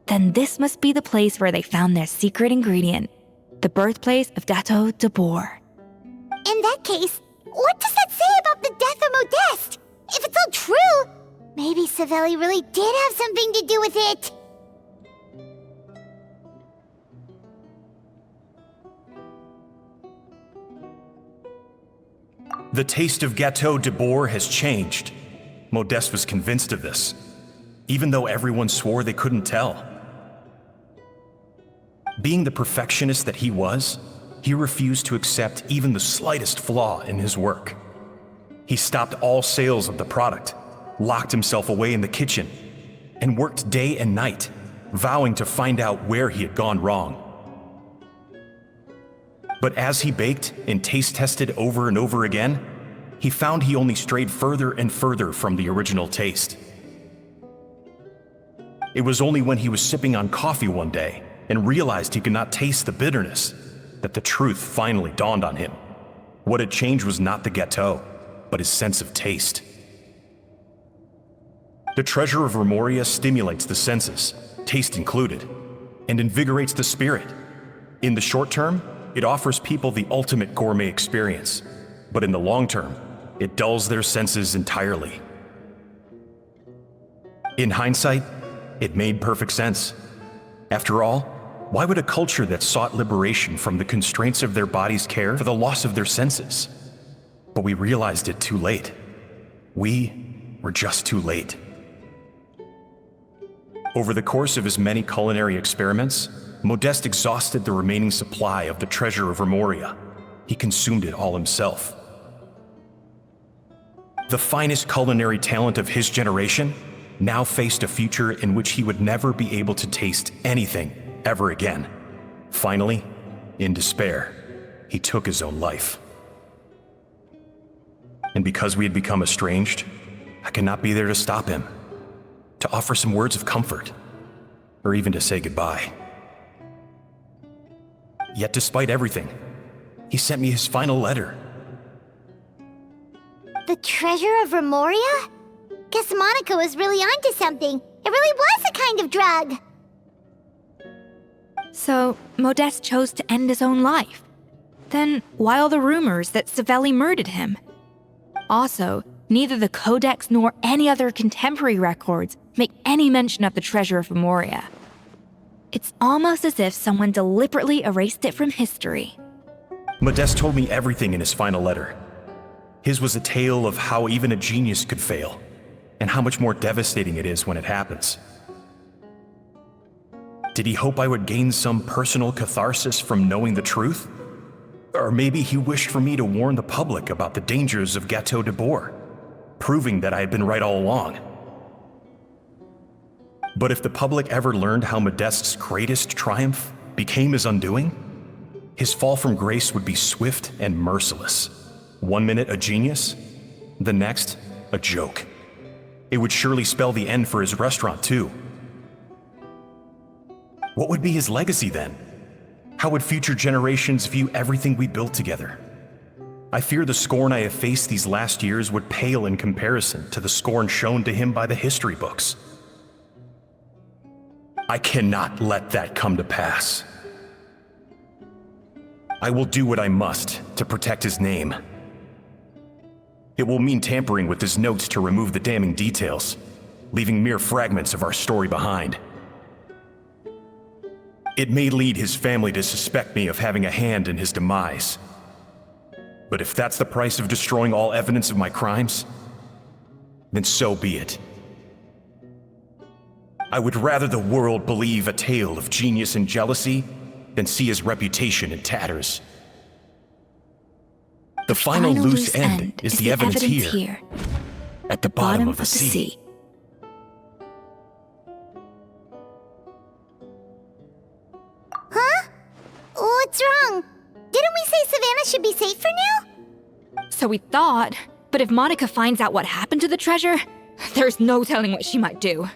then this must be the place where they found their secret ingredient, the birthplace of Hotel Debord. In that case, what does that say about the death of Modeste? If it's all true, maybe Savelli really did have something to do with it. The taste of Hotel Debord has changed. Modeste was convinced of this, even though everyone swore they couldn't tell. Being the perfectionist that he was, he refused to accept even the slightest flaw in his work. He stopped all sales of the product, locked himself away in the kitchen, and worked day and night, vowing to find out where he had gone wrong. But as he baked and taste tested over and over again, he found he only strayed further and further from the original taste. It was only when he was sipping on coffee one day and realized he could not taste the bitterness that the truth finally dawned on him. What had changed was not the gâteau, but his sense of taste. The treasure of Remoria stimulates the senses, taste included, and invigorates the spirit. In the short term, it offers people the ultimate gourmet experience, but in the long term, it dulls their senses entirely. In hindsight, it made perfect sense. After all, why would a culture that sought liberation from the constraints of their bodies care for the loss of their senses? But we realized it too late. We were just too late. Over the course of his many culinary experiments, Modeste exhausted the remaining supply of the treasure of Remoria. He consumed it all himself. The finest culinary talent of his generation now faced a future in which he would never be able to taste anything ever again. Finally, in despair, he took his own life. And because we had become estranged, I could not be there to stop him, to offer some words of comfort, or even to say goodbye. Yet despite everything, he sent me his final letter. The treasure of Remoria? Guess Monica was really onto something. It really was a kind of drug. So, Modeste chose to end his own life. Then, why all the rumors that Savelli murdered him? Also, neither the Codex nor any other contemporary records make any mention of the treasure of Remoria. It's almost as if someone deliberately erased it from history. Modeste told me everything in his final letter. His was a tale of how even a genius could fail, and how much more devastating it is when it happens. Did he hope I would gain some personal catharsis from knowing the truth? Or maybe he wished for me to warn the public about the dangers of Hotel Debord, proving that I had been right all along. But if the public ever learned how Modeste's greatest triumph became his undoing, his fall from grace would be swift and merciless. 1 minute a genius, the next a joke. It would surely spell the end for his restaurant too. What would be his legacy then? How would future generations view everything we built together? I fear the scorn I have faced these last years would pale in comparison to the scorn shown to him by the history books. I cannot let that come to pass. I will do what I must to protect his name. It will mean tampering with his notes to remove the damning details, leaving mere fragments of our story behind. It may lead his family to suspect me of having a hand in his demise. But if that's the price of destroying all evidence of my crimes, then so be it. I would rather the world believe a tale of genius and jealousy than see his reputation in tatters. The final loose end is the evidence here, at the bottom of the sea. Huh? What's wrong? Didn't we say Savannah should be safe for now? So we thought, but if Monica finds out what happened to the treasure, there's no telling what she might do.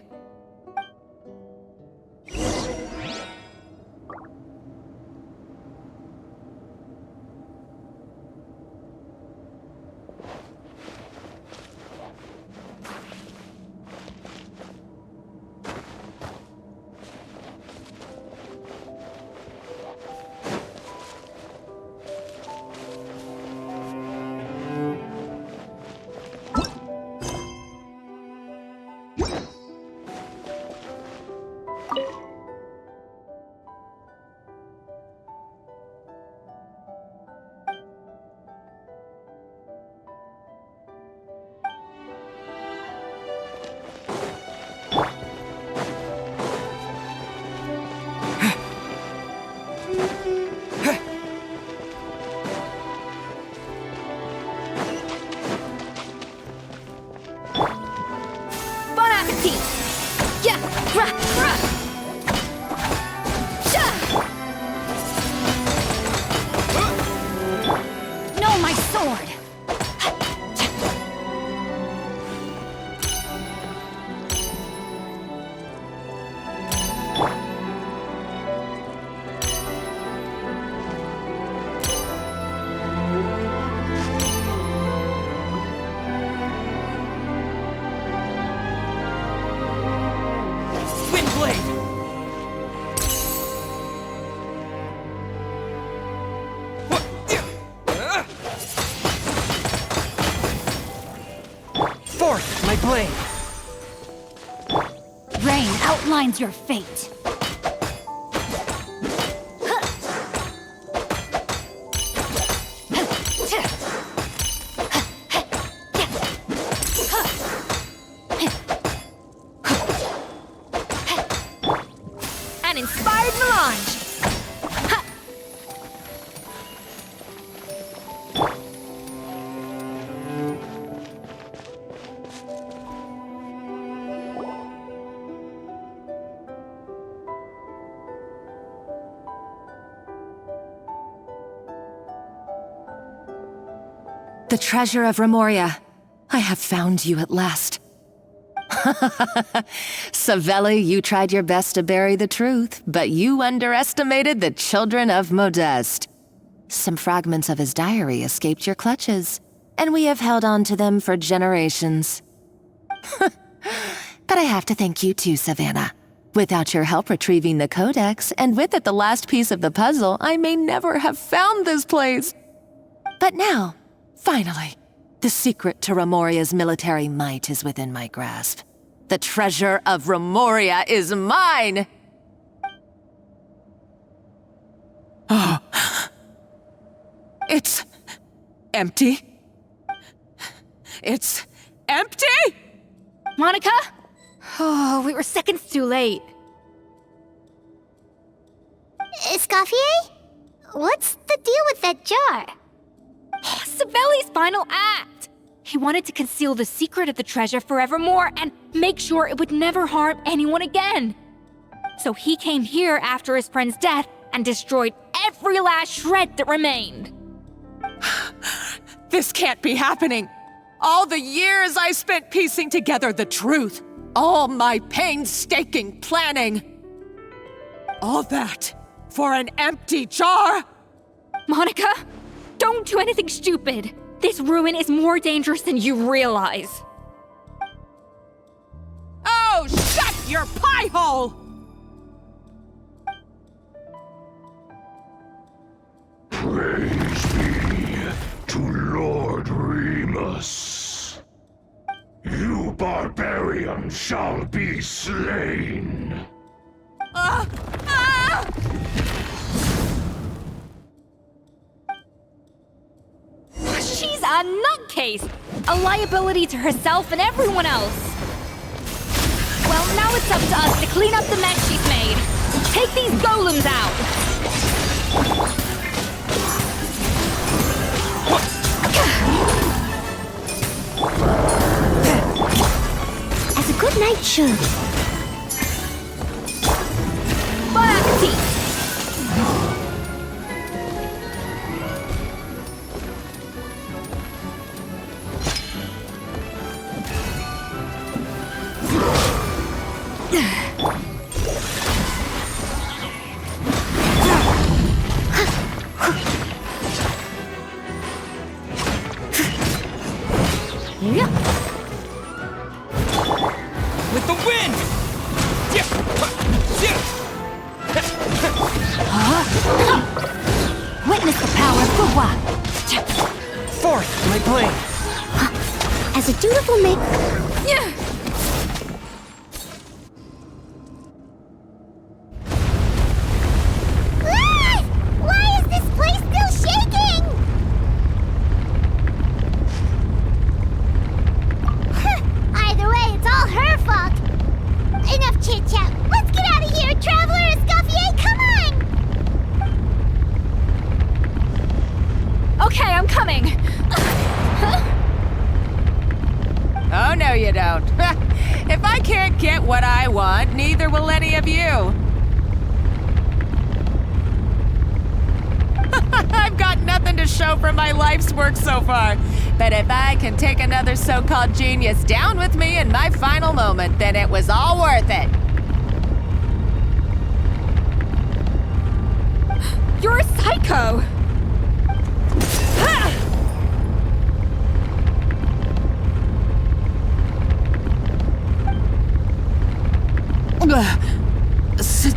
rain outlines your fate. An inspired melange. The treasure of Remoria. I have found you at last. Savelli, you tried your best to bury the truth, but you underestimated the children of Modeste. Some fragments of his diary escaped your clutches, and we have held on to them for generations. But I have to thank you too, Savannah. Without your help retrieving the codex, and with it the last piece of the puzzle, I may never have found this place. But now, finally, the secret to Remoria's military might is within my grasp. The treasure of Remoria is mine! Oh. It's empty. It's empty? Monica? Oh, we were seconds too late. Escoffier? What's the deal with that jar? Savelli's final act! He wanted to conceal the secret of the treasure forevermore and make sure it would never harm anyone again. So he came here after his friend's death and destroyed every last shred that remained. This can't be happening! All the years I spent piecing together the truth, all my painstaking planning, all that for an empty jar? Monica, don't do anything stupid. This ruin is more dangerous than you realize. Oh, shut your pie hole! Praise be to Lord Remus. You barbarian shall be slain. She's a nutcase! A liability to herself and everyone else! Well, now it's up to us to clean up the mess she's made. Take these golems out! As a good knight should. Bon appetit! With the wind! Witness the power of Gua. Forth, my blade! As a dutiful mate. Why is this place still shaking? Either way, it's all her fault. Enough chit-chat. Let's get out of here, Traveler Escoffier, come on! Okay, I'm coming. Oh, no you don't. If I can't get what I want, neither will any of you. I've got nothing to show for my life's work so far. But if I can take another so-called genius down with me in my final moment, then it was all worth it. You're a psycho!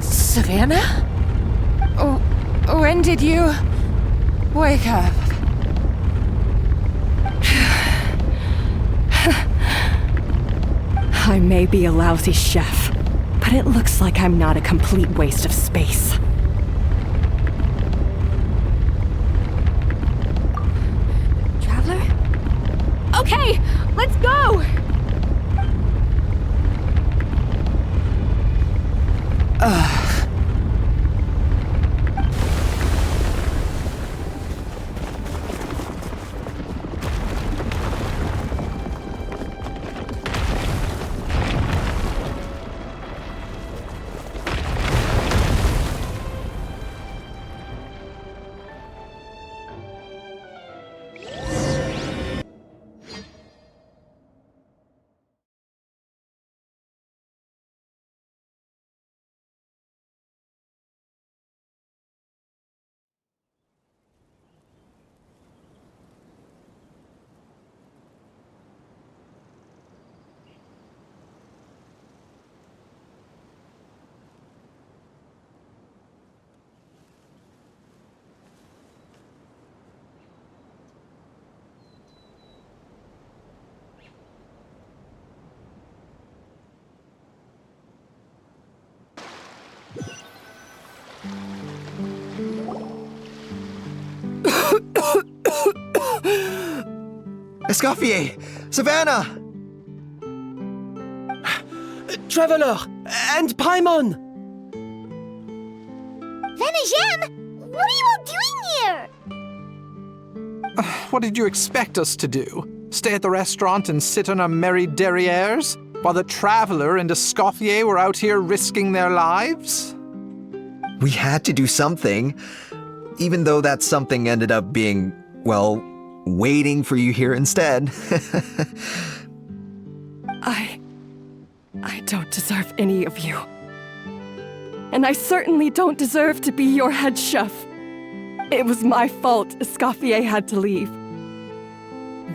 Savannah? When did you wake up? I may be a lousy chef, But it looks like I'm not a complete waste of space. Traveler? Okay, let's go! Escoffier! Savannah! Traveler! And Paimon! Venajem, what are you all doing here? What did you expect us to do? Stay at the restaurant and sit on our merry derrieres? While the Traveler and Escoffier were out here risking their lives? We had to do something, even though that something ended up being, well, waiting for you here instead. I don't deserve any of you. And I certainly don't deserve to be your head chef. It was my fault Escoffier had to leave.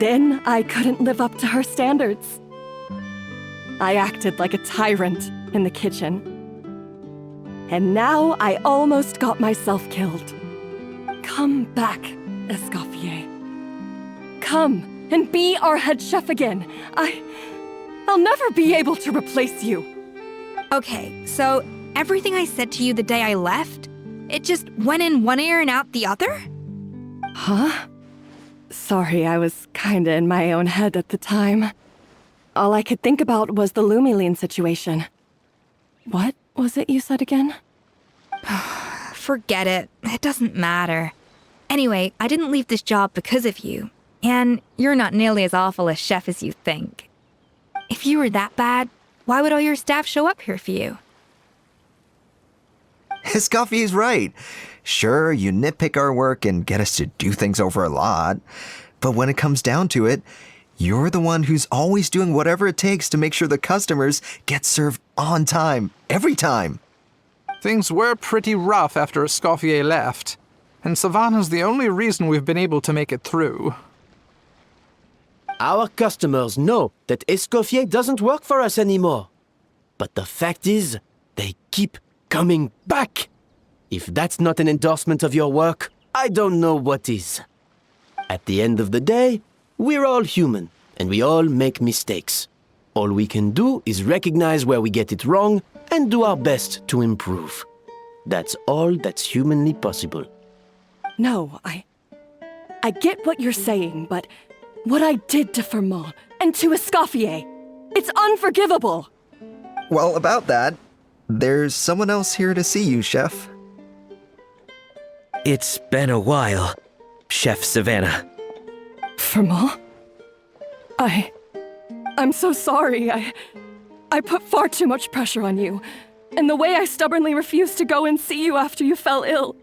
Then I couldn't live up to her standards. I acted like a tyrant in the kitchen. And now I almost got myself killed. Come back, Escoffier. Come and be our head chef again. I'll never be able to replace you. Okay, so everything I said to you the day I left, it just went in one ear and out the other? Huh? Sorry, I was kinda in my own head at the time. All I could think about was the Lumiline situation. What was it you said again? Forget it. It doesn't matter. Anyway, I didn't leave this job because of you. And you're not nearly as awful a chef as you think. If you were that bad, why would all your staff show up here for you? Escoffier's right. Sure, you nitpick our work and get us to do things over a lot. But when it comes down to it, you're the one who's always doing whatever it takes to make sure the customers get served on time, every time. Things were pretty rough after Escoffier left, and Savannah's the only reason we've been able to make it through. Our customers know that Escoffier doesn't work for us anymore. But the fact is, they keep coming back. If that's not an endorsement of your work, I don't know what is. At the end of the day, we're all human, and we all make mistakes. All we can do is recognize where we get it wrong and do our best to improve. That's all that's humanly possible. No, I get what you're saying, but what I did to Paimon and to Escoffier, it's unforgivable. Well, about that, there's someone else here to see you, Chef. It's been a while, Chef Savannah. Paimon? I'm so sorry. I put far too much pressure on you, and the way I stubbornly refused to go and see you after you fell ill.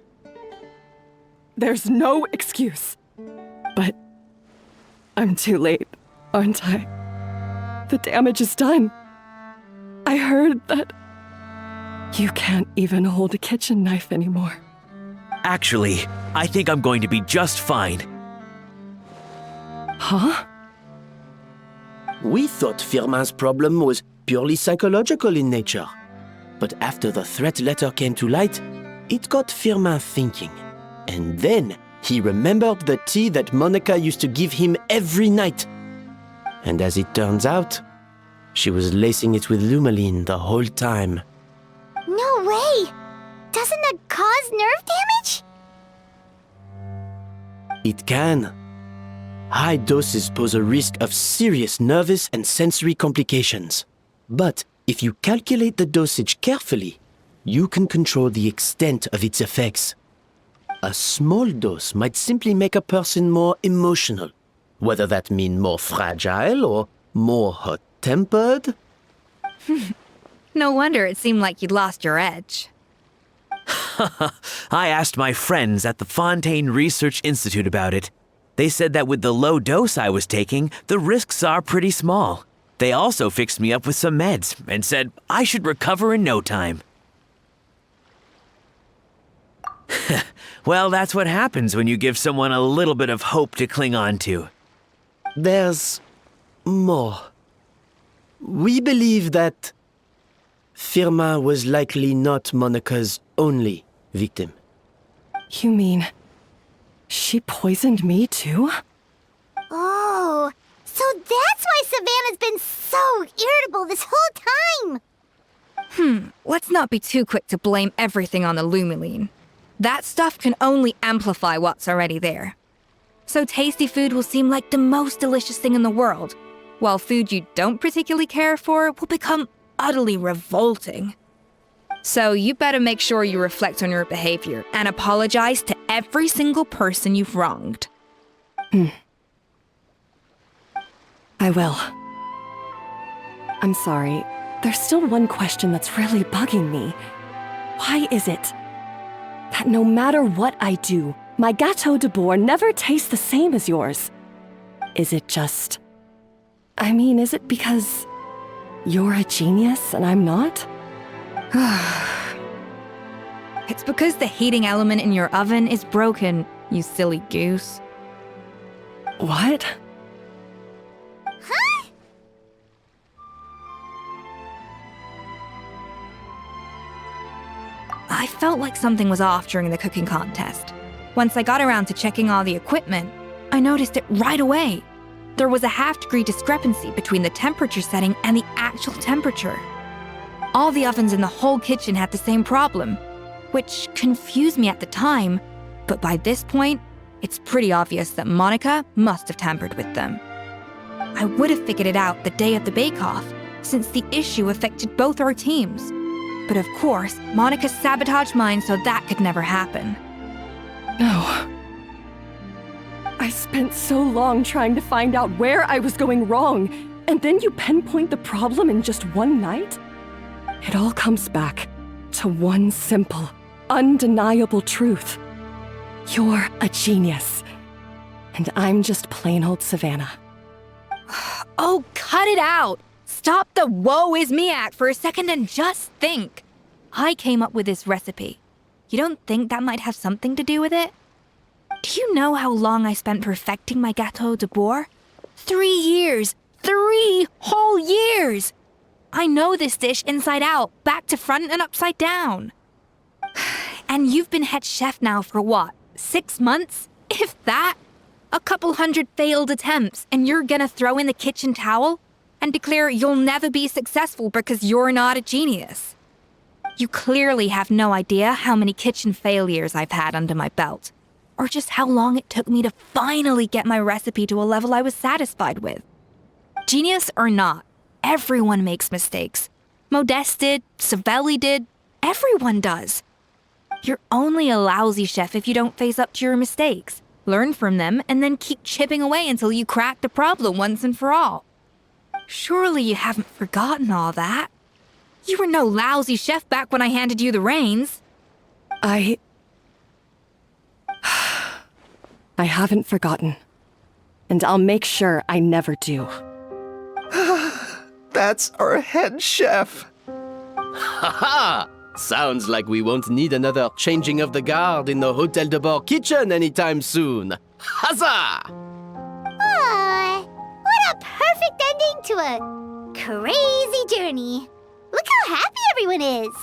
There's no excuse. But I'm too late, aren't I? The damage is done. I heard that you can't even hold a kitchen knife anymore. Actually, I think I'm going to be just fine. Huh? We thought Firmin's problem was purely psychological in nature. But after the threat letter came to light, it got Firmin thinking. And then he remembered the tea that Monica used to give him every night. And as it turns out, she was lacing it with Lumiline the whole time. No way! Doesn't that cause nerve damage? It can. High doses pose a risk of serious nervous and sensory complications. But if you calculate the dosage carefully, you can control the extent of its effects. A small dose might simply make a person more emotional, whether that means more fragile or more hot-tempered. No wonder it seemed like you'd lost your edge. I asked my friends at the Fontaine Research Institute about it. They said that with the low dose I was taking, the risks are pretty small. They also fixed me up with some meds and said I should recover in no time. Well, that's what happens when you give someone a little bit of hope to cling on to. There's more. We believe that Firma was likely not Monica's only victim. You mean she poisoned me too? Oh, so that's why Savannah's been so irritable this whole time! Let's not be too quick to blame everything on the Lumiline. That stuff can only amplify what's already there. So tasty food will seem like the most delicious thing in the world, while food you don't particularly care for will become utterly revolting. So you better make sure you reflect on your behavior and apologize to every single person you've wronged. I will. I'm sorry. There's still one question that's really bugging me. Why is it that no matter what I do, my Gâteau Debord never tastes the same as yours? Is it just... is it because you're a genius and I'm not? It's because the heating element in your oven is broken, you silly goose. What? Huh? I felt like something was off during the cooking contest. Once I got around to checking all the equipment, I noticed it right away. There was a half-degree discrepancy between the temperature setting and the actual temperature. All the ovens in the whole kitchen had the same problem, which confused me at the time, but by this point, it's pretty obvious that Monica must have tampered with them. I would have figured it out the day of the bake-off, since the issue affected both our teams. But of course, Monica sabotaged mine so that could never happen. No. I spent so long trying to find out where I was going wrong, and then you pinpoint the problem in just one night? It all comes back to one simple, undeniable truth. You're a genius, and I'm just plain old Savannah. Oh, cut it out! Stop the woe is me act for a second and just think. I came up with this recipe. You don't think that might have something to do with it? Do you know how long I spent perfecting my Gâteau Debord? 3 years! 3 whole years! I know this dish inside out, back to front and upside down. And you've been head chef now for what, 6 months? If that? A couple hundred failed attempts, and you're gonna throw in the kitchen towel and declare you'll never be successful because you're not a genius. You clearly have no idea how many kitchen failures I've had under my belt, or just how long it took me to finally get my recipe to a level I was satisfied with. Genius or not, everyone makes mistakes. Modeste did, Savelli did, everyone does. You're only a lousy chef if you don't face up to your mistakes, learn from them, and then keep chipping away until you crack the problem once and for all. Surely you haven't forgotten all that. You were no lousy chef back when I handed you the reins. I haven't forgotten. And I'll make sure I never do. That's our head chef. Ha-ha! Sounds like we won't need another changing of the guard in the Hotel Debord kitchen anytime soon. Huzzah! Aw, what a perfect ending to a crazy journey. Look how happy everyone is.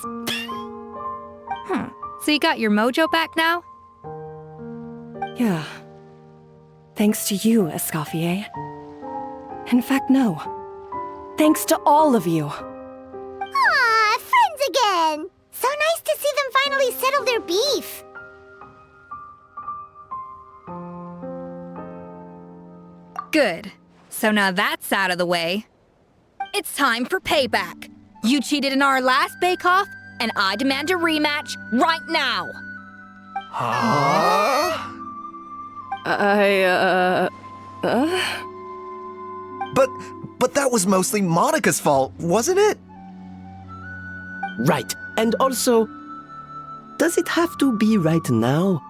So you got your mojo back now? Yeah. Thanks to you, Escoffier. In fact, no. Thanks to all of you. Aw, friends again. finally settle their beef. Good. So now that's out of the way. It's time for payback. You cheated in our last bake-off, and I demand a rematch right now. Huh? But that was mostly Monica's fault, wasn't it? Right. And also, does it have to be right now?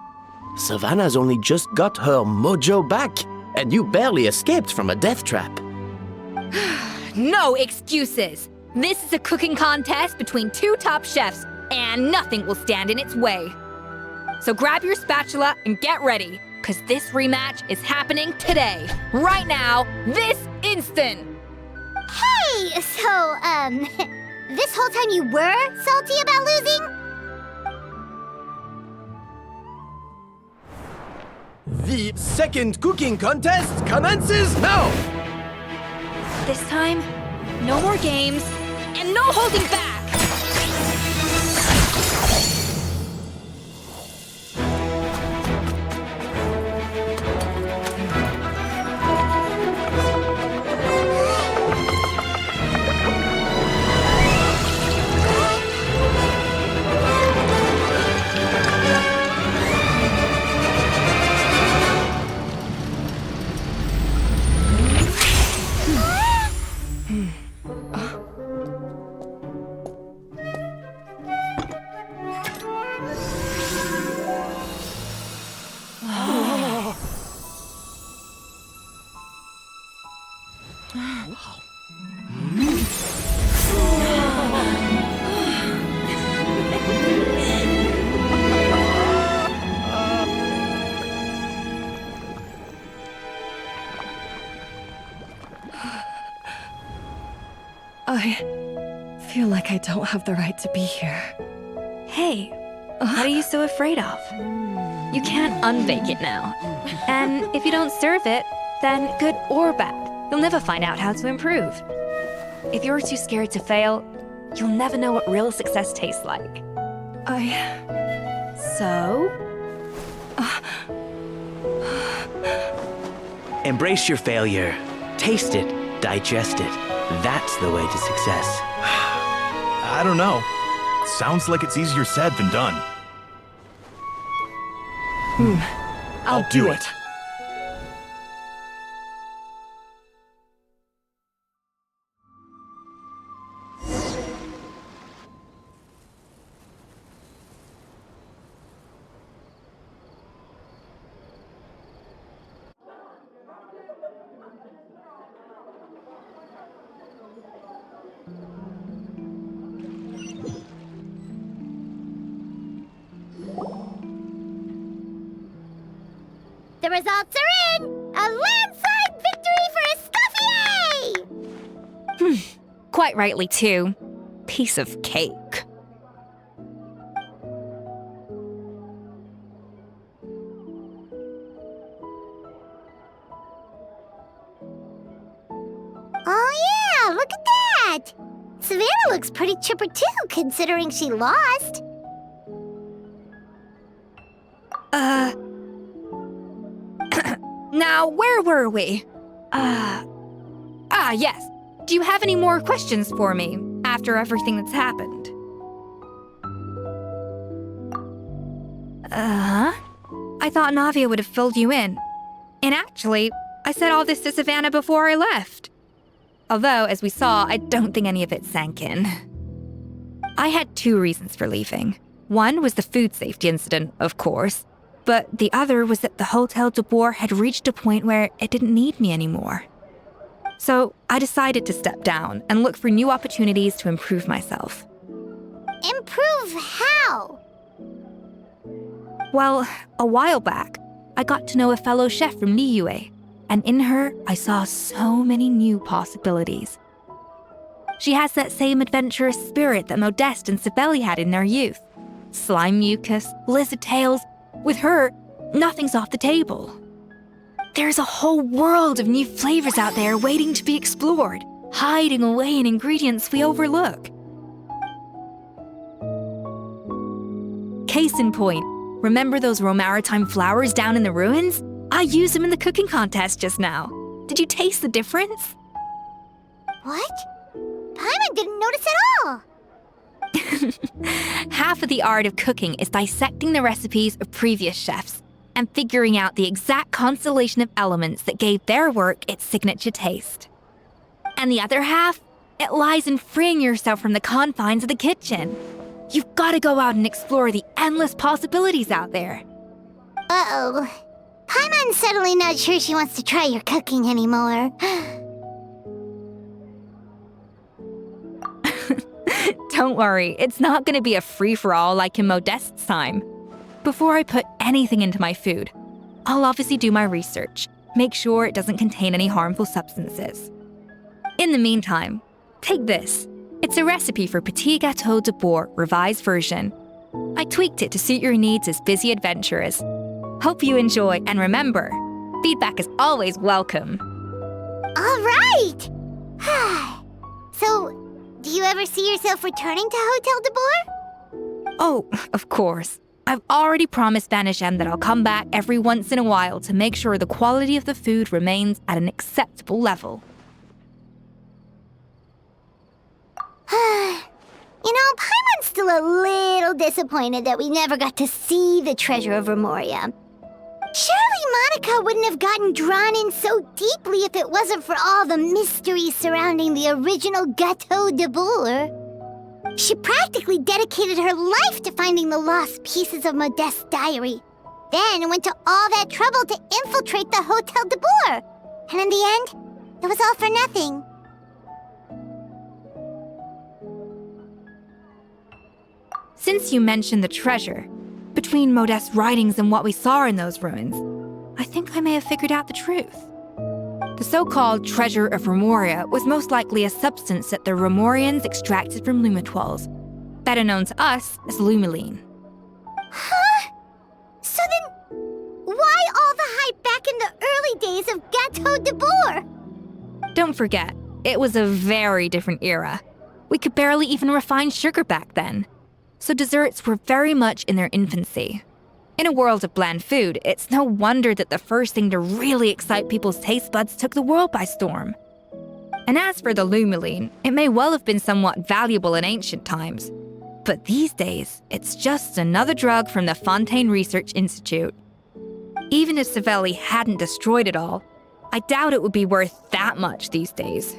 Savannah's only just got her mojo back, and you barely escaped from a death trap. No excuses. This is a cooking contest between two top chefs, and nothing will stand in its way. So grab your spatula and get ready, because this rematch is happening today, right now, this instant. Hey, so, this whole time you were salty about losing? The second cooking contest commences now! This time, no more games, and no holding back! I feel like I don't have the right to be here. Hey, what are you so afraid of? You can't unbake it now. And if you don't serve it, then good or bad, you'll never find out how to improve. If you're too scared to fail, you'll never know what real success tastes like. So? Embrace your failure. Taste it. Digest it. That's the way to success. I don't know. Sounds like it's easier said than done. I'll do it. The results are in! A landslide victory for Escoffier! Quite rightly, too. Piece of cake. Oh yeah, look at that! Savannah looks pretty chipper too, considering she lost. Now, where were we? Yes. Do you have any more questions for me after everything that's happened? I thought Navia would have filled you in. And actually, I said all this to Savannah before I left. Although, as we saw, I don't think any of it sank in. I had two reasons for leaving. One was the food safety incident, of course. But the other was that the Hotel Debord had reached a point where it didn't need me anymore. So I decided to step down and look for new opportunities to improve myself. Improve how? Well, a while back, I got to know a fellow chef from Liyue, and in her, I saw so many new possibilities. She has that same adventurous spirit that Modeste and Sibeli had in their youth. Slime mucus, lizard tails. With her, nothing's off the table. There's a whole world of new flavors out there waiting to be explored, hiding away in ingredients we overlook. Case in point, remember those maritime flowers down in the ruins? I used them in the cooking contest just now. Did you taste the difference? What? Paimon didn't notice at all. Half of the art of cooking is dissecting the recipes of previous chefs and figuring out the exact constellation of elements that gave their work its signature taste. And the other half, it lies in freeing yourself from the confines of the kitchen. You've got to go out and explore the endless possibilities out there. Uh-oh. Paimon's suddenly not sure she wants to try your cooking anymore. Don't worry, it's not going to be a free-for-all like in Modeste's time. Before I put anything into my food, I'll obviously do my research, make sure it doesn't contain any harmful substances. In the meantime, take this. It's a recipe for Petit Gâteau Debord revised version. I tweaked it to suit your needs as busy adventurers. Hope you enjoy, and remember, feedback is always welcome. All right! So, do you ever see yourself returning to Hotel Debord? Oh, of course. I've already promised Vanishem that I'll come back every once in a while to make sure the quality of the food remains at an acceptable level. You know, Paimon's still a little disappointed that we never got to see the treasure of Remoria. Surely Monica wouldn't have gotten drawn in so deeply if it wasn't for all the mystery surrounding the original Gâteau Debord. She practically dedicated her life to finding the lost pieces of Modeste's diary, then went to all that trouble to infiltrate the Hotel Debord. And in the end, it was all for nothing. Since you mentioned the treasure, between Modeste's writings and what we saw in those ruins, I think I may have figured out the truth. The so-called treasure of Remoria was most likely a substance that the Remorians extracted from lumitoiles, better known to us as lumiline. Huh? So then, why all the hype back in the early days of Gâteau Debord? Don't forget, it was a very different era. We could barely even refine sugar back then. So desserts were very much in their infancy. In a world of bland food, it's no wonder that the first thing to really excite people's taste buds took the world by storm. And as for the lumiline, it may well have been somewhat valuable in ancient times. But these days, it's just another drug from the Fontaine Research Institute. Even if Savelli hadn't destroyed it all, I doubt it would be worth that much these days.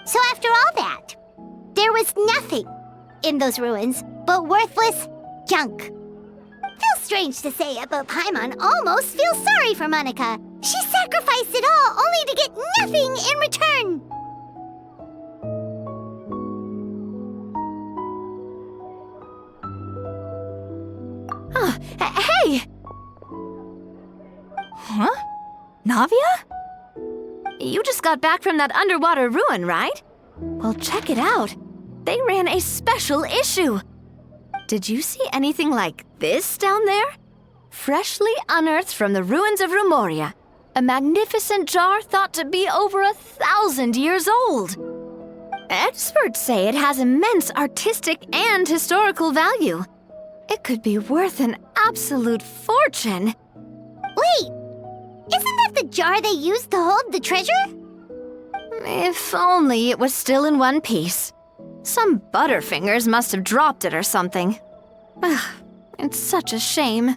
So after all that, there was nothing in those ruins but worthless junk. Feels strange to say it, but Paimon almost feels sorry for Monica. She sacrificed it all only to get nothing in return. Hey! Huh? Navia? You just got back from that underwater ruin, right? Well, check it out. They ran a special issue. Did you see anything like this down there? Freshly unearthed from the ruins of Remoria. A magnificent jar thought to be over 1,000 years old. Experts say it has immense artistic and historical value. It could be worth an absolute fortune. Wait, isn't that the jar they used to hold the treasure? If only it was still in one piece. Some butterfingers must have dropped it or something. Ugh, it's such a shame.